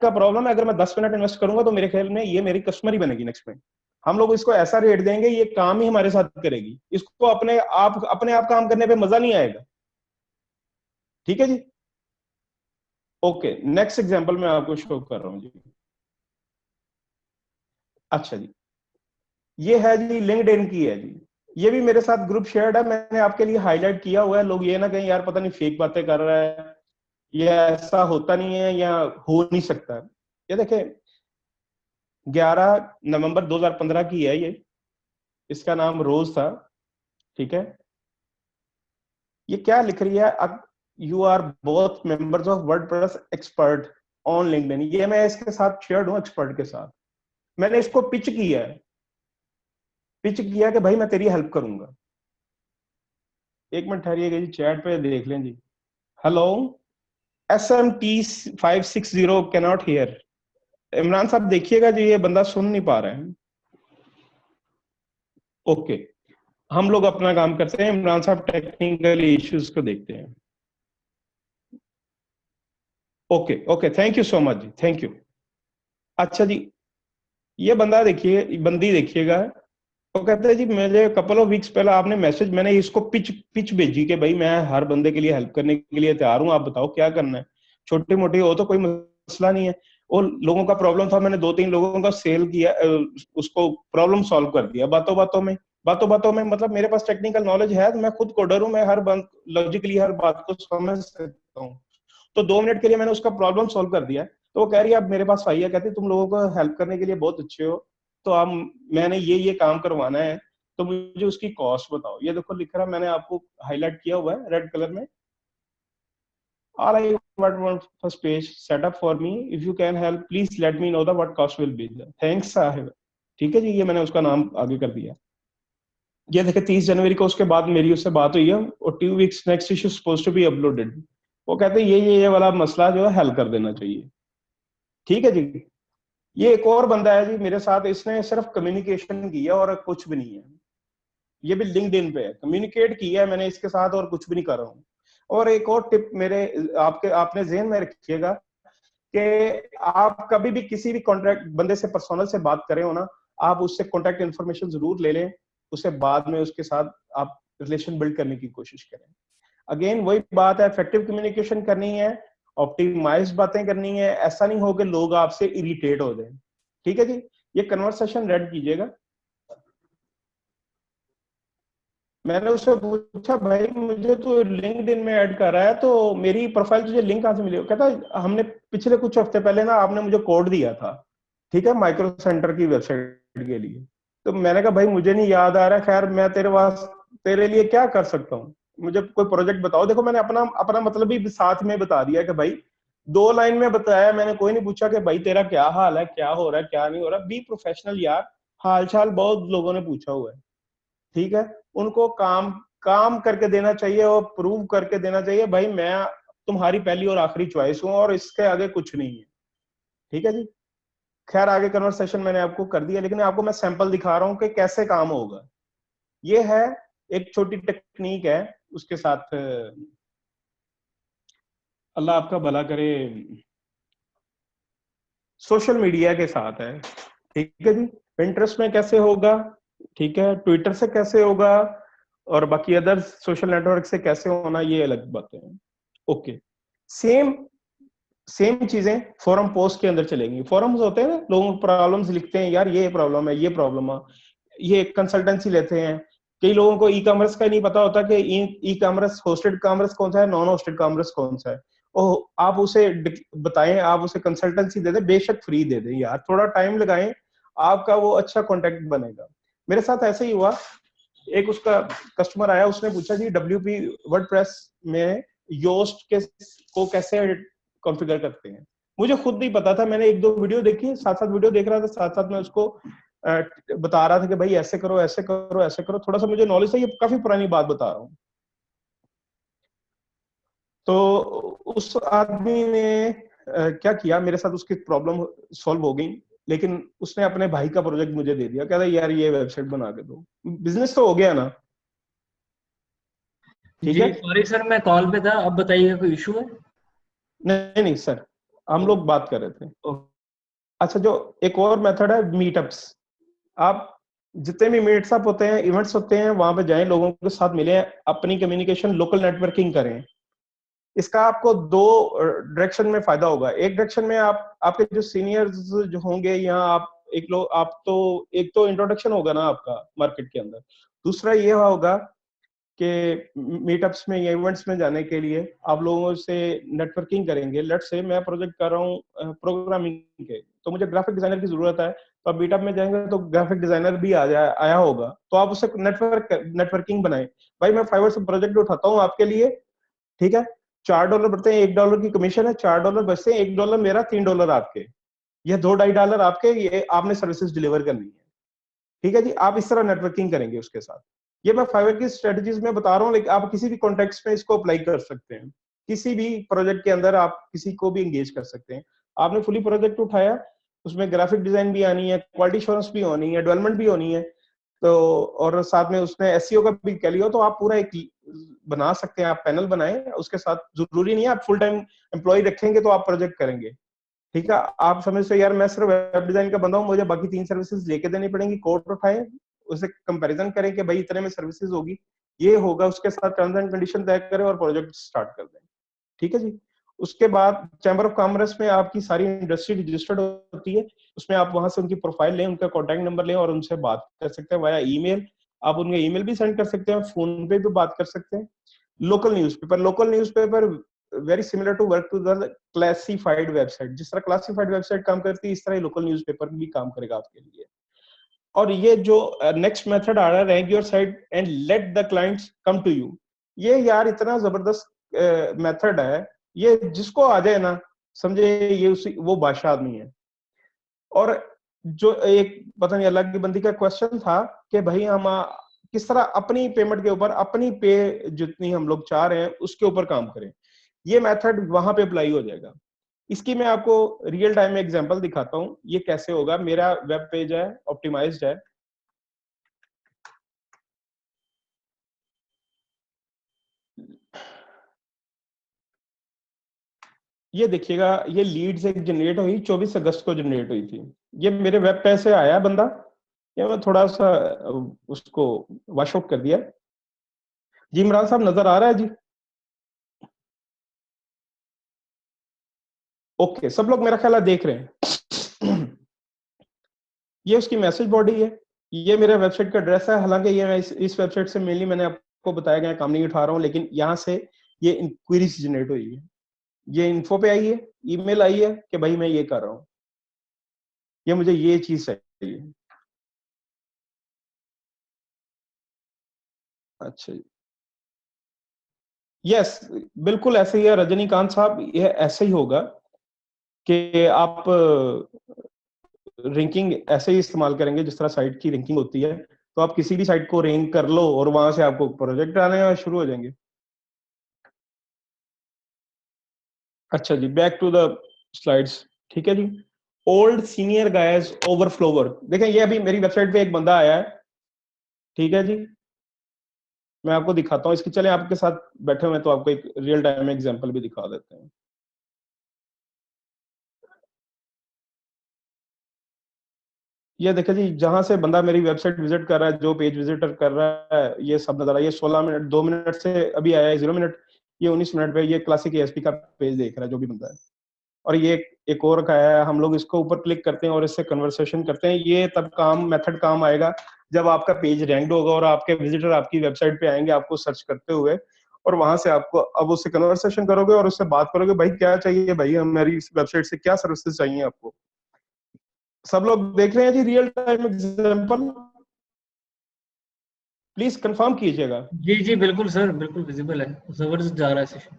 का प्रॉब्लम है, अगर मैं 10 मिनट इन्वेस्ट करूंगा तो मेरे ख्याल में ये मेरी कस्टमर ही बनेगी नेक्स्ट में। हम लोग इसको ऐसा रेट देंगे, ये काम ही हमारे साथ करेगी, इसको अपने आप काम करने पे मजा नहीं आएगा। ठीक है जी, ओके, नेक्स्ट एग्जांपल मैं आपको शो कर रहा हूं जी। अच्छा जी, ये है जी लिंक्डइन की है जी। ये भी मेरे साथ ग्रुप शेयर्ड है, मैंने आपके लिए हाईलाइट किया हुआ है। लोग ये ना कहें यार पता नहीं फेक बातें कर रहा है, या ऐसा होता नहीं है, या हो नहीं सकता। ये देखें, 11 नवंबर 2015 की है ये, इसका नाम रोज था। ठीक है, ये क्या लिख रही है, you are both members of WordPress expert. On LinkedIn. ये मैं इसके साथ शेयर हूँ एक्सपर्ट के साथ। मैंने इसको पिच किया कि भाई मैं तेरी हेल्प करूंगा। एक मिनट ठहरिएगा जी, चैट पे देख लें जी। Hello, SMT560 cannot hear. Imran साहब देखिएगा जी, ये बंदा सुन नहीं पा रहे हैं। ओके, हम लोग अपना काम करते हैं, इमरान साहब टेक्निकल इश्यूज को देखते हैं। Okay okay, thank you so much जी, थैंक यू। अच्छा जी, ये बंदा देखिए, बंदी देखिएगा, तो कहते हैं जी मुझे कपल ऑफ वीक्स पहले आपने मैसेज, मैंने इसको पिच पिच भेजी कि भाई मैं हर बंदे के लिए हेल्प करने के लिए तैयार हूं, आप बताओ क्या करना है। छोटी मोटी हो तो कोई मसला नहीं है। और लोगों का प्रॉब्लम था, मैंने 2-3 लोगों का सेल किया, उसको प्रॉब्लम सॉल्व कर दिया बातों बातों में। मतलब मेरे पास टेक्निकल नॉलेज है, तो मैं खुद कोडर हूं, मैं हर बात लॉजिकली हर बात को समझ सकता हूँ। तो 2 मिनट के लिए मैंने उसका प्रॉब्लम सॉल्व कर दिया। तो वो कह रही है अब मेरे पास आई है, कहती तुम लोगों को हेल्प करने के लिए बहुत अच्छे हो, तो अब मैंने ये काम करवाना है, तो मुझे उसकी कॉस्ट बताओ। ये देखो लिख रहा, मैंने आपको हाईलाइट किया हुआ है रेड कलर में। All I want first page set up for me. If you can help, please let me know the what cost will be. Thanks Sahib. ठीक है जी, ये मैंने उसका नाम आगे कर दिया। ये देखे 30 जनवरी को उसके बाद मेरी उससे बात हुई है, और 2 weeks next issue suppose to be uploaded. वो कहते हैं ये वाला मसला जो है हल कर देना चाहिए। ठीक है जी। ये एक और बंदा है जी मेरे साथ, इसने सिर्फ कम्युनिकेशन किया और कुछ भी नहीं है। ये भी लिंक्डइन पे है, कम्युनिकेट किया है मैंने इसके साथ और कुछ भी नहीं कर रहा हूँ। और एक और टिप मेरे आपने ज़हन में रखिएगा कि आप कभी भी किसी भी कॉन्ट्रैक्ट बंदे से पर्सनल से बात करें हो ना, आप उससे कॉन्टैक्ट इन्फॉर्मेशन जरूर ले लें, उससे बाद में उसके साथ आप रिलेशन बिल्ड करने की कोशिश करें। अगेन वही बात है, इफेक्टिव कम्युनिकेशन करनी है, ऑप्टिमाइज बातें करनी है, ऐसा नहीं हो कि लोग आपसे इरिटेट हो जाए। ठीक है जी, ये कन्वर्सेशन रेड कीजिएगा। मैंने उससे पूछा भाई मुझे तो लिंक्डइन में ऐड कर रहा है, तो मेरी प्रोफाइल तुझे लिंक कहाँ से मिली? कहता हमने पिछले कुछ हफ्ते पहले ना आपने मुझे कोड दिया था, ठीक है, माइक्रो सेंटर की वेबसाइट के लिए। तो मैंने कहा भाई मुझे नहीं याद आ रहा है, खैर मैं तेरे लिए क्या कर सकता हूँ, मुझे कोई प्रोजेक्ट बताओ। देखो मैंने अपना अपना मतलब भी साथ में बता दिया कि भाई 2 लाइन में बताया, मैंने कोई नहीं पूछा कि भाई तेरा क्या हाल है, क्या हो रहा है, क्या नहीं हो रहा। बी प्रोफेशनल यार, हाल चाल बहुत लोगों ने पूछा हुआ है। ठीक है, उनको काम काम करके देना चाहिए और प्रूव करके देना चाहिए भाई मैं तुम्हारी पहली और आखिरी चॉइस हूं और इसके आगे कुछ नहीं है। ठीक है जी। खैर आगे कन्वर्सेशन मैंने आपको कर दिया, लेकिन आपको मैं सैंपल दिखा रहा हूं कि कैसे काम होगा। ये है एक छोटी टेक्निक है, उसके साथ अल्लाह आपका भला करे, सोशल मीडिया के साथ है। ठीक है जी, पिंटरेस्ट में कैसे होगा, ठीक है, ट्विटर से कैसे होगा, और बाकी अदर सोशल नेटवर्क से कैसे होना, ये अलग बातें हैं। ओके, सेम सेम चीजें फोरम पोस्ट के अंदर चलेंगी। फोरम्स होते हैं ना, लोग प्रॉब्लम्स लिखते हैं, यार ये प्रॉब्लम है, ये प्रॉब्लम है, ये कंसल्टेंसी लेते हैं। कई लोगों को ई कॉमर्स का नहीं पता होता कि ई कॉमर्स होस्टेड कॉमर्स कौन सा है, नॉन होस्टेड कॉमर्स कौन सा है। ओ आप उसे बताएं, आप उसे कंसल्टेंसी दे दें, बेशक फ्री दे दें यार, थोड़ा टाइम लगाएं, आपका वो अच्छा कॉन्टेक्ट बनेगा। मेरे साथ ऐसे ही हुआ, एक उसका कस्टमर आया, उसने पूछा जी WP वर्डप्रेस में योस्ट के को कैसे कॉन्फ़िगर करते हैं। मुझे खुद नहीं पता था, मैंने 1-2 वीडियो देखी, साथ साथ वीडियो देख रहा था, साथ साथ मैं उसको बता रहा था कि भाई ऐसे करो ऐसे करो ऐसे करो, थोड़ा सा मुझे नॉलेज था, ये काफी पुरानी बात बता रहा हूँ। तो उस आदमी ने क्या किया, मेरे साथ उसकी प्रॉब्लम सॉल्व हो गई, लेकिन उसने अपने भाई का प्रोजेक्ट मुझे दे दिया, कहता यार ये वेबसाइट बना के दो। बिजनेस तो हो गया ना। ठीक जी है, सॉरी सर, मैं कॉल पे था, अब बताइएगा कोई इशू है? नहीं नहीं सर, हम लोग बात कर रहे थे। ओ, अच्छा, जो एक और मेथड है मीटअप्स। आप जितने भी मीटअप होते हैं, इवेंट्स होते हैं, वहां पे जाएं, लोगों के साथ मिलें, अपनी कम्युनिकेशन लोकल नेटवर्किंग करें। इसका आपको 2 डायरेक्शन में फायदा होगा। एक डायरेक्शन में आप आपके जो सीनियर्स जो होंगे, यहाँ आप एक लोग आप तो एक तो इंट्रोडक्शन होगा ना आपका मार्केट के अंदर। दूसरा ये होगा कि मीटअप्स में या इवेंट्स में जाने के लिए आप लोगों से नेटवर्किंग करेंगे। लेट्स से मैं प्रोजेक्ट कर रहा हूँ प्रोग्रामिंग के, तो मुझे ग्राफिक डिजाइनर की जरूरत है, तो आप मीटअप में जाएंगे तो ग्राफिक डिजाइनर भी आया होगा, तो आप उससे नेटवर्किंग बनाए। भाई मैं फाइवर से प्रोजेक्ट उठाता हूँ आपके लिए, ठीक है, $4 बढ़ते हैं, $1 की कमीशन है, $4 बचते हैं, $1 मेरा, $3 आपके, ये $2-2.5 आपके, ये आपने सर्विसेज डिलीवर करनी है। ठीक है जी, आप इस तरह नेटवर्किंग करेंगे उसके साथ। ये मैं फाइवर की स्ट्रेटजीज में बता रहा हूँ, लेकिन आप किसी भी कॉन्टेक्स्ट में इसको अप्लाई कर सकते हैं। किसी भी प्रोजेक्ट के अंदर आप किसी को भी एंगेज कर सकते हैं। आपने फुली प्रोजेक्ट उठाया, उसमें ग्राफिक डिजाइन भी आनी है, क्वालिटी एश्योरेंस भी होनी है, डेवलपमेंट भी होनी है, तो और साथ में उसने एसईओ का भी कह लिया, तो आप पूरा एक बना सकते हैं, आप पैनल बनाए, उसके साथ जरूरी नहीं है आप फुल टाइम एम्प्लॉय रखेंगे तो आप प्रोजेक्ट करेंगे। ठीक है, आप समझते हो यार मैं सिर्फ वेब डिजाइन का बंदा हूँ, मुझे बाकी 3 सर्विसेज लेके देनी पड़ेंगी, कोड उठाए, उसे कंपैरिजन करें कि भाई इतने में सर्विसेज होगी, ये होगा, उसके साथ टर्म्स एंड कंडीशन तय करें और प्रोजेक्ट स्टार्ट कर दें। ठीक है जी। उसके बाद चैम्बर ऑफ कॉमर्स में आपकी सारी इंडस्ट्री रजिस्टर्ड होती है, उसमें आप वहां से उनकी प्रोफाइल लें, उनका कॉन्टैक्ट नंबर लें और उनसे बात कर सकते हैं वाया ईमेल। आप उनके ईमेल भी सेंड कर सकते हैं, फोन पे भी बात कर सकते हैं। Local newspaper very similar to work to the classified website, जिस तरह क्लासिफाइड वेबसाइट काम करती है इस तरह लोकल न्यूज़पेपर भी काम करेगा आपके लिए। और ये जो नेक्स्ट मेथड आ रहा है, rank your site and let the clients come to you, ये यार इतना जबरदस्त मेथड है, ये जिसको आ जाए ना, समझे ये उसी वो बादशाह आदमी है। और जो एक पता नहीं अल्लाह की बंदी का क्वेश्चन था कि भाई हम किस तरह अपनी पेमेंट के ऊपर, अपनी पे जितनी हम लोग चाह रहे हैं उसके ऊपर काम करें, ये मेथड वहां पे अप्लाई हो जाएगा। इसकी मैं आपको रियल टाइम में एग्जांपल दिखाता हूँ, ये कैसे होगा। मेरा वेब पेज है, ऑप्टिमाइज्ड है, ये देखिएगा, ये लीड्स एक जनरेट हुई 24 अगस्त को जनरेट हुई थी। ये मेरे वेब पेज से आया बंदा, ये मैं थोड़ा सा उसको वॉश आउट कर दिया। जी इमरान साहब नजर आ रहा है जी? ओके, सब लोग मेरा ख्याल है देख रहे हैं। ये उसकी मैसेज बॉडी है, ये मेरा वेबसाइट का एड्रेस है। हालांकि ये मैं इस वेबसाइट से मेनली मैंने आपको बताया गया काम नहीं उठा रहा हूँ, लेकिन यहाँ से ये इंक्वायरीज जनरेट हुई है, ये इन्फो पे आई है, ईमेल आई है कि भाई मैं ये कर रहा हूँ, ये मुझे ये चीज चाहिए। अच्छा जी, यस, बिल्कुल ऐसे ही है रजनीकांत साहब, ये ऐसे ही होगा कि आप रैंकिंग ऐसे ही इस्तेमाल करेंगे जिस तरह साइट की रैंकिंग होती है, तो आप किसी भी साइट को रैंक कर लो और वहां से आपको प्रोजेक्ट आने शुरू हो जाएंगे। अच्छा जी, बैक टू द स्लाइड्स। ठीक है जी, ओल्ड सीनियर गायज ओवरफ्लोवर, देखें ये अभी मेरी वेबसाइट पे एक बंदा आया है। ठीक है जी, मैं आपको दिखाता हूँ इसकी, चले आपके साथ बैठे हुए हैं तो आपको एक रियल टाइम एग्जांपल भी दिखा देते हैं। ये देखिए जी, जहां से बंदा मेरी वेबसाइट विजिट कर रहा है, जो पेज विजिटर कर रहा है, ये सब नजर आ रहा है। ये 16 मिनट 2 मिनट से अभी आया है, 0 मिनट, ये 19 मिनट पे ये क्लासिक एएसपी का पेज देख रहा है जो भी बंदा है। और ये एक और का है, हम लोग इसको ऊपर क्लिक करते हैं और इससे कन्वर्सेशन करते हैं। ये तब काम मेथड काम आएगा जब आपका पेज रैंक्ड होगा और आपके विजिटर आपकी वेबसाइट पे आएंगे आपको सर्च करते हुए, और वहां से आपको अब उससे कन्वर्सेशन करोगे और उससे बात करोगे, भाई क्या चाहिए, भाई हमारी वेबसाइट से क्या सर्विसेज चाहिए आपको। सब लोग देख रहे हैं जी real time example? Please confirm कीजिएगा। जी जी बिल्कुल सर, बिल्कुल विजिबल है, जबरदस्त जा रहा है सेशन।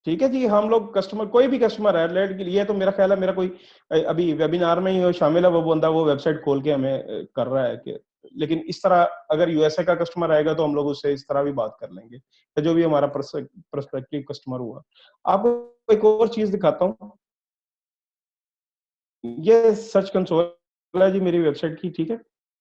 ठीक है जी, हम लोग कस्टमर, कोई भी कस्टमर है लेट, ये तो मेरा ख्याल है मेरा कोई अभी वेबिनार में ही शामिल है वो बंदा, वो वेबसाइट खोल के हमें कर रहा है कि, लेकिन इस तरह अगर यूएसए का कस्टमर आएगा तो हम लोग उससे इस तरह भी बात कर लेंगे, तो जो भी हमारा प्रोस्पेक्टिव कस्टमर हुआ। आपको एक और चीज दिखाता हूँ, ये सर्च कंसोल है जी मेरी वेबसाइट की। ठीक है,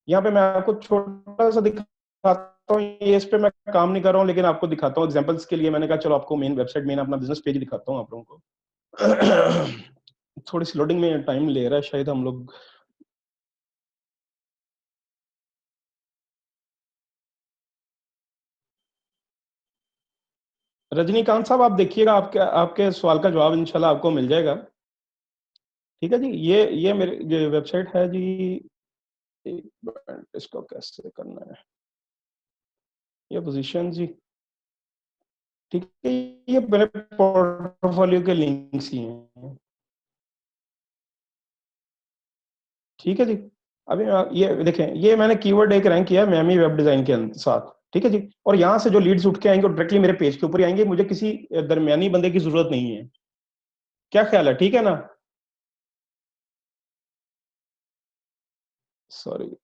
यहाँ पे मैं आपको छोटा सा दिखाता हूँ, ये इस पे मैं काम नहीं कर रहा हूँ लेकिन आपको दिखाता हूँ एग्जांपल्स के लिए। मैंने कहा चलो आपको मेन वेबसाइट, मेन अपना बिजनेस पेज दिखाता हूँ आप लोगों को। थोड़ी सी लोडिंग में टाइम ले रहा है शायद हम लोग। रजनीकांत साहब आप देखिएगा, आपके आपके सवाल का जवाब इंशाल्लाह आपको मिल जाएगा। ठीक है जी, ये मेरी जो वेबसाइट है जी, एक मिनट, इसको कैसे करना है, ये पोजीशन जी। ठीक है, ये मेरे पोर्टफोलियो के लिंक्स ही हैं। ठीक है जी, अभी ये देखें, ये मैंने कीवर्ड एक रैंक किया मियामी वेब डिजाइन के साथ। ठीक है जी। और यहाँ से जो लीड्स उठ के आएंगे वो डायरेक्टली मेरे पेज के ऊपर ही आएंगे, मुझे किसी दरमियानी बंदे की जरूरत नहीं है। क्या ख्याल है, ठीक है ना? सॉरी।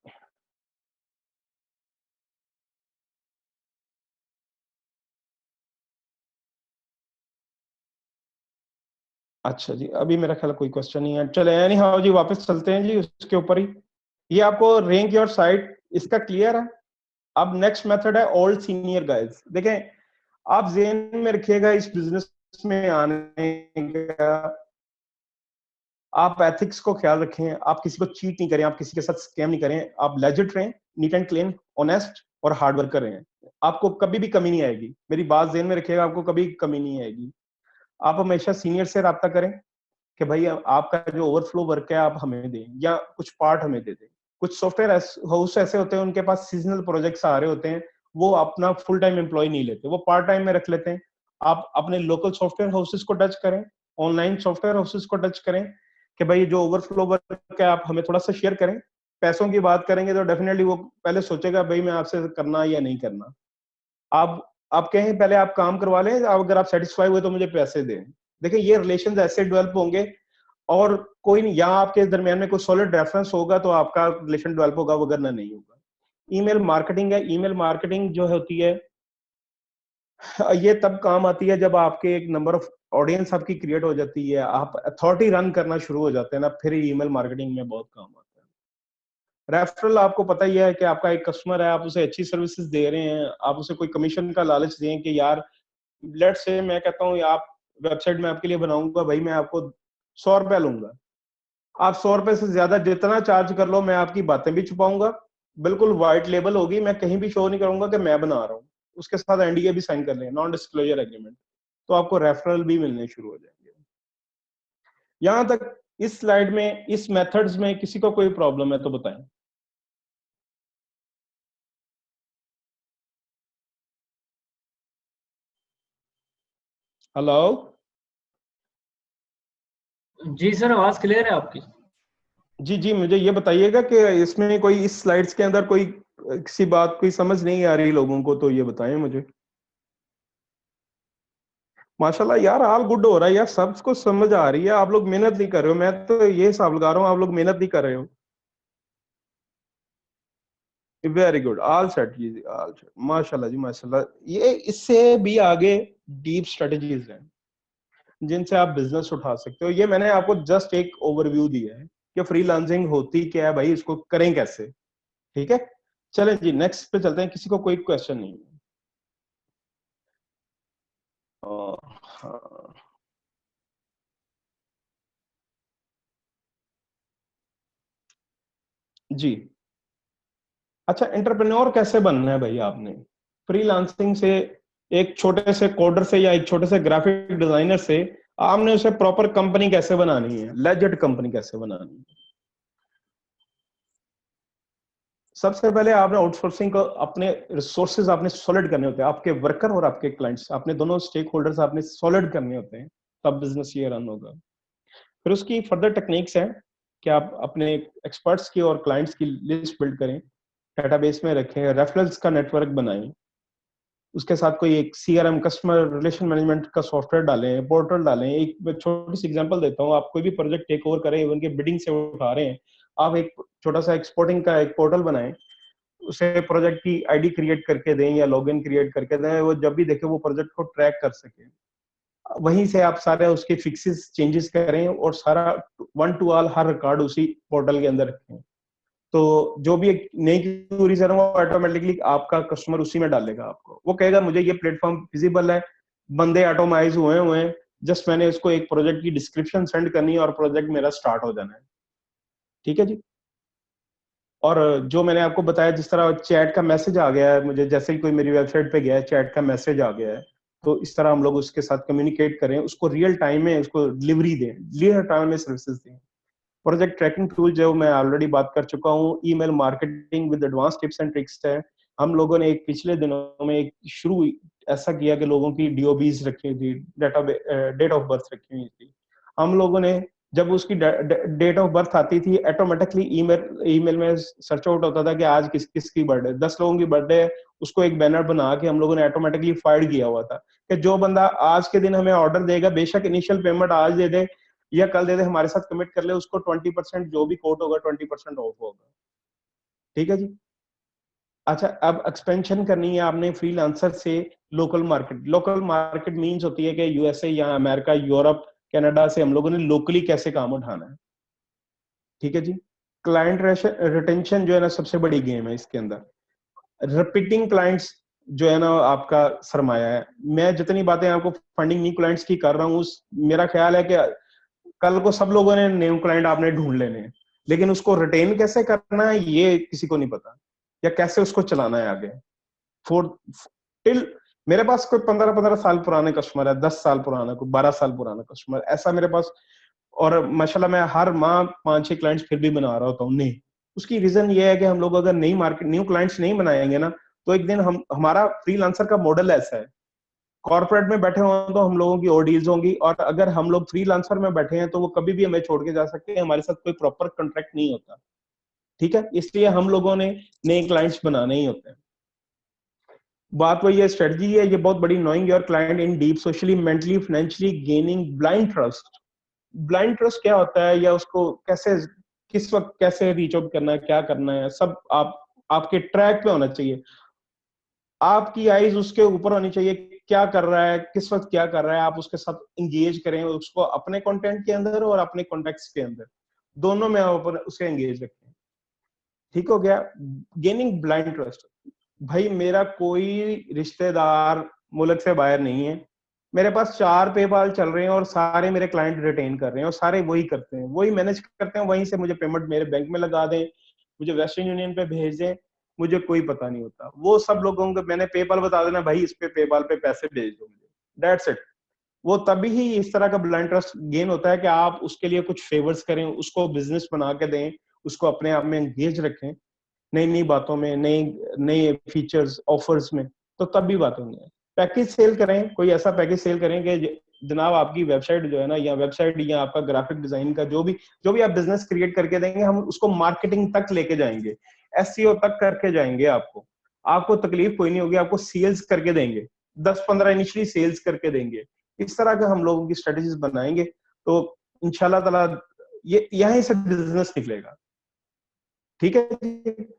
अच्छा जी, अभी मेरा ख्याल कोई क्वेश्चन नहीं है। चले एनी हाउ जी, वापस चलते हैं जी उसके ऊपर ही। ये आपको रैंक योर साइट इसका क्लियर है। अब नेक्स्ट मेथड है ओल्ड सीनियर गाइज। देखें, आप जेन में रखिएगा इस बिजनेस में आने का, आप एथिक्स को ख्याल रखें, आप किसी को चीट नहीं करें, आप किसी के साथ स्कैम नहीं करें, आप लेजिट रहें, नीट एंड क्लीन, ऑनेस्ट और हार्ड वर्कर रहें। आपको कभी भी कमी नहीं आएगी, मेरी बात जेन में रखिएगा, आपको कभी कमी नहीं आएगी। आप हमेशा सीनियर से रब्ता करें कि भाई आपका जो ओवरफ्लो वर्क है आप हमें दें या कुछ पार्ट हमें दे दें। कुछ सॉफ्टवेयर हाउस ऐसे होते हैं, उनके पास सीजनल प्रोजेक्ट्स आ रहे होते हैं, वो अपना फुल टाइम एम्प्लॉय नहीं लेते, वो पार्ट टाइम में रख लेते हैं। आप अपने लोकल सॉफ्टवेयर हाउसेस को टच करें, ऑनलाइन सॉफ्टवेयर हाउसेस को टच करें कि भाई जो ओवरफ्लो वर्क है आप हमें थोड़ा सा शेयर करें। पैसों की बात करेंगे तो डेफिनेटली वो पहले सोचेगा भाई मैं आपसे करना या नहीं करना। आप कहें पहले आप काम करवा लें, अगर आप सेटिस्फाई हुए तो मुझे पैसे दें। देखिए ये रिलेशंस ऐसे डेवलप होंगे, और कोई नहीं, यहाँ आपके दरमियान में कोई सॉलिड रेफरेंस होगा तो आपका रिलेशन डेवलप होगा, वगैरह नहीं होगा। ईमेल मार्केटिंग है, ईमेल मार्केटिंग जो होती है ये तब काम आती है जब आपके एक नंबर ऑफ ऑडियंस आपकी क्रिएट हो जाती है, आप अथॉरिटी रन करना शुरू हो जाते हैं ना, फिर ईमेल मार्केटिंग में बहुत काम आता है। रेफरल आपको पता ही है कि आपका एक कस्टमर है, आप उसे अच्छी सर्विसेज दे रहे हैं, आप उसे कोई कमीशन का लालच दें कि यार लेट्स से मैं कहता हूँ आप वेबसाइट में आपके लिए बनाऊंगा भाई, मैं आपको 100 रुपया लूंगा, आप 100 रुपए से ज्यादा जितना चार्ज कर लो, मैं आपकी बातें भी छुपाऊंगा, बिल्कुल व्हाइट लेबल होगी, मैं कहीं भी शो नहीं करूंगा कि मैं बना रहा हूँ, उसके साथ एनडीए भी साइन कर लें, नॉन डिस्क्लोजर एग्रीमेंट, तो आपको रेफरल भी मिलने शुरू हो जाएंगे। यहां तक इस स्लाइड में, इस मेथड्स में किसी को कोई प्रॉब्लम है तो बताएं। हेलो। जी सर, आवाज क्लियर है आपकी। जी जी, मुझे ये बताइएगा कि इसमें कोई, इस स्लाइड्स के अंदर कोई किसी बात कोई समझ नहीं आ रही लोगों को तो ये बताएं मुझे। माशाल्लाह यार, ऑल गुड हो रहा है यार, सबको समझ आ रही है, आप लोग मेहनत नहीं कर रहे हो, मैं तो ये हिसाब लगा रहा हूँ आप लोग मेहनत नहीं कर रहे हो। वेरी गुड, ऑल सेट जी, ऑल सेट, माशाल्लाह जी माशाल्लाह। ये इससे भी आगे डीप स्ट्रेटजीज हैं जिनसे आप बिजनेस उठा सकते हो। ये मैंने आपको जस्ट एक ओवरव्यू दिया है कि फ्रीलांसिंग होती क्या है भाई, इसको करें कैसे। ठीक है, चलें जी नेक्स्ट पे चलते हैं, किसी को कोई क्वेश्चन नहीं है? हाँ जी। अच्छा, एंटरप्रेन्योर कैसे बनना है भाई आपने? फ्रीलांसिंग से, एक छोटे से कोडर से या एक छोटे से ग्राफिक डिजाइनर से आपने उसे प्रॉपर कंपनी कैसे बनानी है, लेजिट कंपनी कैसे बनानी है? सबसे पहले आपने आउटसोर्सिंग को, अपने रिसोर्सेज आपने सॉलिड करने होते हैं, आपके वर्कर और आपके क्लाइंट्स, आपने दोनों स्टेक होल्डर्स आपने सॉलिड करने होते हैं, तब बिजनेस ये रन होगा। फिर उसकी फर्दर टेक्निक्स हैं कि आप अपने एक्सपर्ट्स की और क्लाइंट्स की लिस्ट बिल्ड करें, डेटाबेस में रखें, रेफरल्स का नेटवर्क बनाएं, उसके साथ कोई एक सीआरएम, कस्टमर रिलेशन मैनेजमेंट का सॉफ्टवेयर डालें, पोर्टल डालें। एक मैं छोटी सी एग्जांपल देता हूँ, आप कोई भी प्रोजेक्ट टेक ओवर करें, उनके बिडिंग से उठा रहे हैं, आप एक छोटा सा एक्सपोर्टिंग का एक पोर्टल बनाएं, उसे प्रोजेक्ट की आईडी क्रिएट करके दें या लॉगिन क्रिएट करके दें, वो जब भी देखे वो प्रोजेक्ट को ट्रैक कर सके। वहीं से आप सारे उसके फिक्सेस चेंजेस करें और सारा वन टू ऑल हर रिकॉर्ड उसी पोर्टल के अंदर रखें। तो जो भी एक नई क्यूरीज है वो ऑटोमेटिकली आपका कस्टमर उसी में डालेगा, आपको वो कहेगा मुझे ये प्लेटफॉर्म विजिबल है, बंदे ऑटोमाइज हुए हैं, जस्ट मैंने उसको एक प्रोजेक्ट की डिस्क्रिप्शन सेंड करनी है और प्रोजेक्ट मेरा स्टार्ट हो जाना है। ठीक है जी। और जो मैंने आपको बताया, जिस तरह चैट का मैसेज आ गया है मुझे, जैसे ही कोई मेरी वेबसाइट पे गया है, चैट का मैसेज आ गया है, तो इस तरह हम लोग उसके साथ कम्युनिकेट करें, उसको रियल टाइम में उसको डिलीवरी दें, रियल टाइम में सर्विसेज दें। प्रोजेक्ट ट्रैकिंग टूल जो मैं ऑलरेडी बात कर चुका हूँ, email marketing with advance tips and tricks है। हम लोगों ने एक पिछले दिनों में एक शुरू ऐसा किया कि लोगों की डीओबीज रखी हुई थी, डेटा डेट ऑफ बर्थ रखी हुई थी, हम लोगों ने जब उसकी डेट ऑफ बर्थ आती थी, ऑटोमेटिकली ईमेल में सर्च आउट होता था कि आज किस किस की बर्थडे, 10 लोगों की बर्थडे है, उसको एक बैनर बना के हम लोगों ने ऑटोमेटिकली फाइल किया हुआ था कि जो बंदा आज के दिन हमें ऑर्डर देगा, बेशक इनिशियल पेमेंट आज दे दे या कल दे दे, हमारे साथ कमिट कर ले, उसको 20% जो भी कोट होगा 20% ऑफ होगा। ठीक है जी। अच्छा, अब एक्सपेंशन करनी है आपने फ्रीलांसर से local market. Local market means होती है कि यूएसए या अमेरिका, यूरोप, कनाडा से हम लोगों ने लोकली कैसे काम उठाना है। ठीक है जी। क्लाइंट रिटेंशन जो है ना सबसे बड़ी गेम है इसके अंदर। रिपीटिंग क्लाइंट्स जो है ना आपका सरमाया है। मैं जितनी बातें आपको फंडिंग न्यू क्लाइंट्स की कर रहा हूँ, मेरा ख्याल है कि कल को सब लोगों ने न्यू क्लाइंट आपने ढूंढ लेने हैं, लेकिन उसको रिटेन कैसे करना है ये किसी को नहीं पता, या कैसे उसको चलाना है आगे। फोर टिल मेरे पास कोई 15-15 साल पुराने कस्टमर है, 10 साल पुराना, कोई 12 साल पुराना कस्टमर, ऐसा मेरे पास। और माशाल्लाह मैं हर माह 5-6 क्लाइंट्स फिर भी बना रहा होता हूँ। नहीं, उसकी रीजन ये है कि हम लोग अगर नई मार्केट, न्यू क्लाइंट्स नहीं बनाएंगे ना, तो एक दिन हमारा फ्रीलांसर का मॉडल ऐसा है, कॉर्पोरेट में बैठे हो तो हम लोगों की और डील्स होंगी, और अगर हम लोग फ्रीलांसर में बैठे हैं तो वो कभी भी हमें छोड़ के जा सकते हैं, हमारे साथ कोई प्रॉपर कॉन्ट्रैक्ट नहीं होता। ठीक है, इसलिए हम लोगों ने नए क्लाइंट्स बनाने ही होते हैं। बात वही है, स्ट्रेटजी है ये बहुत बड़ी, knowing your client in deep, socially, mentally, financially, gaining blind trust. Blind trust क्या होता है, या उसको कैसे, किस वक्त कैसे रीच आउट करना है, क्या करना है, सब आपके ट्रैक पे होना चाहिए। आपकी आईज उसके ऊपर होनी चाहिए, क्या कर रहा है, किस वक्त क्या कर रहा है, आप उसके साथ एंगेज करें उसको, अपने कंटेंट के अंदर और अपने कॉन्टेक्स्ट के अंदर, दोनों में आप उसे एंगेज रखें। ठीक हो गया। Gaining blind trust. भाई मेरा कोई रिश्तेदार मुल्क से बाहर नहीं है, मेरे पास 4 पेपाल चल रहे हैं और सारे मेरे क्लाइंट रिटेन कर रहे हैं, और सारे वही करते हैं, वही मैनेज करते हैं, वहीं से मुझे पेमेंट मेरे बैंक में लगा दें, मुझे वेस्टर्न यूनियन पे भेज दें, मुझे कोई पता नहीं होता। वो सब लोगों को मैंने पेपाल बता देना, भाई इस पे पेपाल पे पैसे भेज दो मुझे, दैट्स इट। वो तभी ही इस तरह का ब्लाइंड ट्रस्ट गेन होता है कि आप उसके लिए कुछ फेवर्स करें, उसको बिजनेस बना के दें, उसको अपने आप में एंगेज रखें, नई नई बातों में, नई नई फीचर्स ऑफर्स में, तो तब भी बात होंगी। पैकेज सेल करें, कोई ऐसा पैकेज सेल करें कि जनाब आपकी वेबसाइट जो है ना, या वेबसाइट या आपका ग्राफिक डिजाइन का जो भी आप बिजनेस क्रिएट करके देंगे, हम उसको मार्केटिंग तक लेके जाएंगे, एसईओ तक करके जाएंगे। आपको आपको तकलीफ कोई नहीं होगी, आपको सेल्स करके देंगे, 10-15 इनिशियली सेल्स करके देंगे। इस तरह का हम लोगों की स्ट्रेटेजीज बनाएंगे तो इंशाल्लाह ताला ये यहीं से बिजनेस निकलेगा। ठीक है।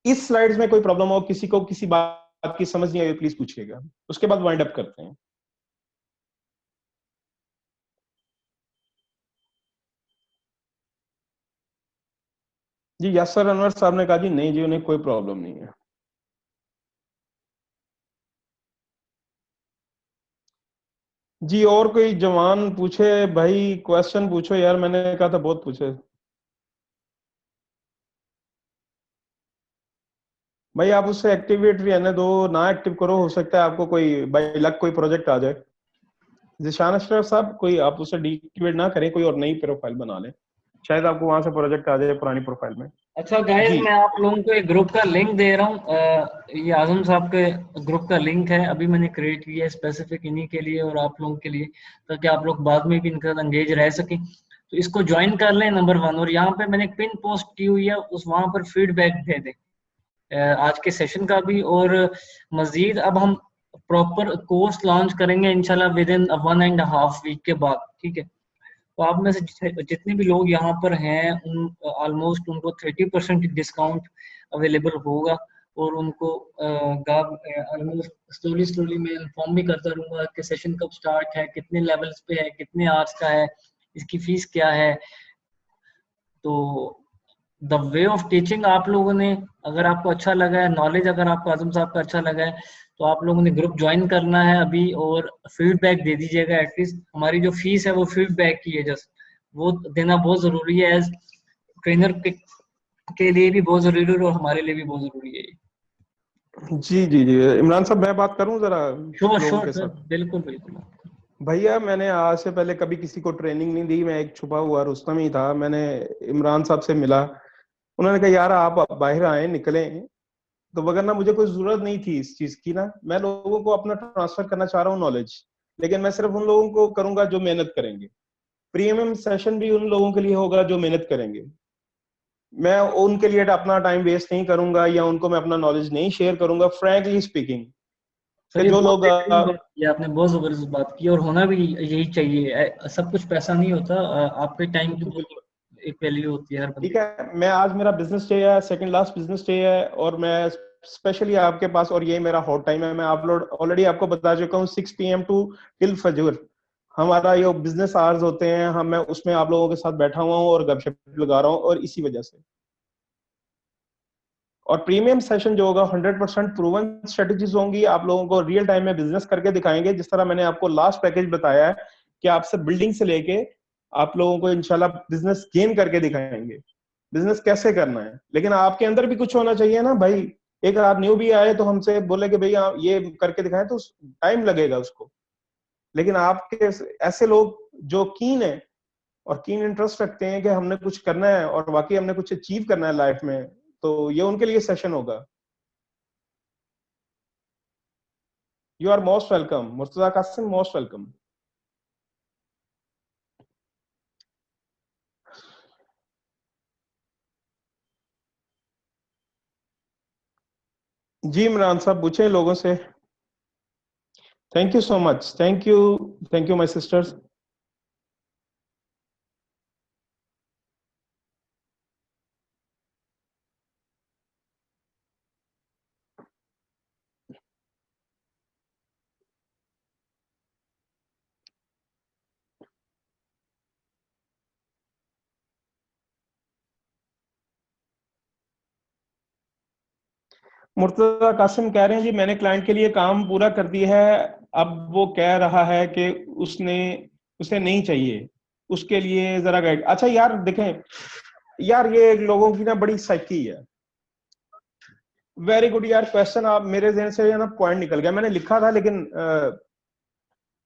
इस स्लाइड्स में कोई प्रॉब्लम हो, किसी को किसी बात की समझ नहीं आई, प्लीज पूछिएगा, उसके बाद वाइंड अप करते हैं। जी यासर अनवर साहब ने कहा जी नहीं जी, उन्हें कोई प्रॉब्लम नहीं है। जी और कोई जवान पूछे भाई, क्वेश्चन पूछो यार, मैंने कहा था बहुत पूछे। भाई आप उससे एक्टिवेट भी रहने दो, ना एक्टिव करो, हो सकता है आपको कोई बाई लक कोई प्रोजेक्ट आ जाए। जिशान अशरफ साहब, कोई आप उसे डीएक्टिवेट ना करें, कोई और नई प्रोफाइल बना लें, शायद आपको वहां से प्रोजेक्ट आ जाए पुरानी प्रोफाइल में। अच्छा गाइस, जी मैं आप लोगों को एक ग्रुप का लिंक दे रहा हूँ। ये आजम साहब के ग्रुप का लिंक है, अभी मैंने क्रिएट किया है स्पेसिफिक इन्हीं के लिए और आप लोगों के लिए, ताकि आप लोग बाद में भी इनके साथ एंगेज रह सकें। तो इसको ज्वाइन कर लें, नंबर 1। और यहाँ पे मैंने एक पिन पोस्ट की हुई है, उस वहां पर फीडबैक दे दें आज के सेशन का भी। और मजीद अब हम प्रॉपर कोर्स लॉन्च करेंगे इंशाल्लाह विद इन 1.5 वीक के बाद। ठीक है, तो आप में से जितने भी लोग यहाँ पर हैं, उन ऑलमोस्ट उनको 30% डिस्काउंट अवेलेबल होगा। और उनको ऑलमोस्ट स्लोली स्लोली मैं इन्फॉर्म भी करता रहूँगा कि सेशन कब स्टार्ट है, कितने लेवल्स पे है, कितने आवर्स का है, इसकी फीस क्या है। तो द वे ऑफ टीचिंग आप लोगों ने, अगर आपको अच्छा लगा है, नॉलेज अगर आपको आजम साहब का अच्छा लगा है, तो आप लोगों ने ग्रुप ज्वाइन करना है अभी, और फीडबैक दे दीजिएगा। एटलीस्ट हमारी जो फीस है वो फीडबैक की है, जस्ट वो देना बहुत जरूरी है। एज ट्रेनर के लिए भी बहुत जरूरी है और हमारे लिए भी बहुत जरूरी है। जी जी जी, इमरान साहब मैं बात करूं जरा श्योर लोगों श्योर के सर, साथ। बिल्कुल बिल्कुल। भैया मैंने आज से पहले कभी किसी को ट्रेनिंग नहीं दी, मैं एक छुपा हुआ रुस्तम ही था। मैंने इमरान साहब से मिला, उन्होंने कहा यार आप बाहर आए निकले, तो वगरना मुझे कोई जरूरत नहीं थी इस चीज की ना, मैं लोगों को अपना ट्रांसफर करना चाह रहा हूँ नॉलेज, लेकिन मैं सिर्फ उन लोगों को करूंगा जो मेहनत करेंगे। प्रीमियम सेशन भी उन लोगों के लिए होगा जो मेहनत करेंगे। मैं उनके लिए अपना टाइम वेस्ट नहीं करूंगा या उनको मैं अपना नॉलेज नहीं शेयर करूंगा, फ्रैंकली स्पीकिंग, सर कि ये जो बहुत लोग बेहतरीन बात की आपने, बहुत जबरदस्त बात की, और होना भी यही चाहिए। सब कुछ पैसा नहीं होता, आपके टाइम की बहुत बिल्कुल एक वैल्यू होती है हर ठीक बंदे की। है, मैं आज मेरा बिजनेस डे है, सेकंड लास्ट बिजनेस डे है, और मैं स्पेशली आपके पास, और ये मेरा हॉट टाइम है, मैं अपलोड ऑलरेडी आपको बता चुका हूँ 6 PM टू टिल फजर हमारा ये बिजनेस आवर्स होते हैं। हम मैं उसमें आप लोगों के साथ बैठा हुआ हूँ और गपशप लगा रहा हूँ, और इसी वजह से। और प्रीमियम सेशन जो होगा 100% प्रूवन स्ट्रेटजीज होंगी, आप लोगों को रियल टाइम में बिजनेस करके दिखाएंगे, जिस तरह मैंने आपको लास्ट पैकेज बताया है कि आपसे बिल्डिंग से लेके आप लोगों को इंशाल्लाह बिजनेस गेन करके दिखाएंगे, बिजनेस कैसे करना है। लेकिन आपके अंदर भी कुछ होना चाहिए ना भाई। एक आप न्यू भी आए तो हमसे बोले कि भैया आप ये करके दिखाएं, तो टाइम लगेगा उसको। लेकिन आपके ऐसे लोग जो कीन है और कीन इंटरेस्ट रखते हैं कि हमने कुछ करना है और वाकई हमने कुछ अचीव करना है लाइफ में, तो ये उनके लिए सेशन होगा। You are most welcome Murtaza Qasim, most welcome. जी इमरान साहब पूछे लोगों से। Thank you so much, thank you my sisters. Murtaza Qasim कह रहे हैं जी मैंने क्लाइंट के लिए काम पूरा कर दिया है, अब वो कह रहा है कि उसने उसे नहीं चाहिए, उसके लिए जरा गाइड। अच्छा यार देखें, यार ये लोगों की ना बड़ी साइकी है। वेरी गुड यार क्वेश्चन, आप मेरे जहन से ना पॉइंट निकल गया, मैंने लिखा था लेकिन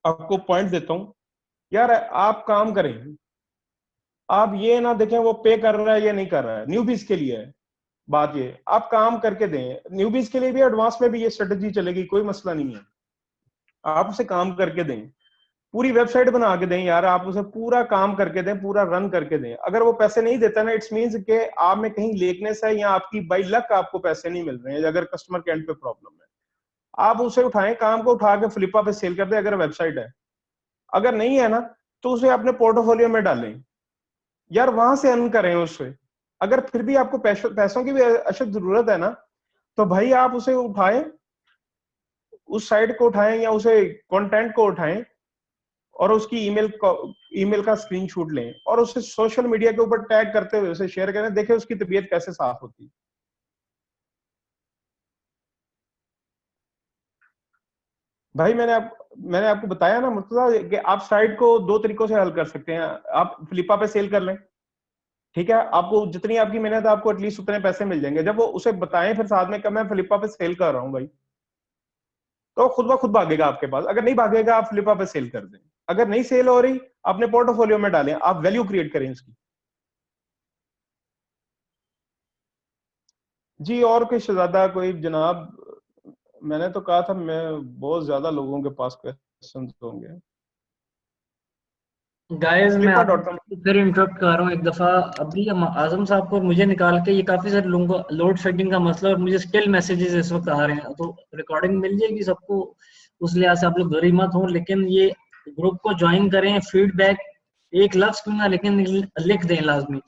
आपको पॉइंट देता हूँ। यार आप काम करें, आप ये ना देखें वो पे कर रहा है या नहीं कर रहा है, न्यूबीज के लिए है बात। ये आप काम करके दें, न्यूबीज के लिए भी एडवांस में भी ये स्ट्रेटजी चलेगी, कोई मसला नहीं है। आप उसे काम करके दें, पूरी वेबसाइट बना के दें यार, आप उसे पूरा काम करके दें, पूरा रन करके दें। अगर वो पैसे नहीं देता ना, इट्स मींस कि आप में कहीं लेकनेस है या आपकी बाई लक आपको पैसे नहीं मिल रहे हैं, अगर कस्टमर के एंड पे प्रॉब्लम है। आप उसे उठाएं, काम को उठा के फ्लिपा पे सेल कर दें अगर वेबसाइट है। अगर नहीं है ना, तो उसे अपने पोर्टफोलियो में डालें यार, वहां से अर्न करें उससे। अगर फिर भी आपको पैसों की भी अशद जरूरत है ना, तो भाई आप उसे उठाएं, उस साइट को उठाएं या उसे कंटेंट को उठाएं और उसकी ईमेल का स्क्रीनशॉट लें और उसे सोशल मीडिया के ऊपर टैग करते हुए उसे शेयर करें, देखें उसकी तबीयत कैसे साफ होती है। भाई मैंने आपको बताया ना मुर्तजा कि आप साइट को दो तरीकों से हल कर सकते हैं। आप फ्लिपा पे सेल कर लें, ठीक है, आपको जितनी आपकी मेहनत है आपको एटलीस्ट उतने पैसे मिल जाएंगे। जब वो उसे बताएं फिर साथ में कि मैं फ्लिपा पे सेल कर रहा हूँ भाई, तो खुद ब खुद भागेगा आपके पास। अगर नहीं भागेगा आप फ्लिपा पे सेल कर दें, अगर नहीं सेल हो रही अपने पोर्टफोलियो में डालें, आप वैल्यू क्रिएट करें इसकी। जी और कोई शहजादा कोई जनाब, मैंने तो कहा था मैं बहुत ज्यादा लोगों के पास क्वेश्चन होंगे। गाइस मैं फ्लिपा डॉट कॉम। आपको फिर इंटरप्ट कर रहा हूँ एक दफा। अभी हम आजम साहब को और मुझे निकाल के, ये काफी सारे लोगों को लोड शेडिंग का मसला, और मुझे स्टिल मैसेजेस इस वक्त आ रहे हैं, तो रिकॉर्डिंग मिल जाएगी सबको, उस लिहाज से आप लोग गरीब मत हो। लेकिन ये ग्रुप को ज्वाइन करें, फीडबैक एक लफ्ज क्यों ना, लेकिन लिख दें लाजमी।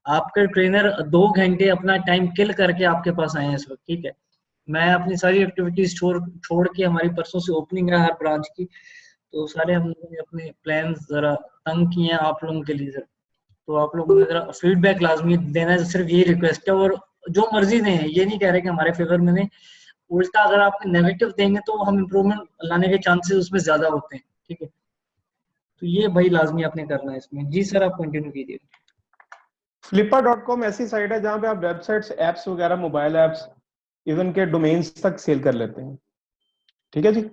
आपके ट्रेनर 2 घंटे अपना टाइम किल करके आपके पास आए हैं इस वक्त, ठीक है। मैं अपनी सारी एक्टिविटीज छोड़ छोड़ के, हमारी परसों से ओपनिंग है हर ब्रांच की, तो सारे हम लोगों ने अपने प्लान जरा तंग किए हैं आप लोगों के लिए। तो आप लोगों ने जरा फीडबैक लाजमी देना है, सिर्फ यही रिक्वेस्ट है। और जो मर्जी दें, ये नहीं कह रहे कि हमारे फेवर में दें, उल्टा अगर आप नेगेटिव देंगे तो हम इम्प्रूवमेंट लाने के चांसेस उसमें ज्यादा होते हैं, ठीक है। तो ये भाई लाजमी आपने करना है इसमें। जी सर, आप कंटिन्यू कीजिए। फ्लिपा डॉट कॉम ऐसी साइट है जहां पे आप वेबसाइट्स, एप्स वगैरह, मोबाइल एप्स, इवन के डोमेन्स तक सेल कर लेते हैं, ठीक है जी।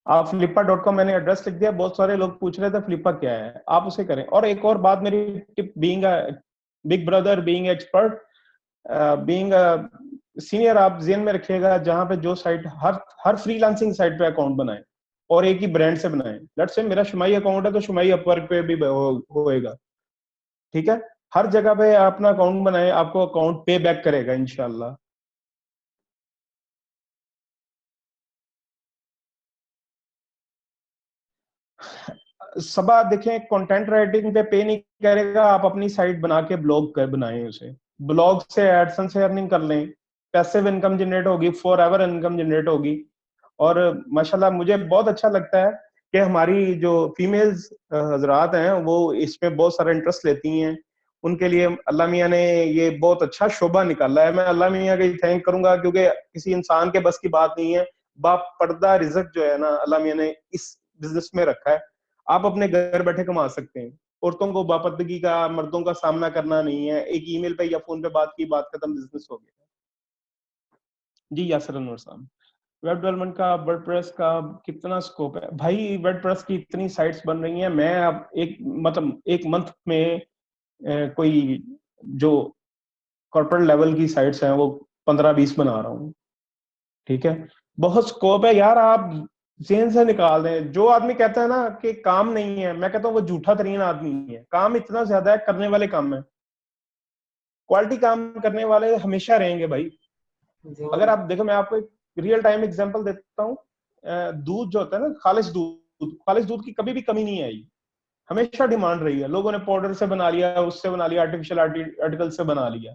आप फ्लिपा डॉट कॉम, मैंने एड्रेस लिख दिया, बहुत सारे लोग पूछ रहे थे फ्लिपा क्या है, आप उसे करें। और एक और बात, मेरी tip, being big brother, being expert, being senior, आप जेन में रखिएगा, जहां पे जो साइट हर फ्रीलांसिंग साइट पे अकाउंट बनाए, और एक ही ब्रांड से बनाएं। लेट्स से मेरा शुमाई अकाउंट है तो शुमाई अपवर्क पे भी होएगा, ठीक है। हर जगह पे अपना अकाउंट बनाए, आपको अकाउंट पे बैक करेगा इंशाल्लाह। सबा देखें, कंटेंट राइटिंग पे नहीं करेगा, आप अपनी साइट बना के ब्लॉग कर बनाएं उसे, ब्लॉग से एडसेंस से अर्निंग कर लें, पैसिव इनकम जनरेट होगी, फॉर एवर इनकम जनरेट होगी। और माशाल्लाह मुझे बहुत अच्छा लगता है कि हमारी जो फीमेल्स हजरात हैं वो इसमें बहुत सारा इंटरेस्ट लेती हैं। उनके लिए अल्लाह मियाँ ने ये बहुत अच्छा शोभा निकाला है। मैं अल्लाह मियाँ का थैंक करूंगा, क्योंकि किसी इंसान के बस की बात नहीं है। बाप पर्दा रिजक जो है ना, अल्लाह मियाँ ने इस बिजनेस में रखा है। आप अपने घर बैठे कमा सकते हैं। औरतों को बापर्दगी का, मर्दों का सामना करना नहीं है। एक ईमेल पे या फोन पे बात की, बात खत्म, बिजनेस हो गया। जी यासर अनवर साहब, वेब डेवलपमेंट का, वर्डप्रेस का कितना स्कोप है भाई? वर्डप्रेस की इतनी साइट्स बन रही हैं, मैं अब एक मतलब एक मंथ में कोई जो कॉर्पोरेट लेवल की साइट्स हैं वो 15-20 बना रहा हूँ, ठीक है। बहुत स्कोप है यार, आप जेन से निकाल दें। जो आदमी कहता है ना कि काम नहीं है, मैं कहता हूँ वो झूठा तरीन आदमी है। काम इतना ज्यादा है, करने वाले कम है। क्वालिटी काम करने वाले हमेशा रहेंगे भाई। अगर आप देखो, मैं आपको एक रियल टाइम एग्जांपल देता हूँ। दूध जो होता है ना, खालिश दूध की कभी भी कमी नहीं आई, हमेशा डिमांड रही है। लोगों ने पाउडर से बना लिया, उससे बना लिया, आर्टिफिशियल आर्टिकल से बना लिया,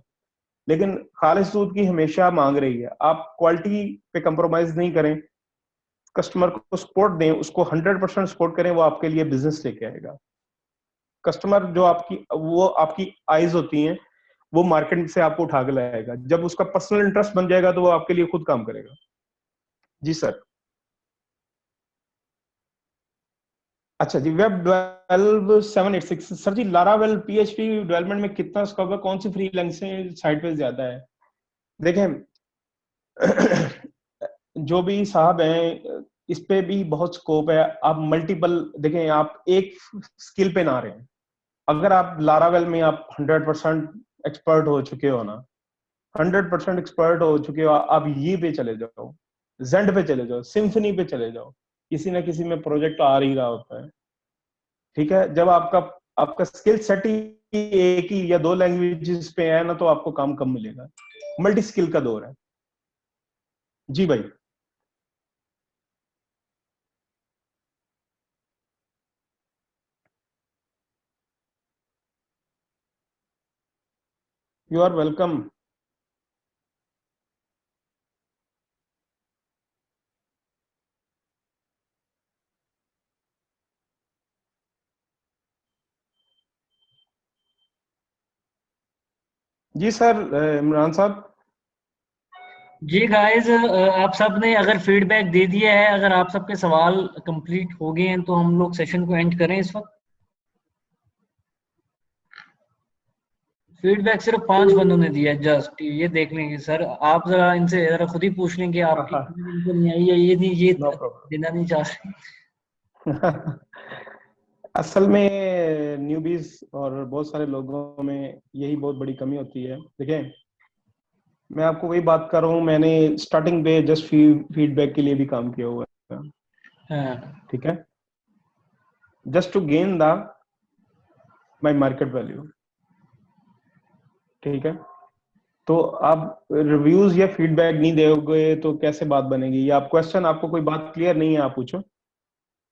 लेकिन खालिश दूध की हमेशा मांग रही है। आप क्वालिटी पे कंप्रोमाइज नहीं करें, कस्टमर को सपोर्ट दें, उसको 100% सपोर्ट करें, वो आपके लिए बिजनेस लेके आएगा। कस्टमर जो वो आपकी आईज होती हैं, वो मार्केट से आपको उठा के लाएगा। जब उसका पर्सनल इंटरेस्ट बन जाएगा तो वो आपके लिए खुद काम करेगा। जी सर। अच्छा जी, वेब 12 786 सर जी, लारावेल पीएचपी डेवलपमेंट में कितना स्कोप है? कौन सी फ्रीलांसिंग साइट पे ज्यादा है? देखें जो भी साहब हैं, इस पे भी बहुत स्कोप है। आप मल्टीपल देखें, आप एक स्किल पे ना रहे। अगर आप लारावेल में आप 100% एक्सपर्ट हो चुके हो ना, 100% एक्सपर्ट हो चुके हो, आप ये पे चले जाओ, जेंड पे चले जाओ, सिम्फनी पे चले जाओ, किसी ना किसी में प्रोजेक्ट आ ही रहा होता है, ठीक है। जब आपका आपका स्किल सेट ही एक ही या दो लैंग्वेजेस पे है ना, तो आपको काम कम मिलेगा। मल्टी स्किल का दौर है। जी भाई, यू आर वेलकम। जी सर, इमरान साहब। जी गाइस, आप सब ने अगर फीडबैक दे दिया है, अगर आप सबके सवाल कंप्लीट हो गए हैं, तो हम लोग सेशन को एंड करें इस वक्त। फीडबैक सिर्फ 5 बंदों ने दिया है, जस्ट ये देख लेंगे सर। आप जरा इनसे जरा खुद ही पूछ लें कि हाँ आपकी हाँ, इनको नहीं आई है, ये नहीं, ये नो देना नहीं चाह रहे। प्रॉब्लम। असल में न्यूबीज और बहुत सारे लोगों में यही बहुत बड़ी कमी होती है। देखिए, मैं आपको वही बात कर रहा हूँ, मैंने स्टार्टिंग पे जस्ट फीडबैक के लिए भी काम किया हुआ है, हाँ ठीक है, just to gain the my market value, ठीक है। तो आप रिव्यूज या फीडबैक नहीं दोगे तो कैसे बात बनेगी? या आप क्वेश्चन, आपको कोई बात क्लियर नहीं है, आप पूछो।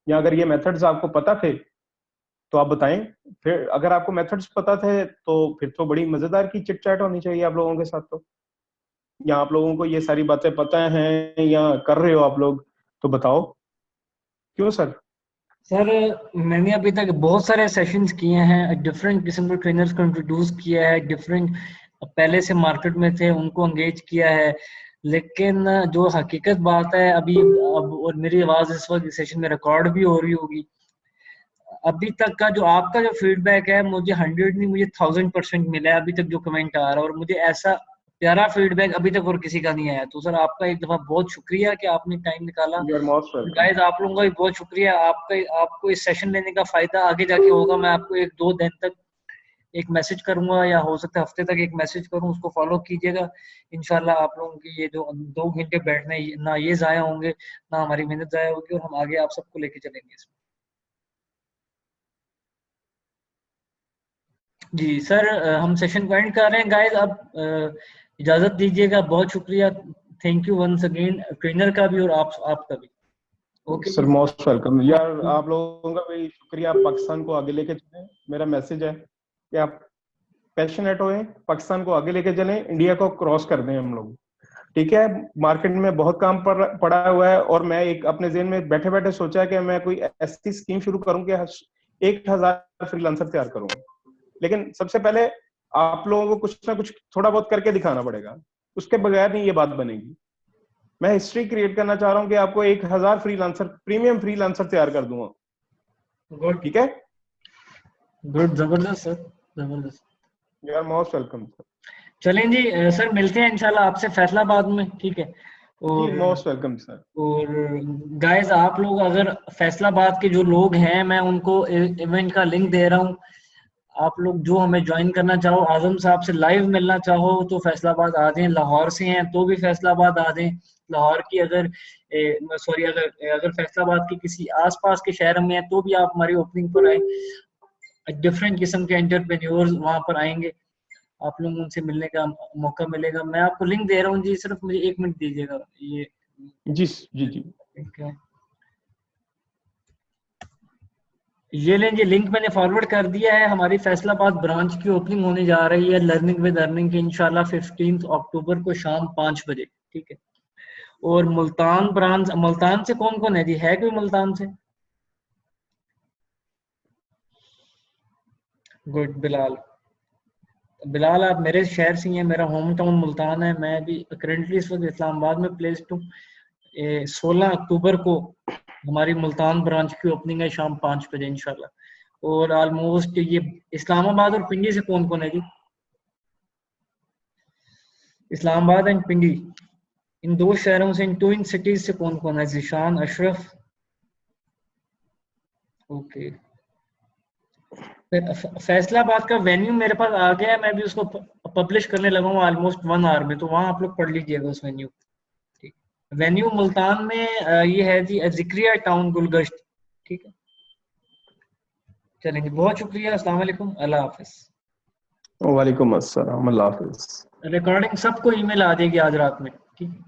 या अगर ये मेथड्स आपको पता थे तो आप बताएं। फिर अगर आपको मेथड्स पता थे तो फिर तो बड़ी मजेदार की चिट चैट होनी चाहिए आप लोगों के साथ। तो या आप लोगों को ये सारी बातें पता हैं या कर रहे हो आप लोग, तो बताओ। क्यों सर? सर, मैंने अभी तक बहुत सारे सेशंस किए हैं, डिफरेंट किस्म के ट्रेनर्स को इंट्रोड्यूस किया है, डिफरेंट पहले से मार्केट में थे उनको एंगेज किया है, लेकिन जो हकीकत बात है अभी, अब और मेरी आवाज इस वक्त सेशन में रिकॉर्ड भी हो रही होगी, अभी तक का जो आपका जो फीडबैक है, मुझे 100 नहीं, मुझे 1000% मिला है अभी तक जो कमेंट आ रहा है, और मुझे ऐसा प्यारा फीडबैक अभी तक और किसी का नहीं आया। तो सर आपका एक दफा बहुत शुक्रिया कि आपने टाइम निकाला। You are most welcome. Guys, आप लोगों का भी बहुत शुक्रिया, आपका आपको इस सेशन लेने का फायदा आगे जाके होगा। मैं आपको 1-2 दिन तक एक मैसेज करूंगा, या हो सकता है हफ्ते तक एक मैसेज करूं, उसको फॉलो कीजिएगा। इंशाल्लाह आप लोगों की ये जो 2 घंटे बैठने, ना ये जाया होंगे, ना हमारी मेहनत जाया होगी, और हम आगे आप सबको लेके चलेंगे इसमें। जी सर, हम सेशन को एंड कर रहे हैं गाइस। अब इजाजत दीजिएगा, बहुत शुक्रिया, thank you once again, trainer का भी और आपका भी। ओके सर मोस्ट वेलकम यार, आप लोगों का भी शुक्रिया, आप पाकिस्तान को आगे लेके चलें। मेरा मैसेज है कि आप पैशनेट होए, पाकिस्तान को आगे लेके चलें, इंडिया को क्रॉस कर दें हम लोग। ठीक है, मार्केट में बहुत काम पड़ा हुआ है, और मैं एक अपने जेहन में बैठे बैठे सोचा कि मैं कोई ऐसी स्कीम शुरू करूं कि 1000 फ्रीलांसर तैयार करूं। लेकिन सबसे पहले आप लोगों को कुछ ना कुछ थोड़ा बहुत करके दिखाना पड़ेगा, उसके बगैर नहीं ये बात बनेगी। मैं हिस्ट्री क्रिएट करना चाह रहा हूं कि आपको 1000 फ्रीलांसर, प्रीमियम फ्रीलांसर तैयार कर दूंगा। गुड, ठीक है, गुड, जबरदस्त सर, जबरदस्त। यार मोस्ट वेलकम सर। चलें जी सर, मिलते हैं इंशाल्लाह आपसे फैसलाबाद में, ठीक है। जी और मोस्ट वेलकम सर। गाइस, आप लोग अगर फैसलाबाद के जो लोग हैं, मैं उनको इवेंट का लिंक दे रहा हूँ। आप लोग जो हमें ज्वाइन करना चाहो, आजम साहब से लाइव मिलना चाहो, तो फैसलाबाद आ जाएं। लाहौर से हैं तो भी फैसलाबाद आ जाएं। लाहौर की अगर सॉरी, अगर फैसलाबाद के किसी आसपास के शहर में है तो भी आप हमारी ओपनिंग पर आए। डिफरेंट किस्म के एंटरप्रेन्योर्स वहां पर आएंगे, आप लोग उनसे मिलने का मौका मिलेगा। मैं आपको लिंक दे रहा हूँ जी, सिर्फ मुझे 1 मिनट दीजिएगा। ये जी जी जी। ठीक है, ये लें जी, लिंक मैंने फॉरवर्ड कर दिया है। हमारी फैसलाबाद ब्रांच की ओपनिंग होने जा रही है लर्निंग विद अर्निंग की, इंशाल्लाह 15 अक्टूबर को शाम 5 बजे, ठीक है। और मुल्तान ब्रांच, मुल्तान से कौन कौन है जी? है कोई मुल्तान से? गुड, बिलाल। बिलाल, आप मेरे शहर से ही हैं, मेरा होम टाउन मुल्तान है। मैं भी करेंटली इस वक्त इस्लामाबाद में प्लेस्ड हूँ। 16 अक्टूबर को हमारी मुल्तान ब्रांच की ओपनिंग है शाम 5 बजे इंशाल्लाह। और ऑलमोस्ट ये इस्लामाबाद और पिंडी से कौन कौन है जी? इस्लामाबाद एंड पिंडी, इन दो शहरों से, इन टू इन सिटीज से कौन कौन है? जिशान, अशरफ। ओके, फैसलाबाद का वेन्यू मेरे पास आ गया है, मैं भी उसको पब्लिश करने लगा हूँ ऑलमोस्ट 1 आवर में, तो वहां आप लोग पढ़ लीजिएगा उस वेन्यू। ठीक, वेन्यू मुल्तान में ये है जी जिक्रिया टाउन, गुलगश्त, ठीक है। चलेंगे, बहुत शुक्रिया, अस्सलाम वालेकुम, अल्लाह हाफिज। वालेकुम अस्सलाम, अल्लाह हाफिज। रिकॉर्डिंग सबको ईमेल आ जाएगी आज रात में, ठीक है।